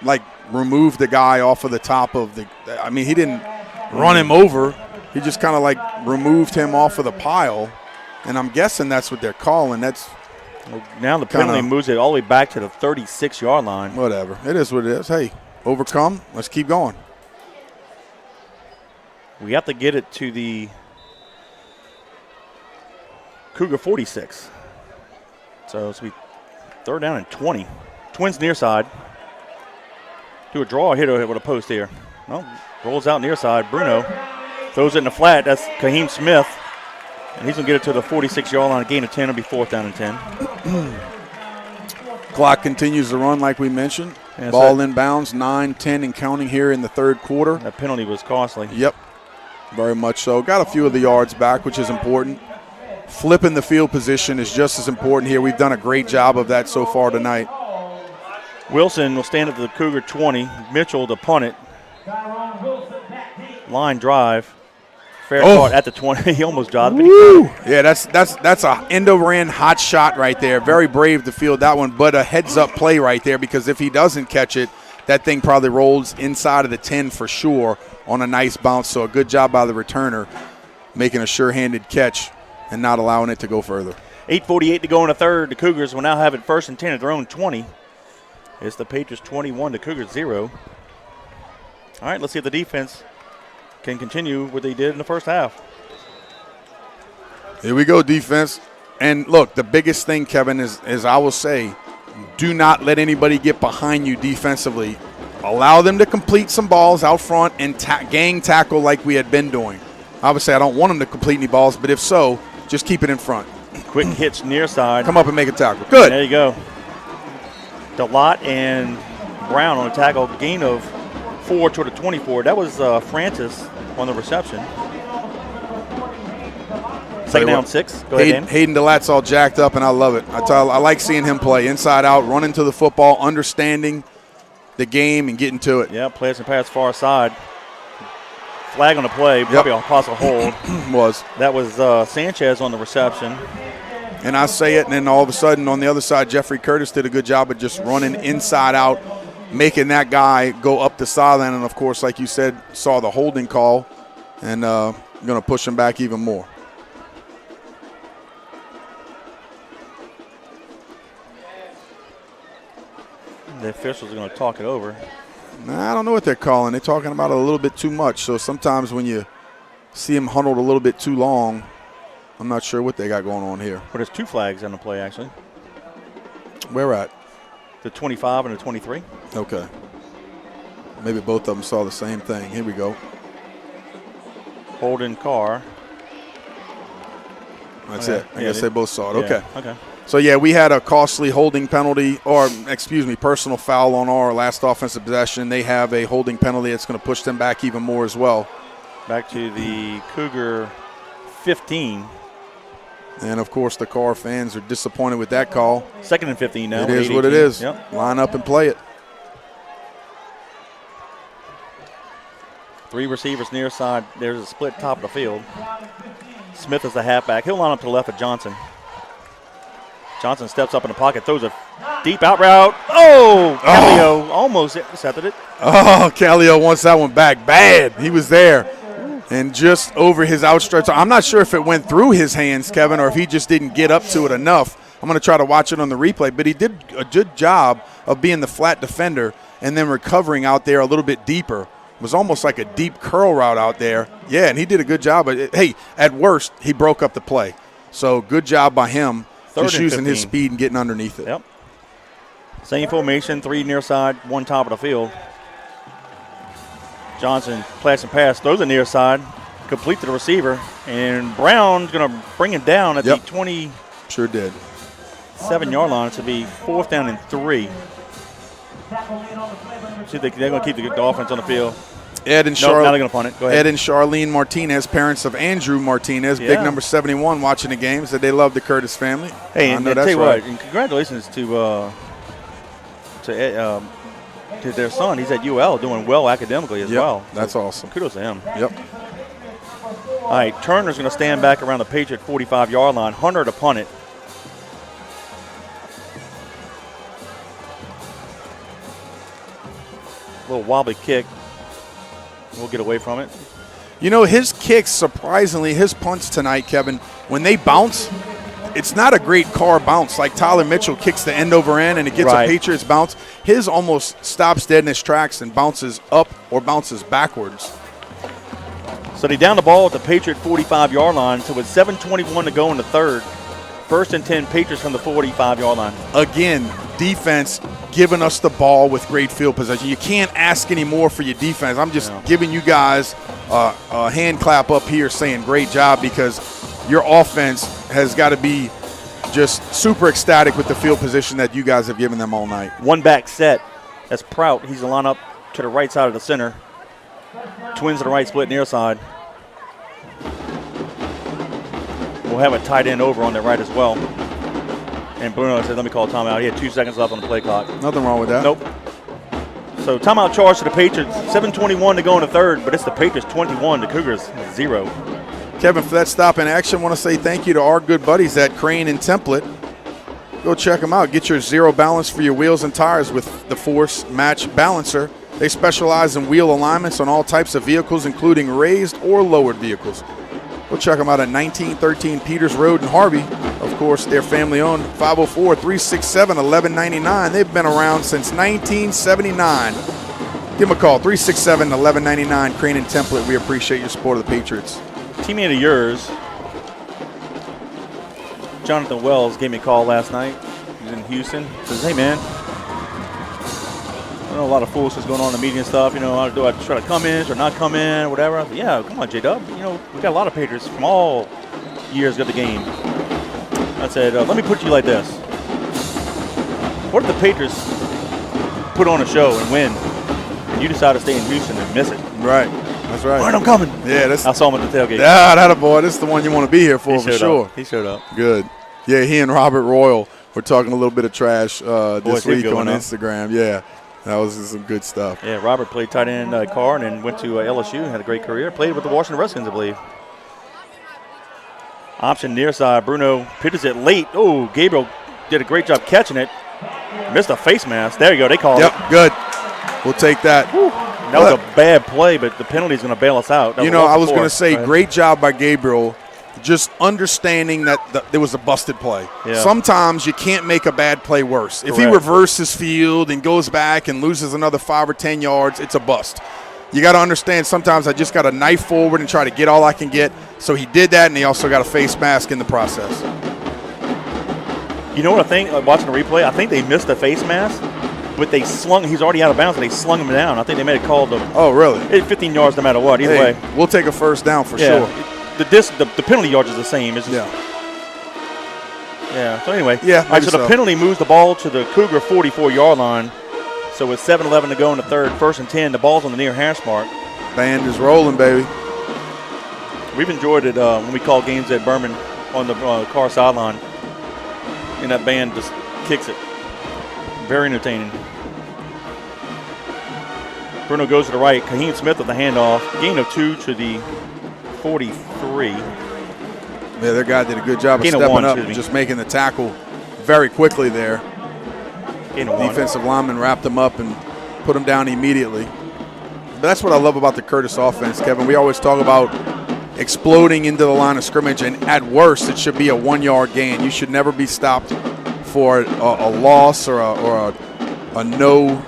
S2: like removed the guy off of the top of the – I mean, he didn't run him over. He just kind of like removed him off of the pile, and I'm guessing that's what they're calling. That's
S1: now the penalty moves it all the way back to the 36-yard line.
S2: whatever. It is what it is. Hey, overcome. Let's keep going.
S1: We have to get it to the Cougar 46. So it's going to be 3rd down and 20. Twins near side. Do a draw here with a post here. Well, rolls out near side. Bruno throws it in the flat. That's Kaheem Smith. And he's going to get it to the 46-yard line. A gain of 10. It'll be 4th down and 10.
S2: Clock continues to run like we mentioned. Ball inbounds, 9-10 and counting here in the 3rd quarter.
S1: That penalty was costly.
S2: Yep. Very much so. Got a few of the yards back, which is important. Flipping the field position is just as important here. We've done a great job of that so far tonight.
S1: Wilson will stand at the Cougar 20. Mitchell to punt it. Line drive. Fair caught at the 20. He almost dropped it.
S2: Yeah, that's a end-over-end hot shot right there. Very brave to field that one, but a heads-up play right there because if he doesn't catch it, that thing probably rolls inside of the 10 for sure on a nice bounce. So a good job by the returner making a sure-handed catch and not allowing it to go further.
S1: 8:48 to go in the third. The Cougars will now have it 1st and 10 at their own 20. It's the Patriots 21, the Cougars 0. All right, let's see if the defense can continue what they did in the first half.
S2: Here we go, defense. And look, the biggest thing, Kevin, is I will say, do not let anybody get behind you defensively. Allow them to complete some balls out front and gang tackle like we had been doing. Obviously, I don't want them to complete any balls, but if so, just keep it in front.
S1: Quick hitch near side.
S2: Come up and make a tackle. Good.
S1: There you go. DeLotte and Brown on a tackle. Gain of 4 to the 24. That was Francis on the reception. Second down 6. Go ahead, Dan.
S2: Hayden DeLatte's all jacked up, and I love it. I like seeing him play inside out, running to the football, understanding the game, and getting to it.
S1: Yeah, plays and pass far side. Flag on the play, probably a possible hold. That was Sanchez on the reception.
S2: And I say it, and then all of a sudden on the other side, Jeffrey Curtis did a good job of just running inside out, making that guy go up the sideline. And, of course, like you said, saw the holding call and going to push him back even more.
S1: The officials are going to talk it over.
S2: I don't know what they're calling. They're talking about it a little bit too much. So sometimes when you see him huddled a little bit too long, I'm not sure what they got going on here.
S1: But there's 2 flags on the play, actually.
S2: Where at?
S1: The 25 and the 23.
S2: Okay. Maybe both of them saw the same thing. Here we go.
S1: Holden Carr.
S2: That's it. I guess they both saw it.
S1: Yeah, okay.
S2: So, yeah, we had a costly holding penalty, or, personal foul on our last offensive possession. They have a holding penalty that's going to push them back even more as well.
S1: Back to the Cougar 15.
S2: And, of course, the Carr fans are disappointed with that call.
S1: 2nd and 15 now.
S2: It is what it is.
S1: Yep.
S2: Line up and play it.
S1: 3 receivers near side. There's a split top of the field. Smith is the halfback. He'll line up to the left of Johnson. Johnson steps up in the pocket, throws a deep out route. Oh, Callio almost intercepted it.
S2: Oh, Callio wants that one back bad. He was there. And just over his outstretched arm. I'm not sure if it went through his hands, Kevin, or if he just didn't get up to it enough. I'm going to try to watch it on the replay. But he did a good job of being the flat defender and then recovering out there a little bit deeper. It was almost like a deep curl route out there. Yeah, and he did a good job. But, hey, at worst, he broke up the play. So good job by him. Just using his speed and getting underneath it.
S1: Yep. Same formation, 3 near side, 1 top of the field. Johnson, pass and pass, throws it near side, complete to the receiver, and Brown's going to bring it down at the 20.
S2: Sure did.
S1: 7-yard line. To be 4th down and 3. See, they're going to keep the offense on the field.
S2: Ed and
S1: now they're going to punt it. Go ahead.
S2: Ed and Charlene Martinez, parents of Andrew Martinez, big number 71, watching the game, said they love the Curtis family.
S1: Hey,
S2: I know
S1: and
S2: that's
S1: tell you
S2: right.
S1: what, and congratulations to their son. He's at UL doing well academically as well.
S2: That's awesome.
S1: Kudos to him.
S2: Yep.
S1: All right, Turner's going to stand back around the Patriot 45-yard line. Hunter to punt it. A little wobbly kick. We'll get away from it.
S2: You know, his kicks, surprisingly, his punts tonight, Kevin, when they bounce, it's not a great car bounce. Like Tyler Mitchell kicks the end over end and it gets a Patriots bounce. His almost stops dead in his tracks and bounces up or bounces backwards.
S1: So they down the ball at the Patriot 45-yard line. So with 7:21 to go in the third, 1st and 10 Patriots from the 45-yard line.
S2: Again, defense giving us the ball with great field possession. You can't ask any more for your defense. I'm just giving you guys a hand clap up here saying great job, because your offense has got to be just super ecstatic with the field position that you guys have given them all night.
S1: 1 back set. That's Prout. He's line up to the right side of the center. Twins to the right, split near side. We'll have a tight end over on the right as well. And Bruno said, let me call timeout. He had 2 seconds left on the play clock.
S2: Nothing wrong with that.
S1: Nope. So timeout charge to the Patriots. 7:21 to go in the third, but it's the Patriots 21, the Cougars 0.
S2: Kevin, for that stop in action, I want to say thank you to our good buddies at Crane and Template. Go check them out. Get your zero balance for your wheels and tires with the Force Match Balancer. They specialize in wheel alignments on all types of vehicles, including raised or lowered vehicles. We'll check them out at 1913 Peters Road in Harvey. Of course, they're family-owned, 504-367-1199. They've been around since 1979. Give them a call, 367-1199, Crane and Template. We appreciate your support of the Patriots.
S1: Teammate of yours, Jonathan Wells, gave me a call last night. He's in Houston. He says, hey, man, I know a lot of foolishness going on in the media and stuff. You know, do I try to come in or not come in or whatever? I said, yeah, come on, J-Dub. You know, we got a lot of Patriots from all years of the game. I said, let me put you like this. What if the Patriots put on a show and win, and you decide to stay in Houston and miss it?
S2: Right. That's right.
S1: All right, I'm coming.
S2: Yeah, that's.
S1: I saw him at the tailgate.
S2: Yeah, that a boy. This is the one you want to be here for sure.
S1: He showed up.
S2: Good. Yeah, he and Robert Royal were talking a little bit of trash this week on Instagram. Yeah, that was some good stuff.
S1: Yeah, Robert played tight end Carr and then went to LSU, had a great career. Played with the Washington Redskins, I believe. Option near side. Bruno pitches it late. Oh, Gabriel did a great job catching it. Missed a face mask. There you go. They called it.
S2: Yep, good. We'll take that.
S1: Whew. That was a bad play, but the penalty is going to bail us out.
S2: You know, I was going to say, great job by Gabriel just understanding that there was a busted play.
S1: Yeah.
S2: Sometimes you can't make a bad play worse. If he reverses field and goes back and loses another 5 or 10 yards, it's a bust. You got to understand sometimes I just got to knife forward and try to get all I can get. So he did that, and he also got a face mask in the process.
S1: You know what I think, watching the replay? I think they missed the face mask, but they slung – he's already out of bounds, and they slung him down. I think they made a call to –
S2: Oh, really?
S1: 15 yards no matter what, either way.
S2: We'll take a first down for sure.
S1: The penalty yardage is the same. It's just, yeah. So anyway, all right, so the penalty moves the ball to the Cougar 44-yard line. So with 7:11 to go in the third, 1st and 10, the ball's on the near hash mark.
S2: Band is rolling, baby.
S1: We've enjoyed it when we call games at Berman on the Carr sideline, and that band just kicks it. Very entertaining. Bruno goes to the right. Kaheen Smith with the handoff. Gain of 2 to the 43.
S2: Yeah, their guy did a good job of stepping up and just making the tackle very quickly there. Defensive lineman wrapped him up and put him down immediately. But that's what I love about the Curtis offense, Kevin. We always talk about exploding into the line of scrimmage, and at worst, it should be a 1-yard gain. You should never be stopped for a loss or a no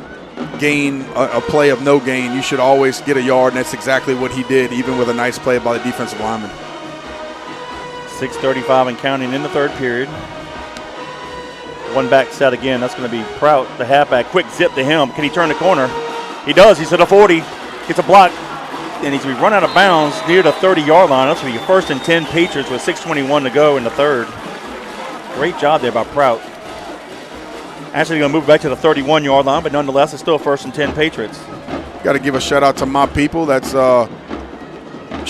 S2: gain, a play of no gain. You should always get a yard, and that's exactly what he did, even with a nice play by the defensive lineman.
S1: 6:35 and counting in the third period. One back set again. That's going to be Prout, the halfback. Quick zip to him. Can he turn the corner? He does. He's at the 40. Gets a block. And he's going to be run out of bounds near the 30-yard line. That's going to be 1st and 10 Patriots with 6:21 to go in the third. Great job there by Prout. Actually going to move back to the 31-yard line, but nonetheless, it's still 1st and 10 Patriots.
S2: Got to give a shout-out to my people. That's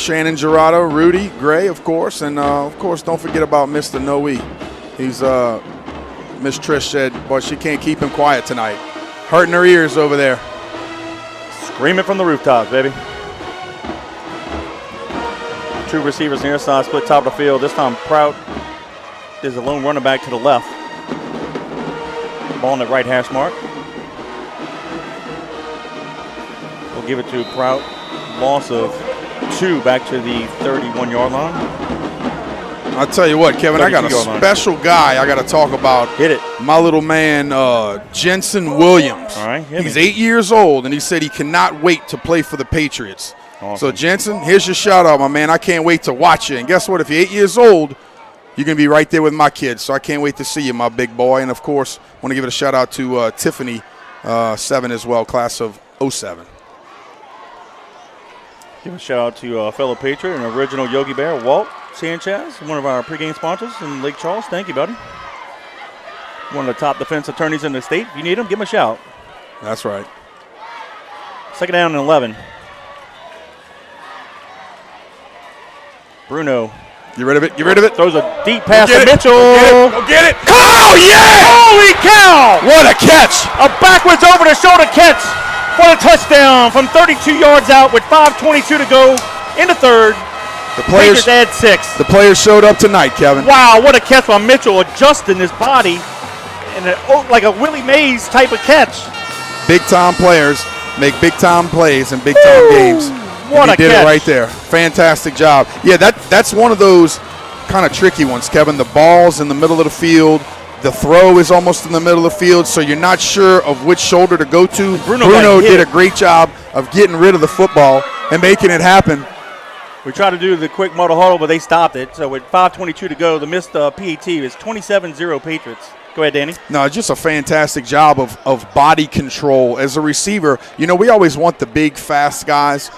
S2: Shannon Gerardo, Rudy, Gray, of course. And, of course, don't forget about Mr. Noe. He's Miss Trish said, boy, she can't keep him quiet tonight. Hurting her ears over there.
S1: Screaming from the rooftops, baby. 2 receivers near side, split top of the field. This time Prout is a lone running back to the left. Ball on the right hash mark. We'll give it to Prout. Loss of 2 back to the 31-yard line.
S2: I'll tell you what, Kevin, I got a special guy I got to talk about.
S1: Hit it.
S2: My little man, Jensen Williams.
S1: All right,
S2: he's 8 years old, and he said he cannot wait to play for the Patriots.
S1: Awesome.
S2: So, Jensen, here's your shout-out, my man. I can't wait to watch you. And guess what? If you're 8 years old, you're going to be right there with my kids. So I can't wait to see you, my big boy. And, of course, I want to give it a shout-out to Tiffany, 7 as well, class of 07.
S1: Give a shout-out to fellow Patriot and original Yogi Bear, Walt Sanchez, one of our pregame sponsors in Lake Charles. Thank you, buddy. One of the top defense attorneys in the state. If you need him, give him a shout.
S2: That's right.
S1: 2nd down and 11. Bruno.
S2: You rid of it? You rid of it?
S1: Throws a deep pass to Mitchell.
S2: Go get it. Oh, yeah!
S1: Holy cow!
S2: What a catch!
S1: A backwards over-the-shoulder catch for the touchdown from 32 yards out with 5:22 to go in the third.
S2: The players
S1: add 6.
S2: The players showed up tonight, Kevin.
S1: Wow, what a catch by Mitchell, adjusting his body and like a Willie Mays type of catch.
S2: Big-time players make big-time plays in big-time games.
S1: What
S2: he
S1: a
S2: did
S1: catch.
S2: it right there. Fantastic job. Yeah, that's one of those kind of tricky ones, Kevin. The ball's in the middle of the field. The throw is almost in the middle of the field, so you're not sure of which shoulder to go to. Bruno did a great job of getting rid of the football and making it happen.
S1: We tried to do the quick muddle huddle, but they stopped it. So with 5:22 to go, the missed PAT is 27-0 Patriots. Go ahead, Danny.
S2: No, just a fantastic job of body control. As a receiver, you know, we always want the big, fast guys.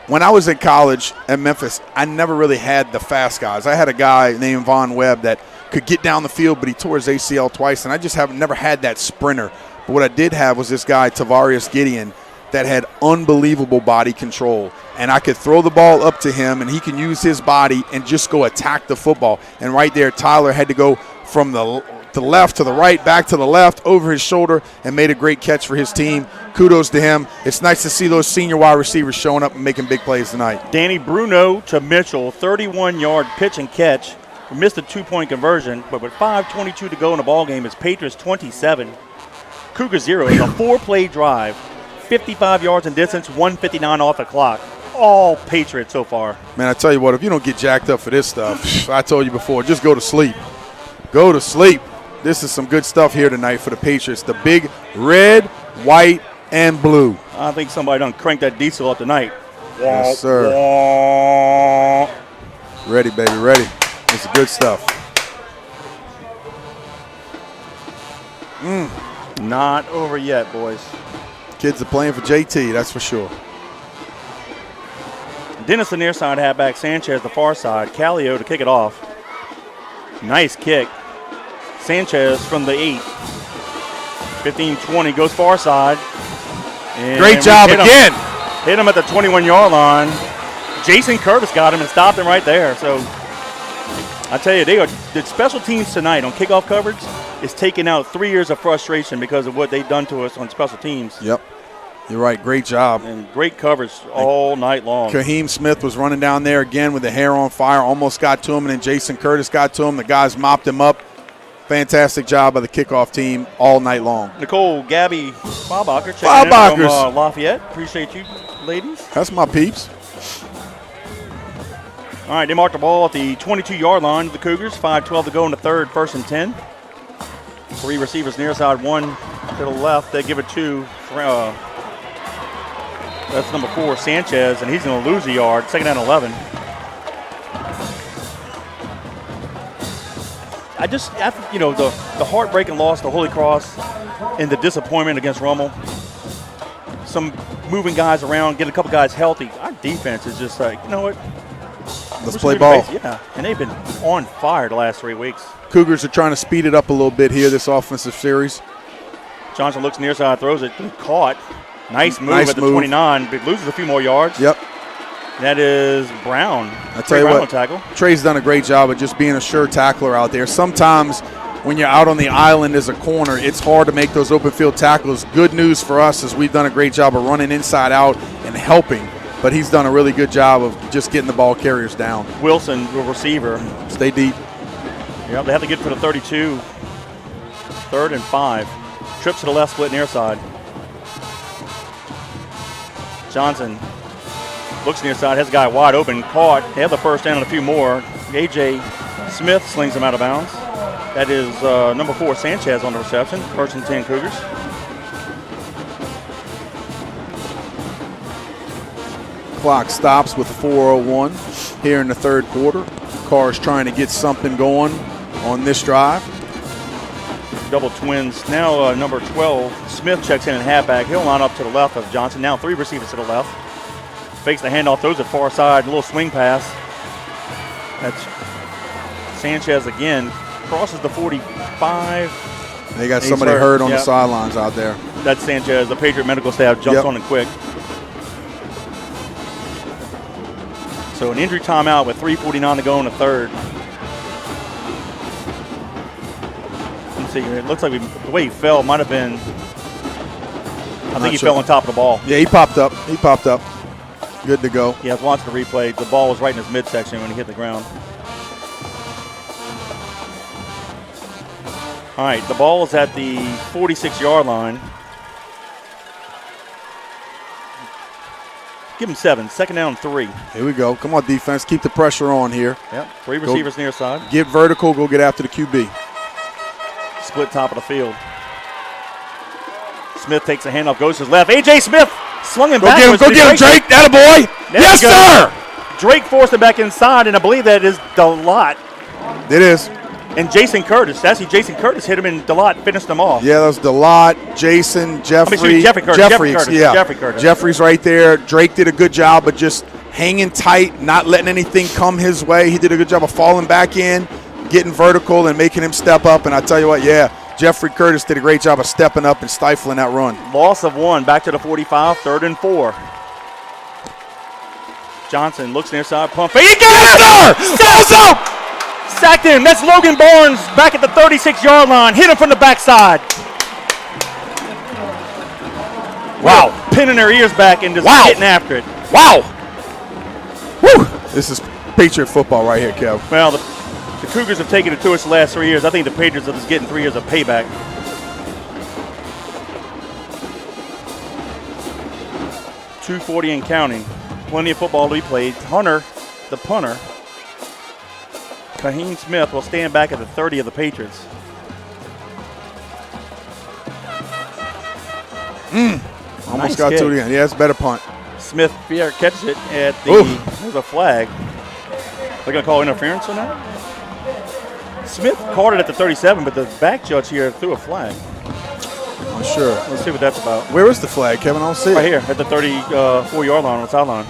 S2: When I was in college at Memphis, I never really had the fast guys. I had a guy named Von Webb that could get down the field, but he tore his ACL twice, and I just never had that sprinter. But what I did have was this guy, Tavarius Gideon, that had unbelievable body control. And I could throw the ball up to him, and he can use his body and just go attack the football. And right there, Tyler had to go from the left to the right, back to the left, over his shoulder, and made a great catch for his team. Kudos to him. It's nice to see those senior wide receivers showing up and making big plays tonight.
S1: Danny, Bruno to Mitchell, 31-yard pitch and catch. We missed a 2-point conversion, but with 5:22 to go in the ball game, it's Patriots 27, Cougars 0. It's a 4-play drive, 55 yards in distance, 1:59 off the clock. All Patriots so far.
S2: Man, I tell you what, if you don't get jacked up for this stuff, I told you before, just go to sleep. Go to sleep. This is some good stuff here tonight for the Patriots. The big red, white, and blue.
S1: I think somebody done cranked that diesel up tonight.
S2: Yes, sir. Ready, baby, ready. This is good stuff.
S1: Not over yet, boys.
S2: Kids are playing for JT, that's for sure.
S1: Dennis the near side halfback, Sanchez the far side, Callio to kick it off. Nice kick. Sanchez from the 8. 15-20 goes far side. And
S2: great job again.
S1: Hit him at the 21-yard line. Jason Curtis got him and stopped him right there. So I tell you, the special teams tonight on kickoff coverage is taking out 3 years of frustration because of what they've done to us on special teams.
S2: Yep. You're right. Great job.
S1: And great coverage all night long.
S2: Kaheem Smith was running down there again with the hair on fire. Almost got to him, and then Jason Curtis got to him. The guys mopped him up. Fantastic job by the kickoff team all night long.
S1: Nicole Gabby Bobacher checking in from Lafayette. Appreciate you, ladies.
S2: That's my peeps.
S1: All right, they marked the ball at the 22-yard line of the Cougars. 5:12 to go in the third, 1st and 10. 3 receivers near side, 1 to the left. They give it to that's number 4, Sanchez, and he's going to lose a yard. 2nd and 11. After the heartbreaking loss to Holy Cross and the disappointment against Rummel, some moving guys around, getting a couple guys healthy, our defense is just like, you know what?
S2: Let's play ball.
S1: Yeah, and they've been on fire the last 3 weeks.
S2: Cougars are trying to speed it up a little bit here, this offensive series.
S1: Johnson looks near side, throws it, caught. Nice move at the 29, but loses a few more yards.
S2: Yep.
S1: That is Brown.
S2: I tell you what,
S1: tackle.
S2: Trey's done a great job of just being a sure tackler out there. Sometimes when you're out on the island as a corner, it's hard to make those open field tackles. Good news for us is we've done a great job of running inside out and helping, but he's done a really good job of just getting the ball carriers down.
S1: Wilson, the receiver.
S2: Stay deep.
S1: Yep, they have to get for the 32. 3rd and 5. Trips to the left, split near side. Johnson looks near side, has a guy wide open, caught. They have the first down and a few more. A.J. Smith slings him out of bounds. That is number 4, Sanchez on the reception. 1st and 10 Cougars.
S2: Clock stops with 4:01 here in the third quarter. Carr's trying to get something going on this drive.
S1: Double twins. Now number 12, Smith checks in halfback. He'll line up to the left of Johnson. Now 3 receivers to the left. Fakes the handoff, throws it far side, a little swing pass. That's Sanchez again. Crosses the 45.
S2: They got somebody hurt on the sidelines out there.
S1: That's Sanchez. The Patriot medical staff jumps on it quick. So an injury timeout with 3:49 to go in the third. Let's see, it looks like the way he fell might have been, I think he fell on top of the ball.
S2: Yeah, he popped up. Good to go.
S1: Yeah, I was watching the replay. The ball was right in his midsection when he hit the ground. All right, the ball is at the 46-yard line. Give him 7. 2nd down 3.
S2: Here we go. Come on, defense. Keep the pressure on here.
S1: Yep. 3 receivers near side.
S2: Get vertical. Go get after the QB.
S1: Split top of the field. Smith takes a handoff, goes to his left. A.J. Smith slung him backwards.
S2: Go get him, Drake. Attaboy. Yes, sir.
S1: Drake forced him back inside, and I believe that is DeLotte.
S2: It is.
S1: And Jason Curtis. Actually, Jason Curtis hit him, and DeLotte finished him off.
S2: Yeah, that was DeLotte, Jason, Jeffrey.
S1: Jeffrey Curtis.
S2: Jeffrey
S1: Jeffrey Curtis.
S2: Jeffrey's right there. Drake did a good job of just hanging tight, not letting anything come his way. He did a good job of falling back in, getting vertical, and making him step up. And I tell you what, Jeffrey Curtis did a great job of stepping up and stifling that run.
S1: Loss of 1, back to the 45, 3rd and 4. Johnson looks near side, pump fake. He got it! Sacks up! Sacked him. That's Logan Barnes back at the 36-yard line. Hit him from the backside. Wow. Pinning their ears back and just getting after it.
S2: Wow. Woo. This is Patriot football right here, Kev.
S1: Well, the Cougars have taken it to us the last 3 years. I think the Patriots are just getting 3 years of payback. .240 and counting. Plenty of football to be played. Hunter, the punter, Kaheen Smith will stand back at the 30 of the Patriots.
S2: Almost got to it again. Yeah, it's a better punt.
S1: Smith catches it at the, there's a flag. They're going to call interference on that? Smith caught it at the 37, but the back judge here threw a flag.
S2: I'm sure.
S1: Let's see what that's about.
S2: Where is the flag, Kevin? I don't see it.
S1: Right here at the 34-yard line on the sideline.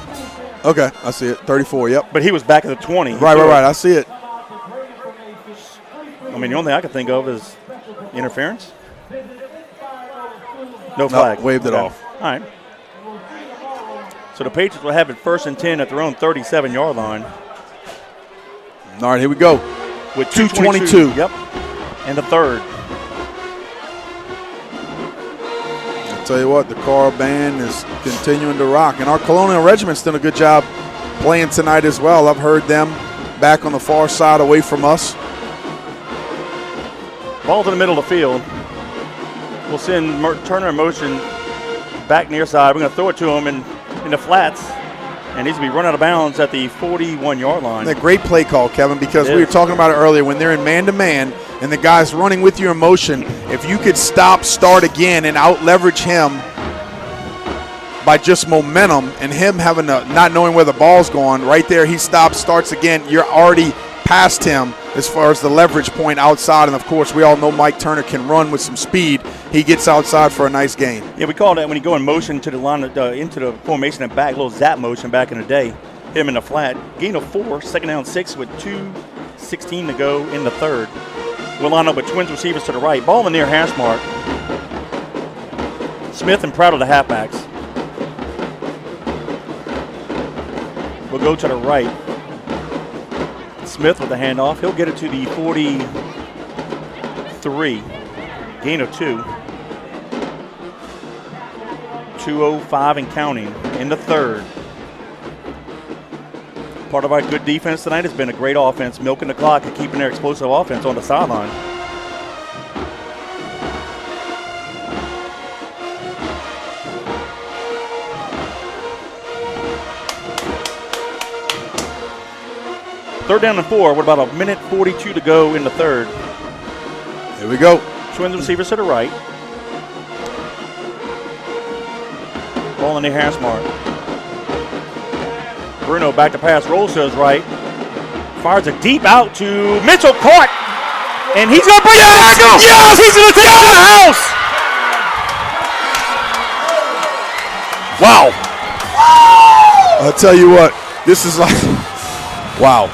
S2: Okay, I see it. 34, yep.
S1: But he was back at the 20.
S2: Right. I see it.
S1: I mean, the only thing I can think of is interference. No flag.
S2: Waved it off.
S1: All right. So the Patriots will have it 1st and 10 at their own 37-yard line.
S2: All right, here we go.
S1: With
S2: 2:22.
S1: Yep. And the 3rd.
S2: I'll tell you what, the Carr band is continuing to rock. And our Colonial Regiment's done a good job playing tonight as well. I've heard them back on the far side away from us.
S1: Ball's in the middle of the field. We'll send Turner in motion back near side. We're going to throw it to him in the flats. And he's going to be run out of bounds at the 41-yard line.
S2: A great play call, Kevin, because we were talking about it earlier. When they're in man-to-man and the guy's running with you in motion, if you could start again and out-leverage him by just momentum and him having not knowing where the ball's going, right there he starts again, you're already past him as far as the leverage point outside. And, of course, we all know Mike Turner can run with some speed. He gets outside for a nice gain.
S1: Yeah, we call that when you go in motion to the line, into the formation and back, a little zap motion back in the day. Him in the flat. Gain of 4, 2nd down 6 with 2:16 to go in the 3rd. We'll line up with twins receivers to the right. Ball in the near hash mark. Smith and Proud of the halfbacks. We'll go to the right. Smith with the handoff. He'll get it to the 43. Gain of 2. 2:05 and counting in the 3rd. Part of our good defense tonight has been a great offense, milking the clock and keeping their explosive offense on the sideline. Third down and 4 with about 1:42 to go in the 3rd.
S2: Here we go.
S1: Twins receivers to the right. Ball in the hash mark. Bruno back to pass, rolls to his right. Fires it deep out to Mitchell, caught. And he's going to bring it back. Yes! He's going to take it to the house.
S2: Wow. I'll tell you what, this is like, wow.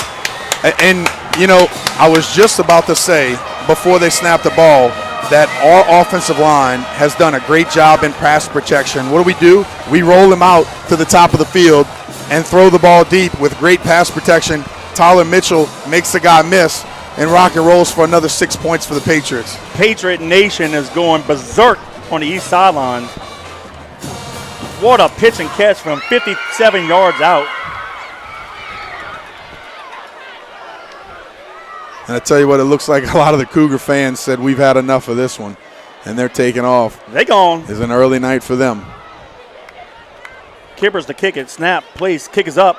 S2: And, you know, I was just about to say before they snapped the ball that our offensive line has done a great job in pass protection. What do? We roll them out to the top of the field and throw the ball deep with great pass protection. Tyler Mitchell makes the guy miss, and rock and rolls for another 6 points for the Patriots.
S1: Patriot Nation is going berserk on the east sideline. What a pitch and catch from 57 yards out.
S2: And I tell you what, it looks like a lot of the Cougar fans said we've had enough of this one, and they're taking off.
S1: They gone.
S2: It's an early night for them.
S1: Kippers to kick it. Snap, place, kick is up.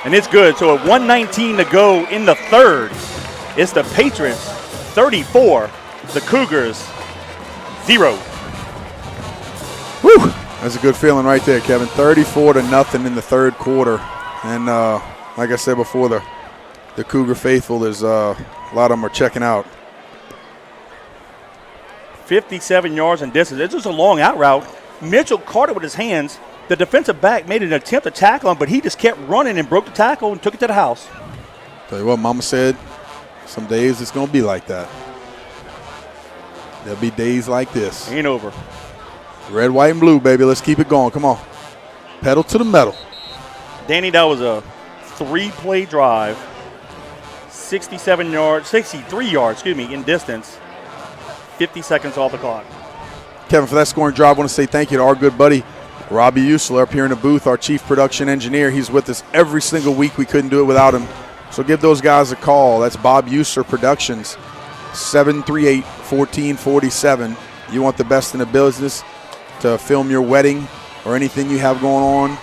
S1: And it's good. So at 1:19 to go in the third, it's the Patriots 34, the Cougars 0.
S2: Whew. That's a good feeling right there, Kevin. 34-0 in the third quarter. And like I said before, the Cougar faithful, there's a lot of them are checking out.
S1: 57 yards in distance. It's just a long out route. Mitchell caught it with his hands. The defensive back made an attempt to tackle him, but he just kept running and broke the tackle and took it to the house.
S2: Tell you what, Mama said, some days it's going to be like that. There'll be days like this.
S1: Ain't over.
S2: Red, white, and blue, baby. Let's keep it going. Come on. Pedal to the metal.
S1: Danny, that was a 3-play drive. 63 yards, in distance. 50 seconds off the clock.
S2: Kevin, for that scoring drive, I want to say thank you to our good buddy, Robbie Usler, up here in the booth, our chief production engineer. He's with us every single week. We couldn't do it without him. So give those guys a call. That's Bob Usler Productions, 738-1447. You want the best in the business to film your wedding or anything you have going on,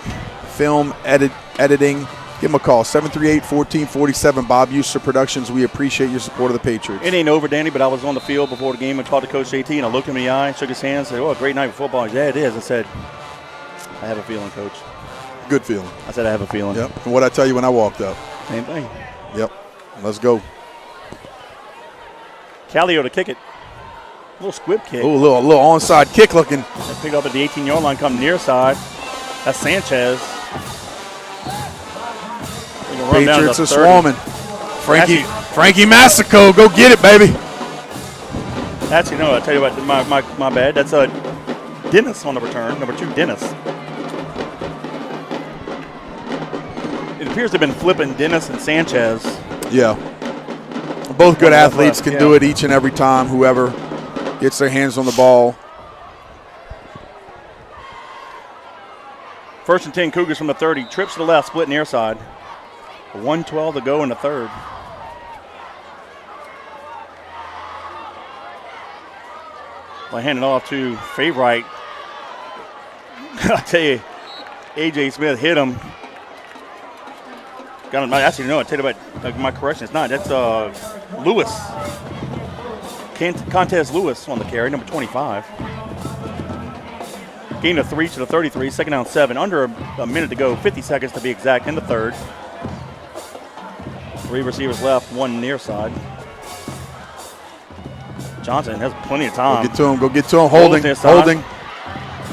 S2: film, editing, give them a call, 738-1447, Bob Usler Productions. We appreciate your support of the Patriots.
S1: It ain't over, Danny, but I was on the field before the game and talked to Coach JT, and I looked him in the eye, shook his hand, and said, oh, a great night of football. He said, yeah, it is. I said, I have a feeling, Coach.
S2: Good feeling.
S1: I said, I have a feeling.
S2: Yep. And what I tell you when I walked up.
S1: Same thing.
S2: Yep. Let's go.
S1: Callio to kick it. A little squib kick.
S2: Oh, a little onside kick looking.
S1: They pick up at the 18-yard line, come near side. That's Sanchez.
S2: Patriots are swarming. Frankie Massico, go get it, baby.
S1: Actually, no, I tell you what, my bad. That's Dennis on the return, number 2, Dennis. It appears they've been flipping Dennis and Sanchez.
S2: Yeah. Both good athletes can do it each and every time, whoever gets their hands on the ball.
S1: 1st and 10 Cougars from the 30. Trips to the left, split near side. 1:12 to go in the third. I hand it off to Favorite. I tell you, A.J. Smith hit him. Got him. Actually, no, I tell you about my correction. It's not. That's Lewis. Contest Lewis on the carry, number 25. Gain of 3 to the 33, 2nd down 7. Under a minute to go, 50 seconds to be exact in the third. 3 receivers left, 1 near side. Johnson has plenty of time.
S2: Go get to him. Holding.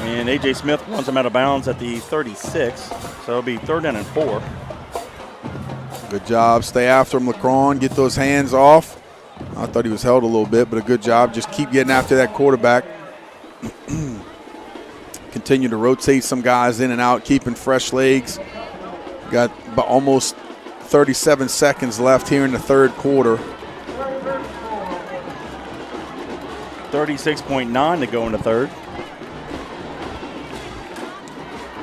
S1: And A.J. Smith runs him out of bounds at the 36. So it'll be 3rd down and 4.
S2: Good job. Stay after him, Lacron. Get those hands off. I thought he was held a little bit, but a good job. Just keep getting after that quarterback. Continue to rotate some guys in and out, keeping fresh legs. Got almost 37 seconds left here in the third quarter.
S1: 36.9 to go in the third.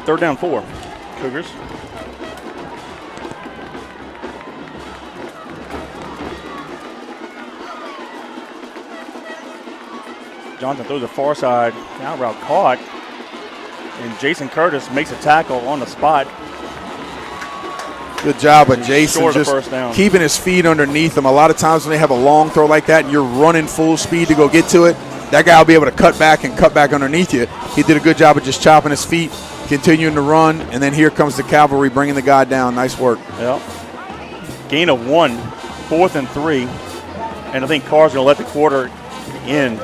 S1: 3rd down 4. Cougars. Johnson throws the far side, out route caught, and Jason Curtis makes a tackle on the spot.
S2: Good job of Jason just keeping his feet underneath him. A lot of times when they have a long throw like that and you're running full speed to go get to it, that guy will be able to cut back underneath you. He did a good job of just chopping his feet, continuing to run, and then here comes the cavalry bringing the guy down. Nice work.
S1: Yep. Gain of 1, 4th and 3, and I think Carr's going to let the quarter end.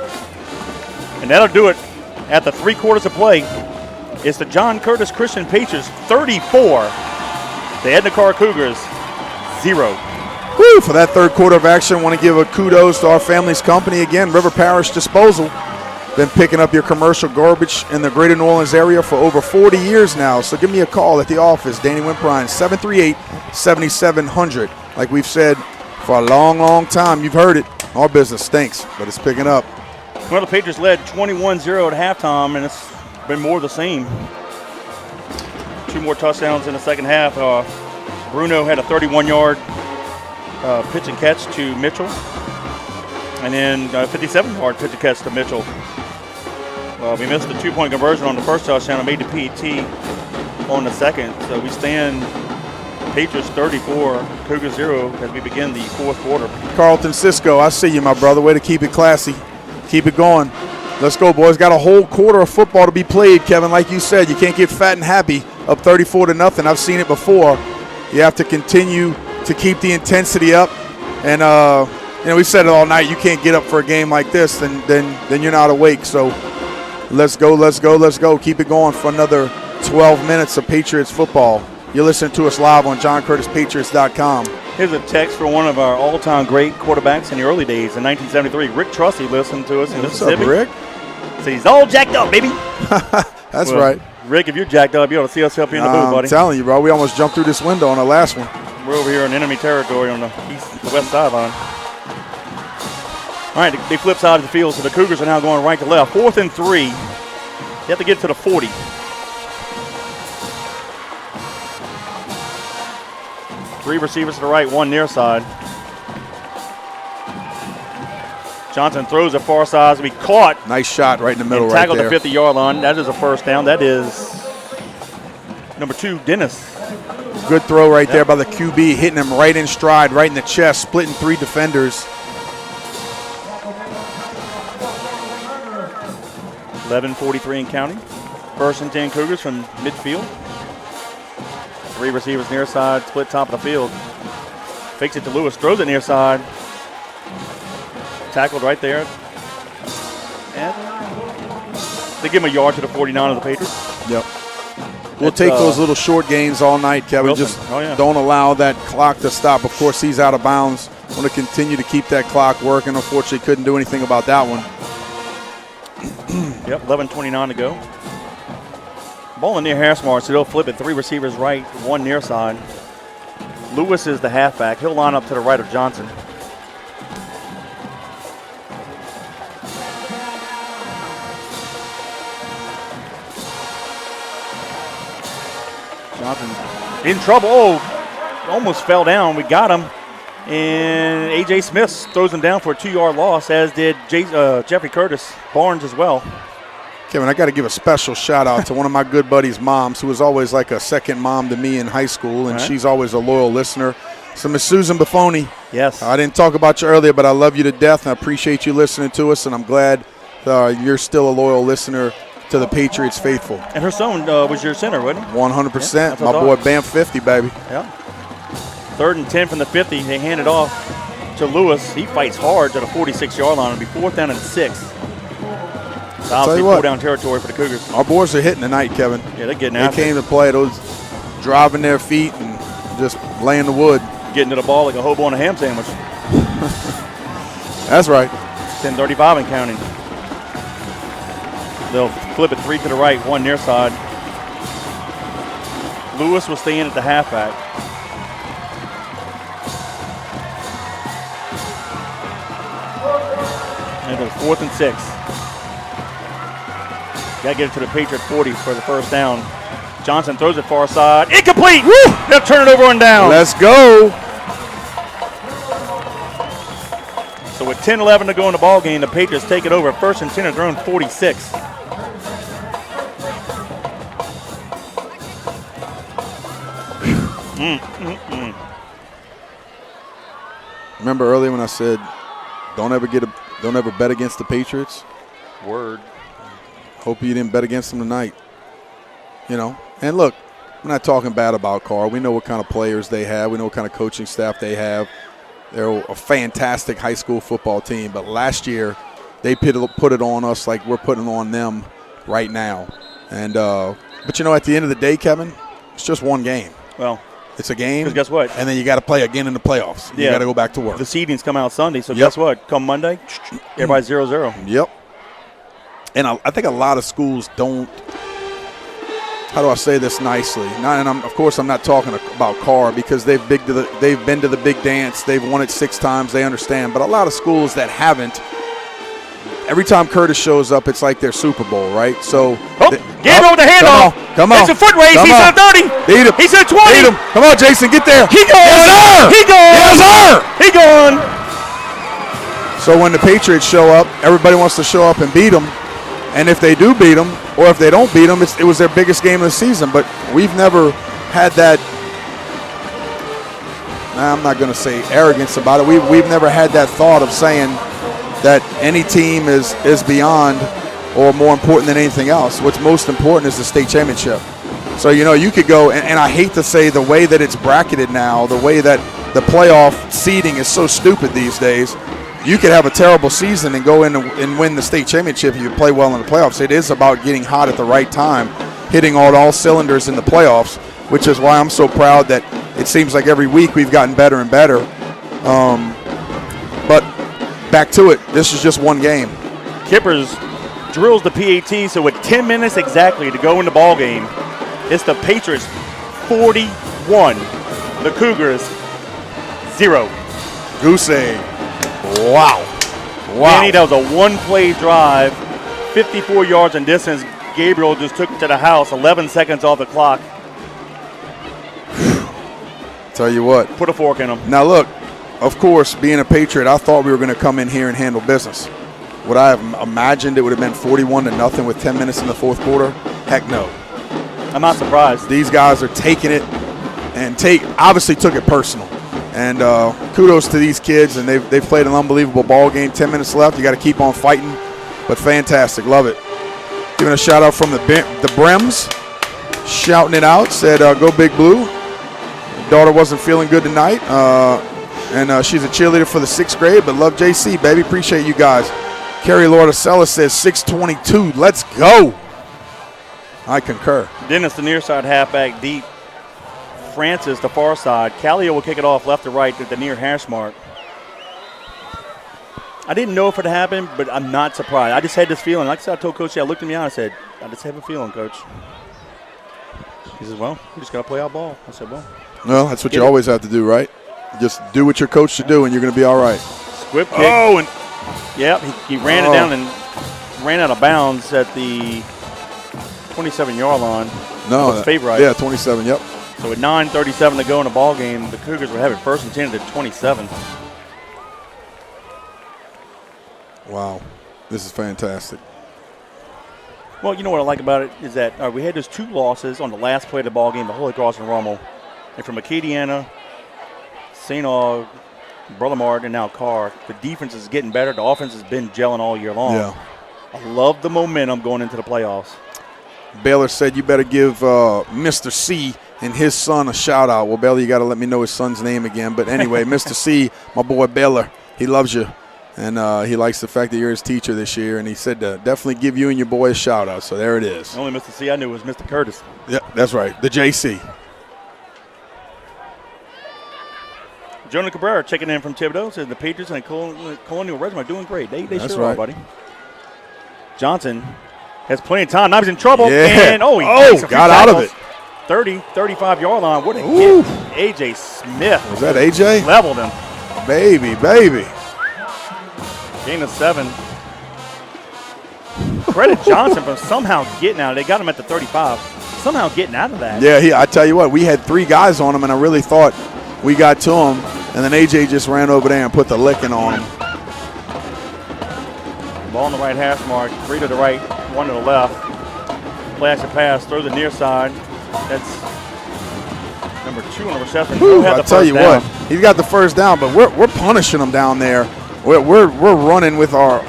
S1: And that'll do it at the 3 quarters of play. It's the John Curtis Christian Patriots 34, the Edna Karr Cougars 0.
S2: Woo, for that third quarter of action, I want to give a kudos to our family's company again, River Parish Disposal. Been picking up your commercial garbage in the greater New Orleans area for over 40 years now. So give me a call at the office, Danny Wimprine, 738-7700. Like we've said for a long, long time, you've heard it. Our business stinks, but it's picking up.
S1: Well, the Patriots led 21-0 at halftime, and it's been more of the same. 2 more touchdowns in the second half. Bruno had a 31-yard pitch and catch to Mitchell, and then 57-yard pitch and catch to Mitchell. We missed the 2-point conversion on the first touchdown and made the PAT on the second. So we stand Patriots 34, Cougars 0 as we begin the fourth quarter.
S2: Carlton Cisco, I see you, my brother. Way to keep it classy. Keep it going. Let's go, boys. Got a whole quarter of football to be played, Kevin. Like you said, you can't get fat and happy up 34-0. I've seen it before. You have to continue to keep the intensity up. And, we said it all night. You can't get up for a game like this, then you're not awake. So let's go, let's go, let's go. Keep it going for another 12 minutes of Patriots football. You're listening to us live on JohnCurtisPatriots.com.
S1: Here's a text for one of our all-time great quarterbacks in the early days in 1973. Rick Trussey listened to us in Mississippi.
S2: What's up, Rick?
S1: So he's all jacked up, baby.
S2: That's right.
S1: Rick, if you're jacked up, you ought to see us help you in the booth, buddy.
S2: I'm telling you, bro. We almost jumped through this window on the last one.
S1: We're over here in enemy territory on the west sideline. All right, they flip side of the field, so the Cougars are now going right to left. 4th and 3. You have to get to the 40. Three receivers to the right, one near side. Johnson throws it far side to be caught.
S2: Nice shot right in the middle,
S1: and
S2: right
S1: tackled
S2: there.
S1: the 50-yard line. That is a first down. That is number 2, Dennis.
S2: Good throw right there by the QB, hitting him right in stride, right in the chest, splitting 3 defenders.
S1: 11:43 and counting. 1st and 10 Cougars from midfield. 3 receivers near side, split top of the field. Fakes it to Lewis, throws it near side. Tackled right there. And they give him a yard to the 49 of the Patriots.
S2: Yep. We'll take those little short gains all night, Kevin.
S1: Wilson.
S2: Just
S1: yeah.
S2: Don't allow that clock to stop. Of course, he's out of bounds. Want to continue to keep that clock working. Unfortunately, couldn't do anything about that one.
S1: Yep, 11:29 to go. Ball in near hash mark, so they'll flip it. 3 receivers right, 1 near side. Lewis is the halfback. He'll line up to the right of Johnson. Johnson in trouble. Oh, almost fell down. We got him. And A.J. Smith throws him down for a 2-yard loss, as did Jeffrey Curtis Barnes as well.
S2: Kevin, I got to give a special shout out to one of my good buddies' moms, who was always like a second mom to me in high school, and she's always a loyal listener. So Miss Susan Buffoni.
S1: Yes.
S2: I didn't talk about you earlier, but I love you to death, and I appreciate you listening to us, and I'm glad you're still a loyal listener to the Patriots faithful.
S1: And her son was your center, wasn't he?
S2: 100%.
S1: Yeah,
S2: my boy Bam 50, baby.
S1: Yeah. 3rd and 10 from the 50. They hand it off to Lewis. He fights hard to the 46-yard line. It'll be 4th down and 6. It's obviously 4-down territory for the Cougars.
S2: Our boys are hitting tonight, Kevin.
S1: Yeah, they're getting after it.
S2: They came to play. Those driving their feet and just laying the wood.
S1: Getting to the ball like a hobo on a ham sandwich.
S2: That's right.
S1: 10:35 and counting. They'll flip it 3 to the right, 1 near side. Lewis will stay in at the halfback. And it's 4th and 6. Got to get it to the Patriot 40 for the first down. Johnson throws it far side. Incomplete! Woo! They'll turn it over and down.
S2: Let's go.
S1: So with 10-11 to go in the ball game, the Patriots take it over. 1st and 10 at their own 46.
S2: Remember earlier when I said, don't ever bet against the Patriots?
S1: Word.
S2: Hope you didn't bet against them tonight. You know, and look, I'm not talking bad about Carr. We know what kind of players they have. We know what kind of coaching staff they have. They're a fantastic high school football team. But last year, they put it on us like we're putting it on them right now. And but you know, at the end of the day, Kevin, it's just one game.
S1: Well,
S2: it's a game.
S1: Because guess what?
S2: And then you got to play again in the playoffs. You got to go back to work.
S1: The seedings come out Sunday, so guess what? Come Monday, everybody's 0-0.
S2: Yep. And I think a lot of schools don't. How do I say this nicely? Of course, I'm not talking about Carr because they've been to the big dance. They've won it 6 times. They understand. But a lot of schools that haven't, every time Curtis shows up, it's like their Super Bowl, right? So
S1: get him with the handoff.
S2: Come on.
S1: It's a foot race. He said 30.
S2: Beat him.
S1: He said 20.
S2: Beat him. Come on, Jason, get there.
S1: He gone.
S2: Yes, sir.
S1: He gone.
S2: Yes, sir.
S1: He gone.
S2: So when the Patriots show up, everybody wants to show up and beat them. And if they do beat them, or if they don't beat them, it was their biggest game of the season. But we've never had that. I'm not going to say arrogance about it. We've never had that thought of saying that any team is beyond or more important than anything else. What's most important is the state championship. So, you could go, and I hate to say the way that it's bracketed now, the way that the playoff seeding is so stupid these days. You could have a terrible season and go in and win the state championship if you play well in the playoffs. It is about getting hot at the right time, hitting all cylinders in the playoffs, which is why I'm so proud that it seems like every week we've gotten better and better. But back to it, this is just one game.
S1: Kippers drills the PAT, so with 10 minutes exactly to go in the ball game, it's the Patriots 41, the Cougars 0.
S2: Goose egg. Wow.
S1: Danny, that was a one-play drive, 54 yards in distance. Gabriel just took it to the house, 11 seconds off the clock.
S2: Tell you what.
S1: Put a fork in them.
S2: Now, look, of course, being a Patriot, I thought we were going to come in here and handle business. Would I have imagined it would have been 41-0 with 10 minutes in the fourth quarter? Heck no.
S1: I'm not surprised.
S2: These guys are taking it and obviously took it personal. And kudos to these kids, and they've played an unbelievable ball game. 10 minutes left. You got to keep on fighting, but fantastic. Love it. Giving a shout-out from the Brems, shouting it out, said, go Big Blue. Daughter wasn't feeling good tonight, and she's a cheerleader for the 6th grade, but love JC, baby. Appreciate you guys. Carrie Lordacella says 6:22. Let's go. I concur.
S1: Dennis, the near side halfback deep. Francis, the far side. Callio will kick it off left to right at the near hash mark. I didn't know if it happened, but I'm not surprised. I just had this feeling. Like I said, I told Coach, I looked at me out and I said, I just have a feeling, Coach. He says, well, we just got to play out ball. I said, well.
S2: Well, that's what you always have to do, right? Just do what you're coached to do, and you're going to be all right.
S1: Squib kick.
S2: Oh, and
S1: yep, he ran it down and ran out of bounds at the 27-yard line.
S2: No,
S1: favorite.
S2: Yeah, 27. Yep.
S1: So with 9:37 to go in the ball game, the Cougars would have it first and 10 at 27.
S2: Wow, this is fantastic.
S1: Well, you know what I like about it is that we had those 2 losses on the last play of the ball game, the Holy Cross and Rummel. And from Acadiana, St. Aug, Burlamart, and now Carr, the defense is getting better. The offense has been gelling all year long.
S2: Yeah.
S1: I love the momentum going into the playoffs.
S2: Baylor said you better give Mr. C and his son a shout-out. Well, Baylor, you got to let me know his son's name again. But anyway, Mr. C, my boy Baylor, he loves you. And he likes the fact that you're his teacher this year. And he said to definitely give you and your boy a shout-out. So there it is.
S1: The only Mr. C I knew was Mr. Curtis.
S2: Yeah, that's right, the JC.
S1: Jonah Cabrera checking in from Thibodeau says the Patriots and Colonial Regiment are doing great. They
S2: That's
S1: sure
S2: right.
S1: are, buddy. Johnson has plenty of time. Now he's in trouble.
S2: Yeah.
S1: And, he
S2: got out of it.
S1: 30, 35-yard line. What a
S2: Ooh.
S1: hit. A.J. Smith.
S2: Was that AJ?
S1: Leveled him.
S2: Baby.
S1: Gain of 7. Credit Johnson for somehow getting out. They got him at the 35. Somehow getting out of that.
S2: Yeah, I tell you what, we had 3 guys on him, and I really thought we got to him. And then AJ just ran over there and put the licking on him.
S1: Ball on the right hash mark. 3 to the right, 1 to the left. Flash a pass, throw the near side. That's number 2 on the reception.
S2: I tell you what, he's got the first down, but we're punishing him down there. We're running with our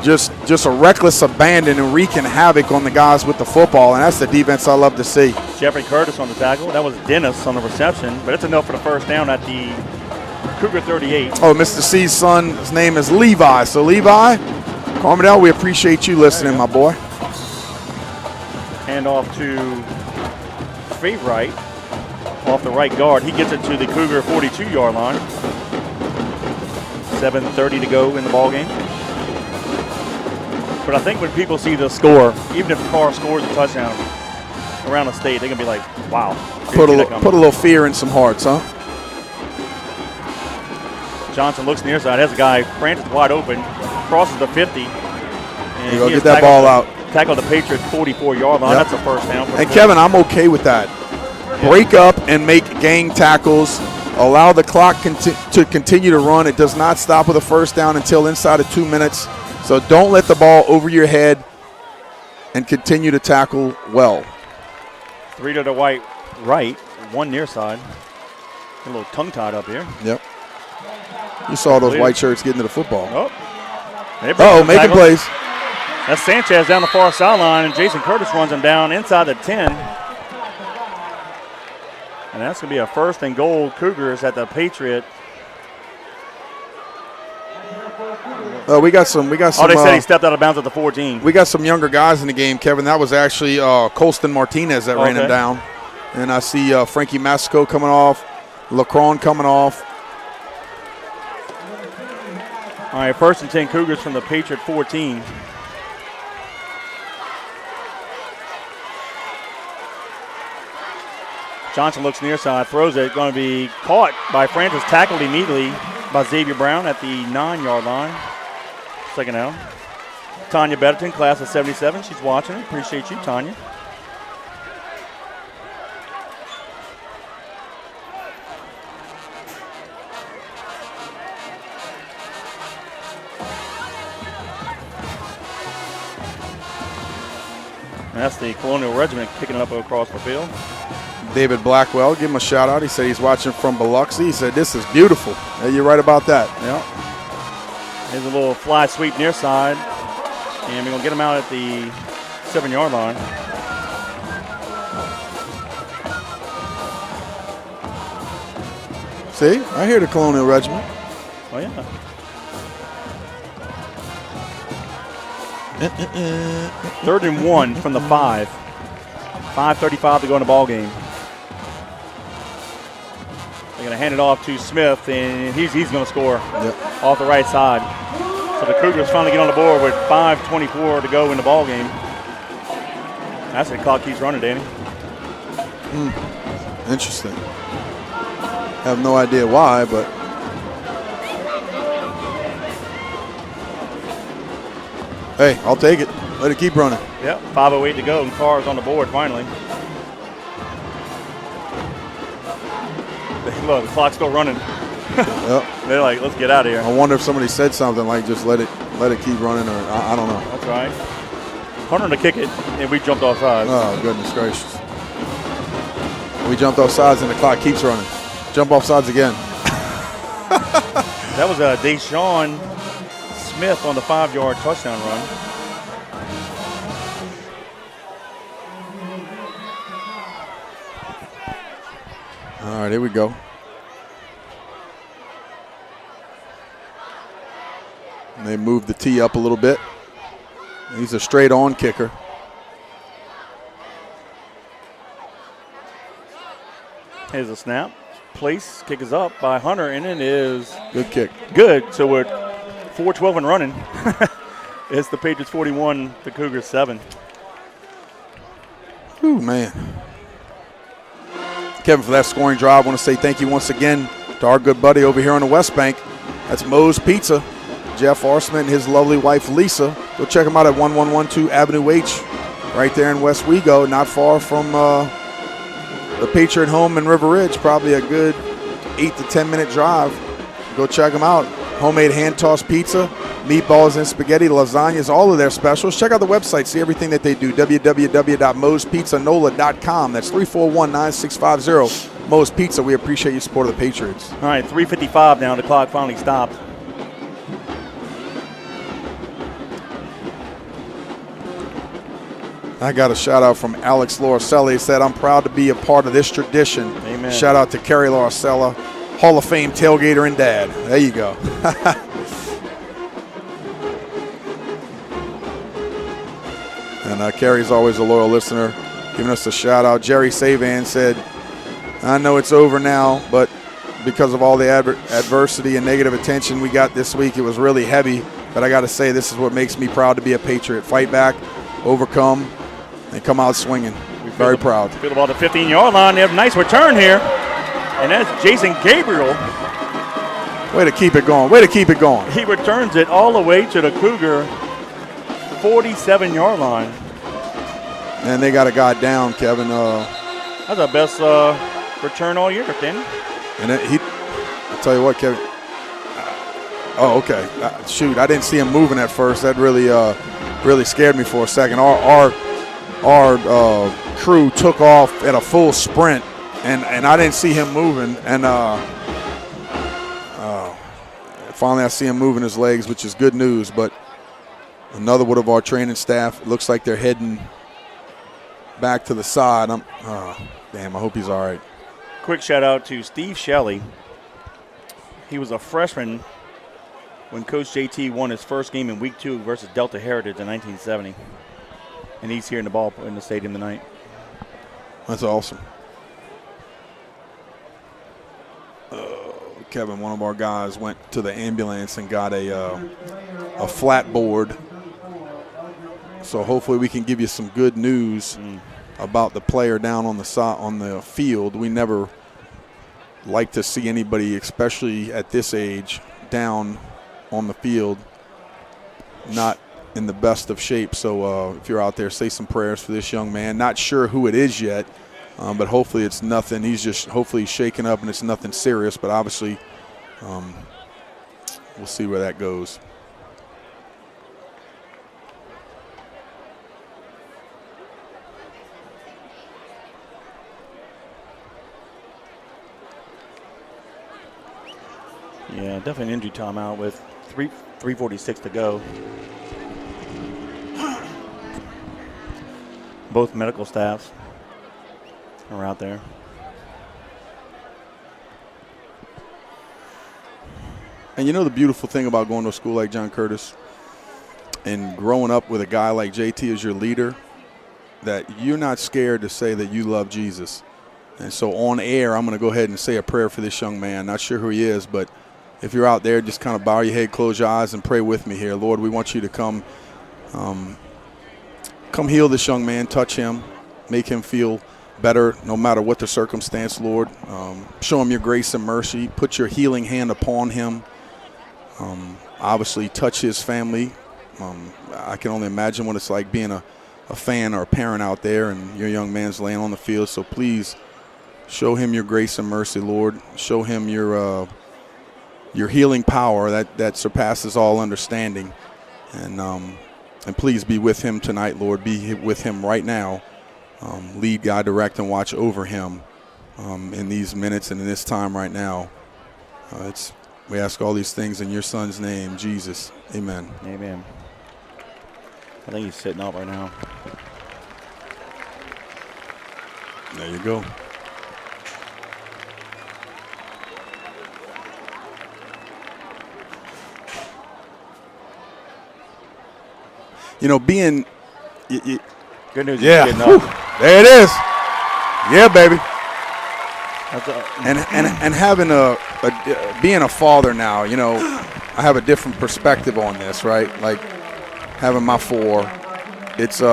S2: just a reckless abandon and wreaking havoc on the guys with the football, and that's the defense I love to see.
S1: Jeffrey Curtis on the tackle. That was Dennis on the reception, but it's enough for the first down at the Cougar 38.
S2: Oh, Mr. C's son's name is Levi. So, Levi, Carmondale, we appreciate you listening, my boy.
S1: Hand off to Favorite off the right guard. He gets it to the Cougar 42-yard line. 7:30 to go in the ball game. But I think when people see the score, even if Carr scores a touchdown around the state, they're going to be like, wow.
S2: Put a little fear in some hearts, huh?
S1: Johnson looks near side, has a guy, Francis wide open, crosses the 50. And
S2: You go get that ball out.
S1: Tackle the Patriots 44-yard line.
S2: Yep.
S1: That's a first down.
S2: And Kevin, I'm okay with that. Break up and make gang tackles. Allow the clock to continue to run. It does not stop with a first down until inside of 2 minutes. So don't let the ball over your head. and continue to tackle well.
S1: 3 to the right, 1 near side. A little tongue-tied up here.
S2: Yep. You saw those white shirts getting to the football.
S1: Making
S2: plays.
S1: That's Sanchez down the far sideline, and Jason Curtis runs him down inside the 10. And that's going to be a 1st and goal Cougars at the Patriot.
S2: We got some.
S1: They said he stepped out of bounds at the 14.
S2: We got some younger guys in the game, Kevin. That was actually Colston Martinez that ran him down. And I see Frankie Massico coming off, Lacron coming off.
S1: All right, 1st and 10 Cougars from the Patriot 14. Johnson looks near side, throws it, going to be caught by Francis, tackled immediately by Xavier Brown at the 9-yard line. 2nd down. Tanya Betterton, class of 77. She's watching. Appreciate you, Tanya. And that's the Colonial Regiment kicking it up across the field.
S2: David Blackwell, give him a shout out. He said he's watching from Biloxi. He said this is beautiful. Yeah, you're right about that.
S1: Yeah. Here's a little fly sweep near side. And we're going to get him out at the 7-yard line.
S2: See, I hear the Colonial Regiment.
S1: Oh, yeah. 3rd and 1 from the 5. 5:35 to go in the ball game. They're going to hand it off to Smith, and he's going to score off the right side. So the Cougars finally get on the board with 5:24 to go in the ball game. That's the clock keeps running, Danny.
S2: Interesting. Have no idea why, but hey, I'll take it. Let it keep running.
S1: Yep, 5:08 to go, and Carr's on the board finally. Look, the clock's still running.
S2: Yep.
S1: They're like, let's get out of here.
S2: I wonder if somebody said something like just let it keep running, or I don't know.
S1: That's right. Hunter to kick it, and we jumped off sides.
S2: Oh, goodness gracious. We jumped off sides, and the clock keeps running. Jump off sides again.
S1: That was Deshaun Smith on the 5-yard touchdown run.
S2: All right, here we go. And they moved the tee up a little bit. He's a straight-on kicker.
S1: Here's a snap. Place, kick is up by Hunter, and it is
S2: good kick.
S1: Good. So we're 4:12 and running. It's the Patriots 41, the Cougars 7.
S2: Ooh, man. Kevin, for that scoring drive, I want to say thank you once again to our good buddy over here on the West Bank. That's Moe's Pizza. Jeff Arsman and his lovely wife, Lisa. Go check them out at 1112 Avenue H, right there in West Wego, not far from the Patriot home in River Ridge. Probably a good 8 to 10 minute drive. Go check them out. Homemade hand-tossed pizza, meatballs and spaghetti, lasagnas, all of their specials. Check out the website, see everything that they do, www.moespizzanola.com. That's 341-9650. Moe's Pizza, we appreciate your support of the Patriots.
S1: All right, 3:55 now, the clock finally stopped.
S2: I got a shout out from Alex Lauricelli. He said, I'm proud to be a part of this tradition.
S1: Amen.
S2: Shout out to Kerry Lauricella, Hall of Fame tailgater and dad. There you go. And Kerry's always a loyal listener, giving us a shout out. Jerry Savan said, I know it's over now, but because of all the adversity and negative attention we got this week, it was really heavy. But I got to say, this is what makes me proud to be a Patriot. Fight back, overcome, and come out swinging. Very proud.
S1: Field ball to 15-yard line. They have a nice return here. And that's Jason Gabriel.
S2: Way to keep it going. Way to keep it going.
S1: He returns it all the way to the Cougar 47-yard line.
S2: And they got a guy down, Kevin.
S1: That's our best return all year, Danny.
S2: And I'll tell you what, Kevin. Oh, okay. Shoot, I didn't see him moving at first. That really really scared me for a second. Our crew took off at a full sprint, and I didn't see him moving. And finally I see him moving his legs, which is good news. But another one of our training staff, looks like they're heading back to the side. Damn, I hope he's all right.
S1: Quick shout out to Steve Shelley. He was a freshman when Coach JT won his first game in Week 2 versus Delta Heritage in 1970. And he's here in the stadium tonight.
S2: That's awesome. Kevin, one of our guys, went to the ambulance and got a flat board. So hopefully we can give you some good news about the player down on the field. We never like to see anybody, especially at this age, down on the field, not in the best of shape. So if you're out there, say some prayers for this young man. Not sure who it is yet, but hopefully it's nothing. He's just hopefully shaken up and it's nothing serious, but obviously we'll see where that goes.
S1: Yeah, definitely an injury timeout with 3:46 to go. Both medical staffs are out there.
S2: And you know the beautiful thing about going to a school like John Curtis and growing up with a guy like JT as your leader, that you're not scared to say that you love Jesus. And so on air, I'm going to go ahead and say a prayer for this young man. Not sure who he is, but if you're out there, just kind of bow your head, close your eyes, and pray with me here. Lord, we want you to come heal this young man, touch him, make him feel better no matter what the circumstance, Lord. Show him your grace and mercy. Put your healing hand upon him. Obviously, touch his family. I can only imagine what it's like being a fan or a parent out there, and your young man's laying on the field. So please show him your grace and mercy, Lord. Show him your healing power that surpasses all understanding. And please be with him tonight, Lord. Be with him right now. Lead, guide, direct, and watch over him in these minutes and in this time right now. We ask all these things in your son's name, Jesus. Amen.
S1: Amen. I think he's sitting up right now.
S2: There you go. You know, being
S1: good news.
S2: Yeah,
S1: He's getting up.
S2: There it is. Yeah, baby. And having being a father now, you know, I have a different perspective on this, right? Like having my 4, it's you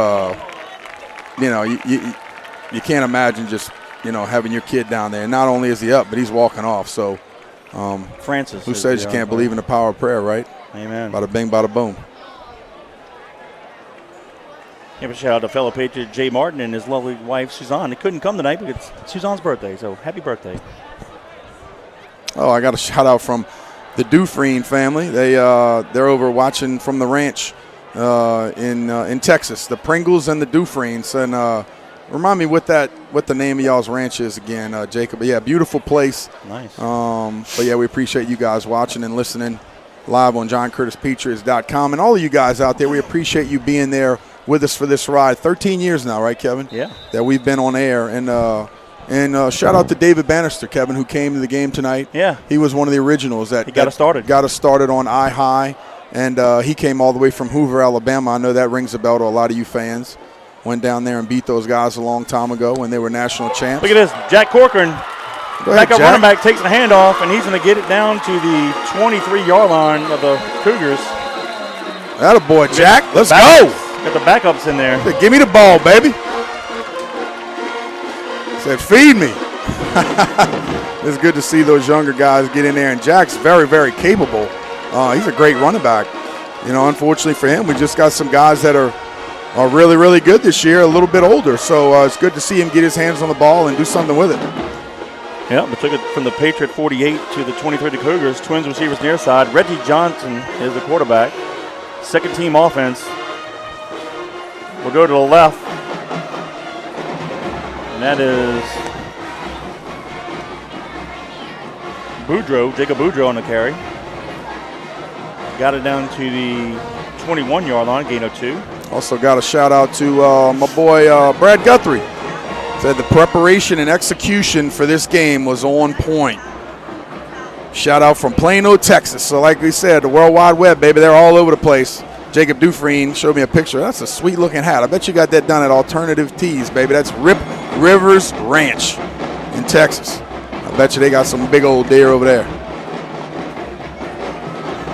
S2: know, you can't imagine just, you know, having your kid down there. And not only is he up, but he's walking off. So
S1: Francis,
S2: who says you can't believe in the power of prayer, right?
S1: Amen.
S2: Bada bing, bada boom.
S1: Give a shout out to fellow Patriot Jay Martin and his lovely wife Suzanne. They couldn't come tonight because it's Suzanne's birthday, so happy birthday.
S2: Oh, I got a shout out from the Dufresne family. They're over watching from the ranch in Texas, the Pringles and the Dufresnes. And remind me what the name of y'all's ranch is again, Jacob. But yeah, beautiful place.
S1: Nice.
S2: But yeah, we appreciate you guys watching and listening live on JohnCurtisPatriots.com. And all of you guys out there, we appreciate you being there with us for this ride. 13 years now, right, Kevin?
S1: Yeah. That
S2: we've been on air. And shout out to David Bannister, Kevin, who came to the game tonight.
S1: Yeah.
S2: He was one of the originals that
S1: got us
S2: started on I-High. And he came all the way from Hoover, Alabama. I know that rings a bell to a lot of you fans. Went down there and beat those guys a long time ago when they were national champs.
S1: Look at this. Jack Corcoran, backup running back, takes the handoff, and he's going to get it down to the 23-yard line of the Cougars.
S2: Atta boy, Jack. Let's go.
S1: Got the backups in there.
S2: Give me the ball, baby. Said, feed me. It's good to see those younger guys get in there. And Jack's very, very capable. He's a great running back. You know, unfortunately for him, we just got some guys that are really, really good this year, a little bit older. So it's good to see him get his hands on the ball and do something with it.
S1: Yeah, but took it from the Patriot 48 to the 23 to Cougars. Twins receivers near side. Reggie Johnson is the quarterback. Second team offense We'll go to the left. And that is Boudreaux, Jacob Boudreaux on the carry. Got it down to the 21-yard line, gain of 2.
S2: Also got a shout out to my boy Brad Guthrie. Said the preparation and execution for this game was on point. Shout out from Plano, Texas. So like we said, the World Wide Web, baby, they're all over the place. Jacob Dufresne showed me a picture. That's a sweet looking hat. I bet you got that done at Alternative Tees, baby. That's Rip Rivers Ranch in Texas. I bet you they got some big old deer over there.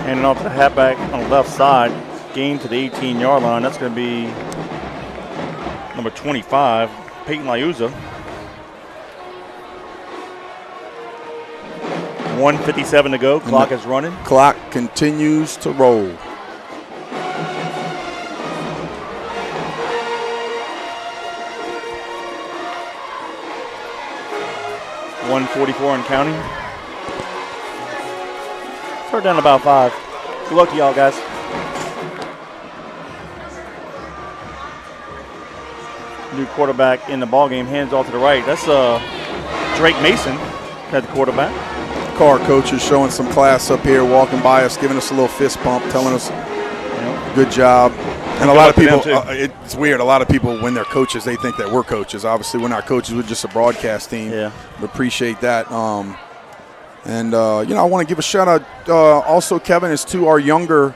S1: Handing off the halfback on the left side, gain to the 18-yard line. That's going to be number 25, Peyton Liuza. 1:57 to go. Clock is running.
S2: Clock continues to roll.
S1: .144 and counting. Third down about 5. Good luck to y'all, guys. New quarterback in the ballgame, hands off to the right. That's Drake Mason at the quarterback.
S2: Karr coach is showing some class up here, walking by us, giving us a little fist pump, telling us good job. And a lot of people, it's weird, a lot of people, when they're coaches, they think that we're coaches. Obviously, we're not coaches, we're just a broadcast team.
S1: Yeah.
S2: We appreciate that. I want to give a shout out also, Kevin, is to our younger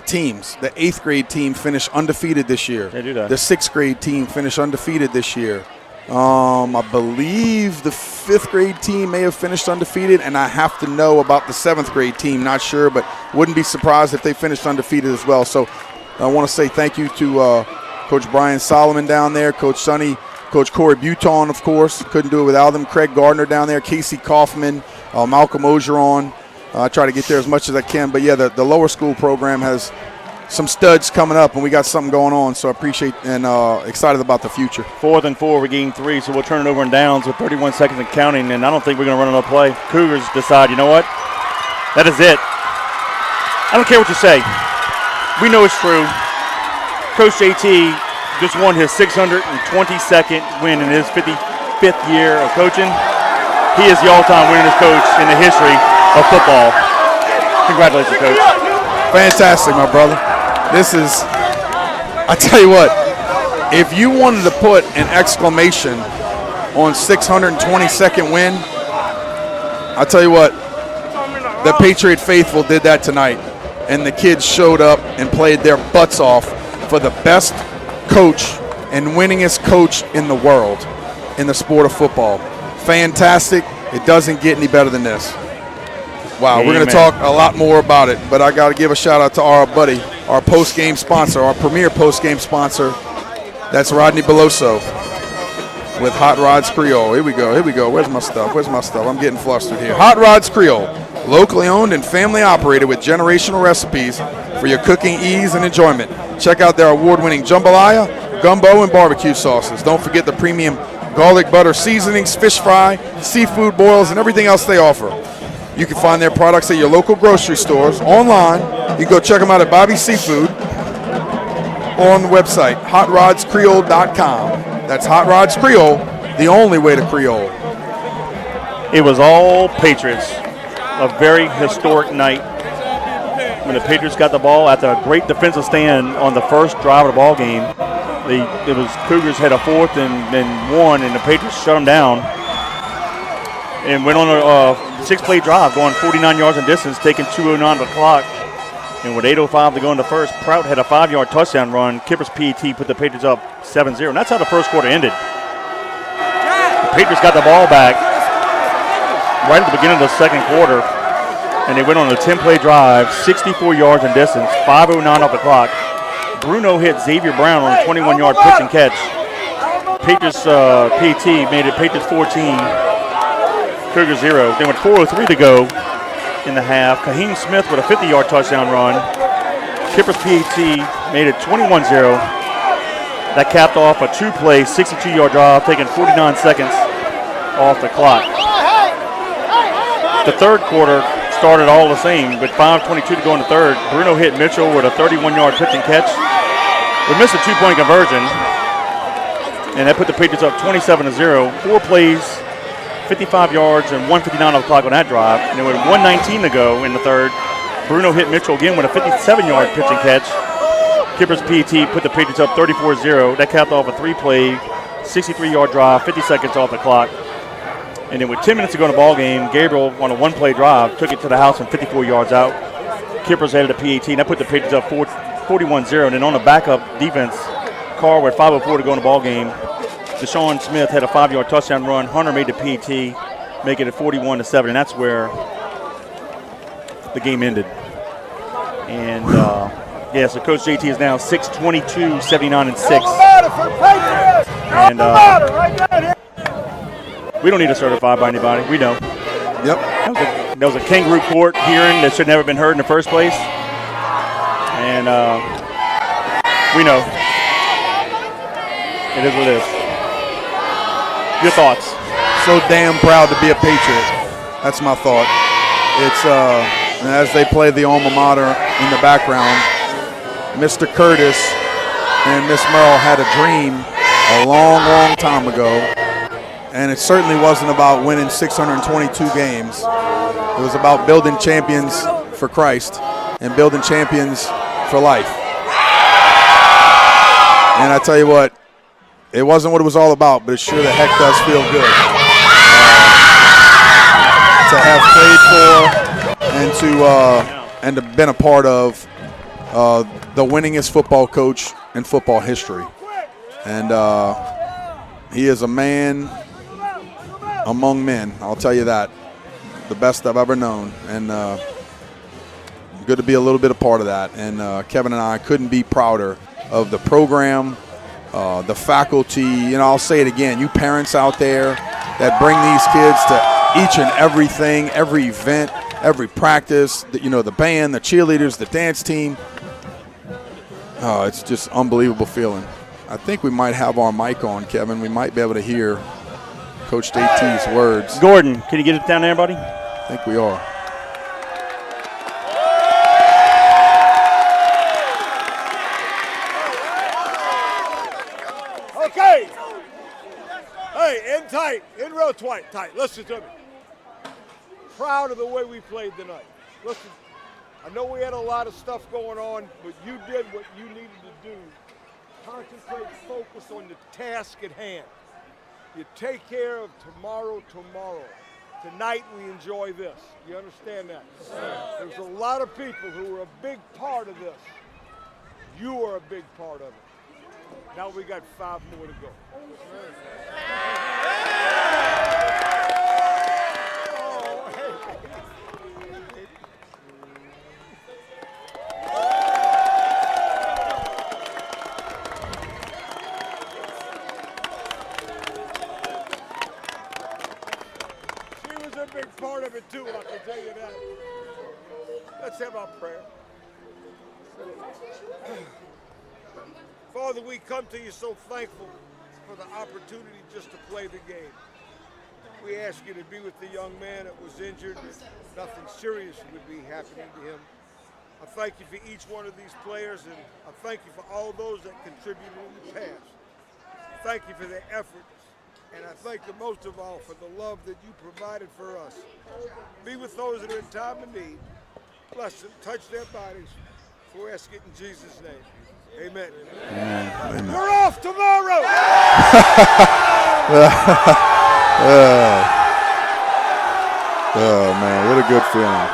S2: teams. The 8th grade team finished undefeated this year.
S1: They do that.
S2: The 6th grade team finished undefeated this year. I believe the 5th grade team may have finished undefeated, and I have to know about the 7th grade team. Not sure, but wouldn't be surprised if they finished undefeated as well. So I want to say thank you to Coach Brian Solomon down there, Coach Sonny, Coach Corey Buton, of course. Couldn't do it without them. Craig Gardner down there, Casey Kaufman, Malcolm Ogeron. I try to get there as much as I can. But, yeah, the lower school program has some studs coming up, and we got something going on. So I appreciate and excited about the future.
S1: 4th and 4, we gain 3, so we'll turn it over in downs with 31 seconds and counting, and I don't think we're going to run another play. Cougars decide, you know what? That is it. I don't care what you say. We know it's true. Coach JT just won his 622nd win in his 55th year of coaching. He is the all-time winningest coach in the history of football. Congratulations, Coach.
S2: Fantastic, my brother. This is, I tell you what, if you wanted to put an exclamation on 622nd win, I tell you what, the Patriot faithful did that tonight. And the kids showed up and played their butts off for the best coach and winningest coach in the world in the sport of football. Fantastic. It doesn't get any better than this. Wow,
S1: Amen.
S2: We're going to talk a lot more about it, but I got to give a shout out to our buddy, our post-game sponsor, our premier post-game sponsor. That's Rodney Beloso with Hot Rods Creole. Here we go. Where's my stuff? I'm getting flustered here. Hot Rods Creole. Locally owned and family operated with generational recipes for your cooking ease and enjoyment. Check out their award-winning jambalaya, gumbo, and barbecue sauces. Don't forget the premium garlic butter seasonings, fish fry, seafood boils, and everything else they offer. You can find their products at your local grocery stores, online. You can go check them out at Bobby's Seafood or on the website, hotrodscreole.com. That's Hot Rods Creole, the only way to Creole.
S1: It was all Patriots. A very historic night when the Patriots got the ball after a great defensive stand on the first drive of the ball game. It was Cougars had a 4th and 1, and the Patriots shut them down and went on a 6-play drive, going 49 yards in distance, taking 2:09 of the clock. And with 8:05 to go in the first, Prout had a 5-yard touchdown run. Kipper's PAT put the Patriots up 7-0, and that's how the first quarter ended. The Patriots got the ball back right at the beginning of the second quarter, and they went on a 10-play drive, 64 yards in distance, 5:09 off the clock. Bruno hit Xavier Brown on a 21-yard pitch and catch. Patriots PT made it Patriots 14, Cougars 0. Then with 4:03 to go in the half, Kaheem Smith with a 50-yard touchdown run. Kipper's PAT made it 21-0. That capped off a 2-play, 62-yard drive, taking 49 seconds off the clock. The third quarter started all the same, with 5:22 to go in the third. Bruno hit Mitchell with a 31-yard pitch and catch. We missed a two-point conversion, and that put the Patriots up 27-0. 4 plays, 55 yards, and 1:59 on the clock on that drive. And then with 1:19 to go in the third, Bruno hit Mitchell again with a 57-yard pitch and catch. Kippers PAT put the Patriots up 34-0. That capped off a 3-play, 63-yard drive, 50 seconds off the clock. And then with 10 minutes to go in the ball game, Gabriel on a 1-play drive took it to the house and 54 yards out. Kippers headed to PAT, and that put the Patriots up 41-0. And then on the backup defense, Carr with 5:04 to go in the ball game. Deshaun Smith had a 5-yard touchdown run. Hunter made the PAT, making it 41-7, and that's where the game ended. And so Coach JT is now 6-22, 79-6. And we don't need to certify by anybody. We know.
S2: Yep.
S1: That was a kangaroo court hearing that should never have been heard in the first place. And we know. It is what it is. Your thoughts?
S2: So damn proud to be a Patriot. That's my thought. It's as they play the alma mater in the background, Mr. Curtis and Miss Merle had a dream a long, long time ago, and it certainly wasn't about winning 622 games. It was about building champions for Christ and building champions for life. And I tell you what, it wasn't what it was all about, but it sure the heck does feel good to have played for and to been a part of the winningest football coach in football history. And he is a man among men, I'll tell you that. The best I've ever known. And good to be a little bit a part of that. And Kevin and I couldn't be prouder of the program, the faculty. You know, I'll say it again, you parents out there that bring these kids to each and everything, every event, every practice, the band, the cheerleaders, the dance team. It's just unbelievable feeling. I think we might have our mic on, Kevin. We might be able to hear Coach JT's words.
S1: Gordon, can you get it down there, buddy?
S2: I think we are.
S3: Okay. Hey, in tight, in real tight. Listen to me. Proud of the way we played tonight. Listen, I know we had a lot of stuff going on, but you did what you needed to do. Concentrate, focus on the task at hand. You take care of tomorrow. Tonight we enjoy this. You understand that? There's a lot of people who are a big part of this. You are a big part of it. Now we got 5 more to go. Big part of it too, I can tell you that. Let's have our prayer. Father, we come to you so thankful for the opportunity just to play the game. We ask you to be with the young man that was injured. Nothing serious would be happening to him. I thank you for each one of these players, and I thank you for all those that contributed in the past. Thank you for their efforts. And I thank you most of all for the love that you provided for us. Be with those that are in time of need. Bless them, touch their bodies. We ask it in Jesus' name. Amen.
S2: Amen.
S3: We're off tomorrow.
S2: Oh, man, what a good feeling.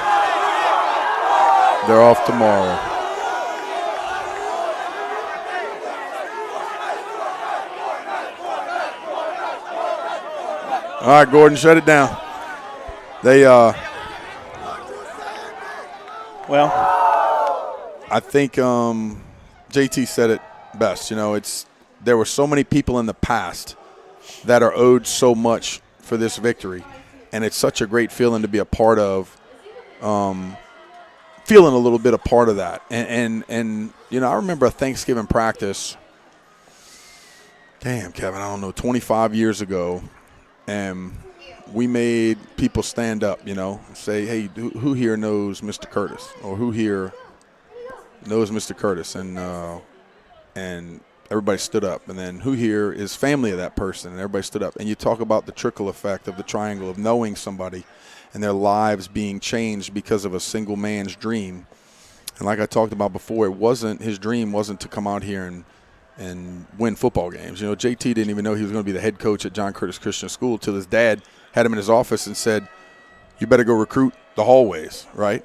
S2: They're off tomorrow. All right, Gordon, shut it down. They,
S1: well,
S2: I think JT said it best. There were so many people in the past that are owed so much for this victory, and it's such a great feeling to be a part of. Feeling a little bit a part of that, and I remember a Thanksgiving practice. Damn, Kevin, I don't know, 25 years ago. And we made people stand up, say, hey, who here knows Mr. Curtis? Or who here knows Mr. Curtis? And and everybody stood up. And then who here is family of that person, and everybody stood up. And you talk about the trickle effect of the triangle of knowing somebody and their lives being changed because of a single man's dream. And like I talked about before, his dream wasn't to come out here and win football games. You know, JT didn't even know he was going to be the head coach at John Curtis Christian School till his dad had him in his office and said, "You better go recruit the hallways," right?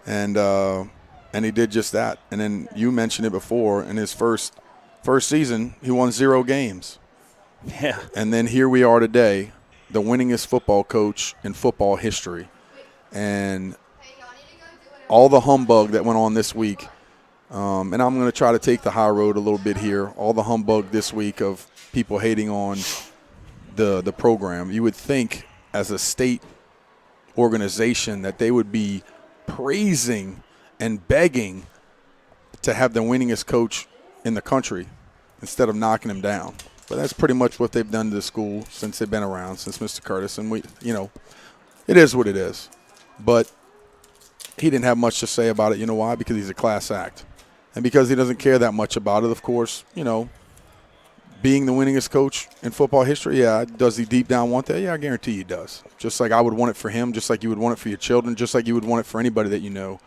S2: And he did just that. And then you mentioned it before, in his first season, he won 0 games.
S1: Yeah.
S2: And then here we are today, the winningest football coach in football history. And all the humbug that went on this week, and I'm going to try to take the high road a little bit here, all the humbug this week of people hating on the program. You would think as a state organization that they would be praising and begging to have the winningest coach in the country instead of knocking him down. But that's pretty much what they've done to the school since they've been around, since Mr. Curtis. And it is what it is. But he didn't have much to say about it. You know why? Because he's a class act. And because he doesn't care that much about it, of course, being the winningest coach in football history, yeah, does he deep down want that? Yeah, I guarantee he does. Just like I would want it for him, just like you would want it for your children, just like you would want it for anybody that you know.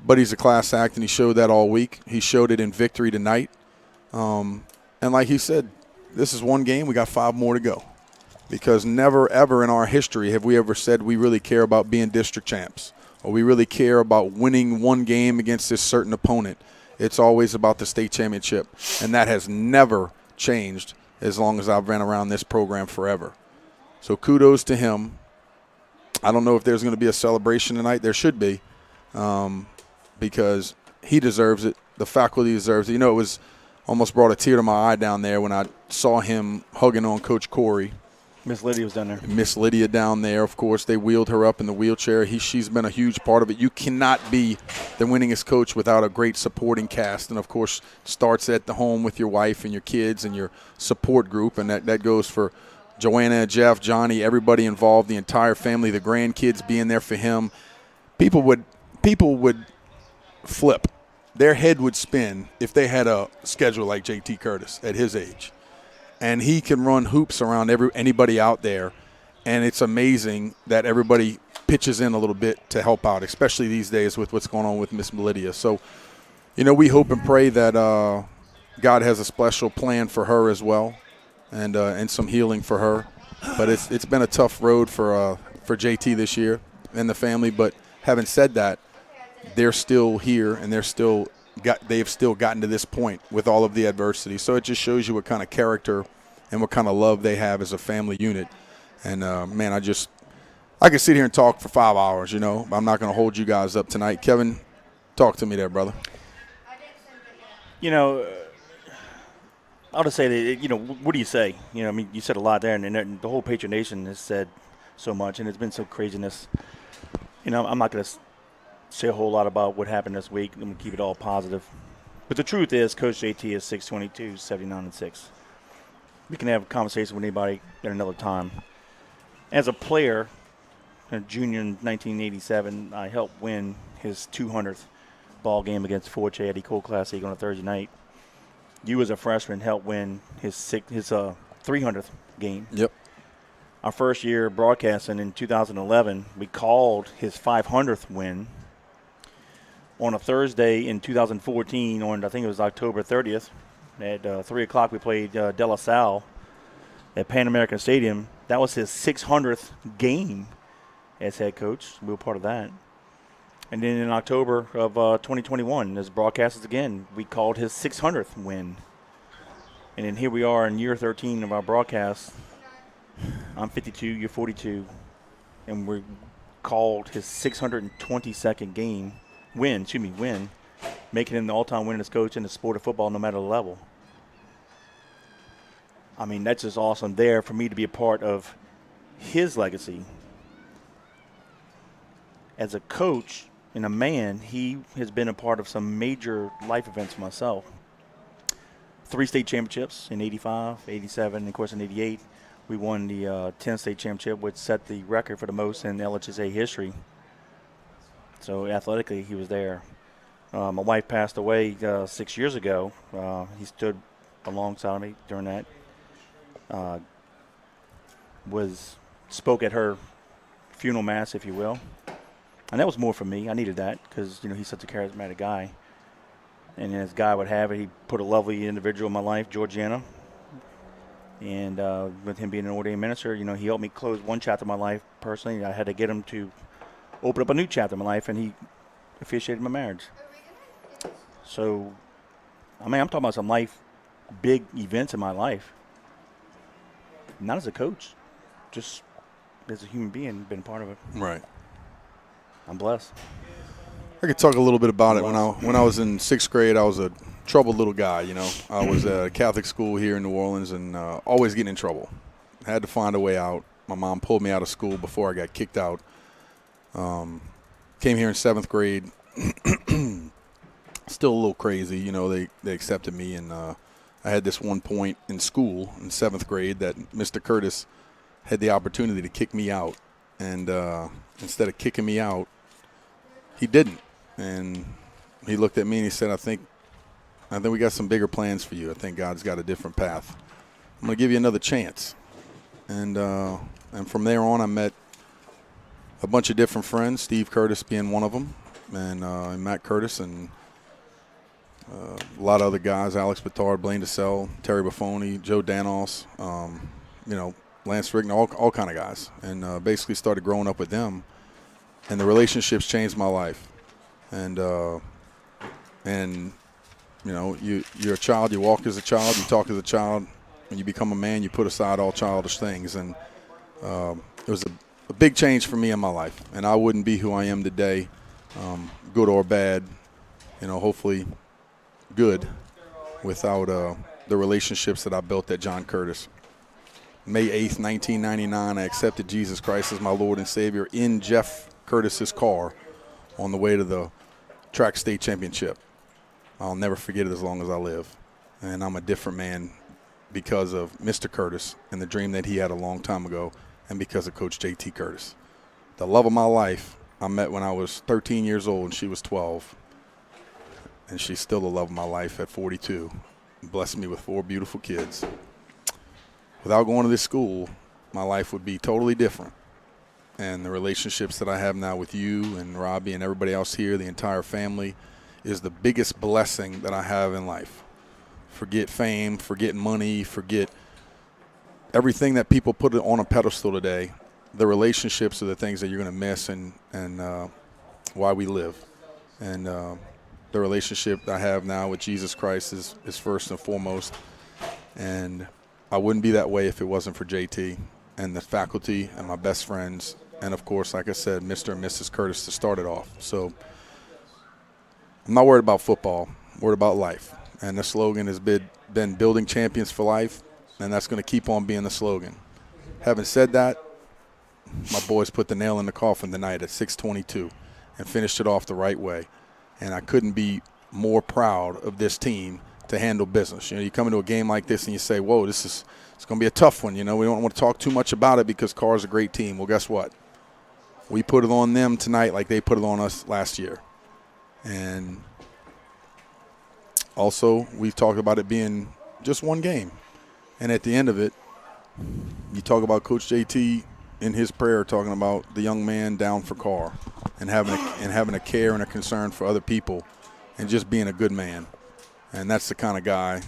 S2: But he's a class act, and he showed that all week. He showed it in victory tonight. And like he said, this is one game. We got 5 more to go. Because never, ever in our history have we ever said we really care about being district champs or we really care about winning one game against this certain opponent. It's always about the state championship, and that has never changed as long as I've been around this program forever. So kudos to him. I don't know if there's going to be a celebration tonight. There should be, because he deserves it. The faculty deserves it. It was almost brought a tear to my eye down there when I saw him hugging on Coach Corey.
S1: Miss Lydia was down there.
S2: Miss Lydia down there, of course. They wheeled her up in the wheelchair. She's been a huge part of it. You cannot be the winningest coach without a great supporting cast. And, of course, starts at the home with your wife and your kids and your support group. And that goes for Joanna, Jeff, Johnny, everybody involved, the entire family, the grandkids being there for him. People would flip. Their head would spin if they had a schedule like JT Curtis at his age. And he can run hoops around anybody out there, and it's amazing that everybody pitches in a little bit to help out, especially these days with what's going on with Miss Lydia. So, we hope and pray that God has a special plan for her as well, and some healing for her. But it's been a tough road for JT this year and the family. But having said that, they're still here, and they've still gotten to this point with all of the adversity. So it just shows you what kind of character and what kind of love they have as a family unit. And, man, I could sit here and talk for 5 hours, I'm not going to hold you guys up tonight. Kevin, talk to me there, brother.
S1: I'll just say that, what do you say? You said a lot there, and the whole Patriot Nation has said so much, and it's been so craziness. I'm not going to say a whole lot about what happened this week. I'm going to keep it all positive. But the truth is, Coach JT is 622, 79-6. We can have a conversation with anybody at another time. As a player, a junior in 1987, I helped win his 200th ball game against Fort Eddie Cole Classic on a Thursday night. You, as a freshman, helped win his 300th game.
S2: Yep.
S1: Our first year broadcasting in 2011, we called his 500th win on a Thursday in 2014 on, I think it was October 30th. At 3 o'clock, we played De La Salle at Pan American Stadium. That was his 600th game as head coach. We were part of that. And then in October of 2021, as broadcasters again, we called his 600th win. And then here we are in year 13 of our broadcast. I'm 52, you're 42. And we called his 622nd win, making him the all-time winningest coach in the sport of football no matter the level. I mean, that's just awesome there for me to be a part of his legacy. As a coach and a man, he has been a part of some major life events for myself. 3 state championships in 85, 87, and of course in 88. We won the 10 state championship, which set the record for the most in LHSA history. So athletically, he was there. My wife passed away 6 years ago. He stood alongside me during that. Spoke at her funeral mass, if you will. And that was more for me. I needed that because, he's such a charismatic guy. And as God would have it, he put a lovely individual in my life, Georgiana. And with him being an ordained minister, he helped me close one chapter of my life personally. I had to get him to open up a new chapter of my life, and he officiated my marriage. So, I'm talking about some big events in my life. Not as a coach, just as a human being, been part of it.
S2: Right.
S1: I'm blessed.
S2: I could talk a little bit about it. When I was in 6th grade, I was a troubled little guy, I was at a Catholic school here in New Orleans and always getting in trouble. Had to find a way out. My mom pulled me out of school before I got kicked out. Came here in 7th grade. Still a little crazy, they accepted me. And I had this one point in school in 7th grade that Mr. Curtis had the opportunity to kick me out. And instead of kicking me out, he didn't. And he looked at me and he said, I think we got some bigger plans for you. I think God's got a different path. I'm going to give you another chance. And from there on, I met a bunch of different friends, Steve Curtis being one of them, and Matt Curtis, and a lot of other guys, Alex Bittard, Blaine DeSalle, Terry Buffoni, Joe Danos, Lance Rignon, all kind of guys. And basically started growing up with them. And the relationships changed my life. And you're a child, you walk as a child, you talk as a child. When you become a man, you put aside all childish things. And it was a big change for me in my life. And I wouldn't be who I am today, good or bad, hopefully good, without the relationships that I built at John Curtis. May 8th, 1999, I accepted Jesus Christ as my Lord and Savior in Jeff Curtis's car on the way to the track state championship. I'll never forget it as long as I live. And I'm a different man because of Mr. Curtis and the dream that he had a long time ago, and because of Coach J.T. Curtis. The love of my life I met when I was 13 years old and she was 12. And she's still the love of my life at 42. Blessed me with 4 beautiful kids. Without going to this school, my life would be totally different. And the relationships that I have now with you and Robbie and everybody else here, the entire family, is the biggest blessing that I have in life. Forget fame, forget money, forget everything that people put on a pedestal today. The relationships are the things that you're going to miss and why we live. And the relationship I have now with Jesus Christ is first and foremost. And I wouldn't be that way if it wasn't for JT and the faculty and my best friends. And, of course, like I said, Mr. and Mrs. Curtis to start it off. So I'm not worried about football. I'm worried about life. And the slogan has been building champions for life, and that's going to keep on being the slogan. Having said that, my boys put the nail in the coffin tonight at 6:22 and finished it off the right way. And I couldn't be more proud of this team to handle business. You come into a game like this and you say, whoa, it's going to be a tough one. We don't want to talk too much about it because Carr's a great team. Well, guess what? We put it on them tonight like they put it on us last year. And also, we've talked about it being just one game. And at the end of it, you talk about Coach JT in his prayer talking about the young man down for Carr and having a care and a concern for other people and just being a good man. And that's the kind of guy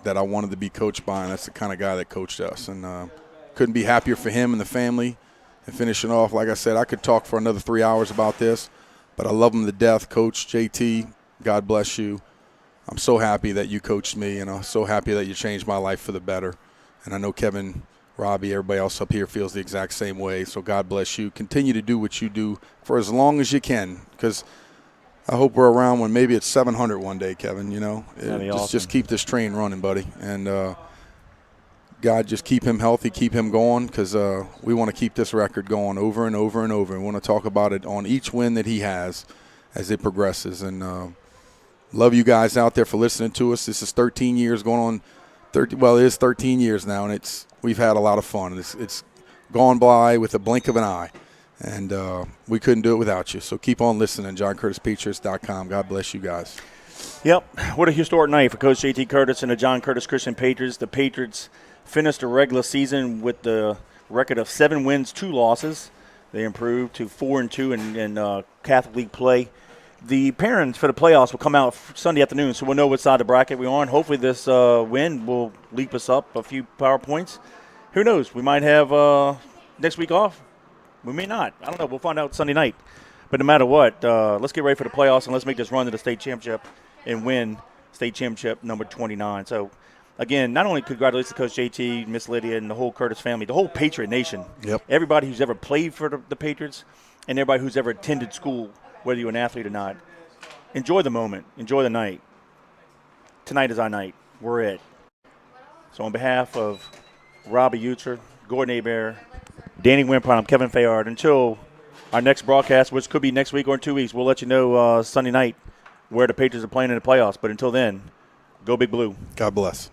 S2: that I wanted to be coached by, and that's the kind of guy that coached us. And couldn't be happier for him and the family. And finishing off, like I said, I could talk for another 3 hours about this, but I love him to death. Coach JT, God bless you. I'm so happy that you coached me, and I'm so happy that you changed my life for the better. And I know Kevin, Robbie, everybody else up here feels the exact same way. So God bless you. Continue to do what you do for as long as you can, because I hope we're around when maybe it's 700 one day, Kevin. Just keep this train running, buddy. And God, just keep him healthy, keep him going, because we want to keep this record going over and over and over. And we want to talk about it on each win that he has as it progresses. And love you guys out there for listening to us. This is 13 years going on. It is 13 years now, and we've had a lot of fun. It's gone by with a blink of an eye. And we couldn't do it without you. So keep on listening, JohnCurtisPatriots.com. God bless you guys.
S1: Yep, what a historic night for Coach J.T. Curtis and the John Curtis Christian Patriots. The Patriots finished the regular season with the record of 7 wins, 2 losses. They improved to 4-2 in Catholic League play. The parents for the playoffs will come out Sunday afternoon, so we'll know what side of the bracket we're on. Hopefully this win will leap us up a few power points. Who knows? We might have next week off. We may not. I don't know. We'll find out Sunday night. But no matter what, let's get ready for the playoffs and let's make this run to the state championship and win state championship number 29. So, again, not only congratulations to Coach JT, Miss Lydia, and the whole Curtis family, the whole Patriot Nation.
S2: Yep.
S1: Everybody who's ever played for the Patriots and everybody who's ever attended school, whether you're an athlete or not. Enjoy the moment. Enjoy the night. Tonight is our night. We're it. So on behalf of Robbie Utzer, Gordon Hebert, Danny Wimpron, I'm Kevin Fayard. Until our next broadcast, which could be next week or in 2 weeks, we'll let you know Sunday night where the Patriots are playing in the playoffs. But until then, go Big Blue.
S2: God bless.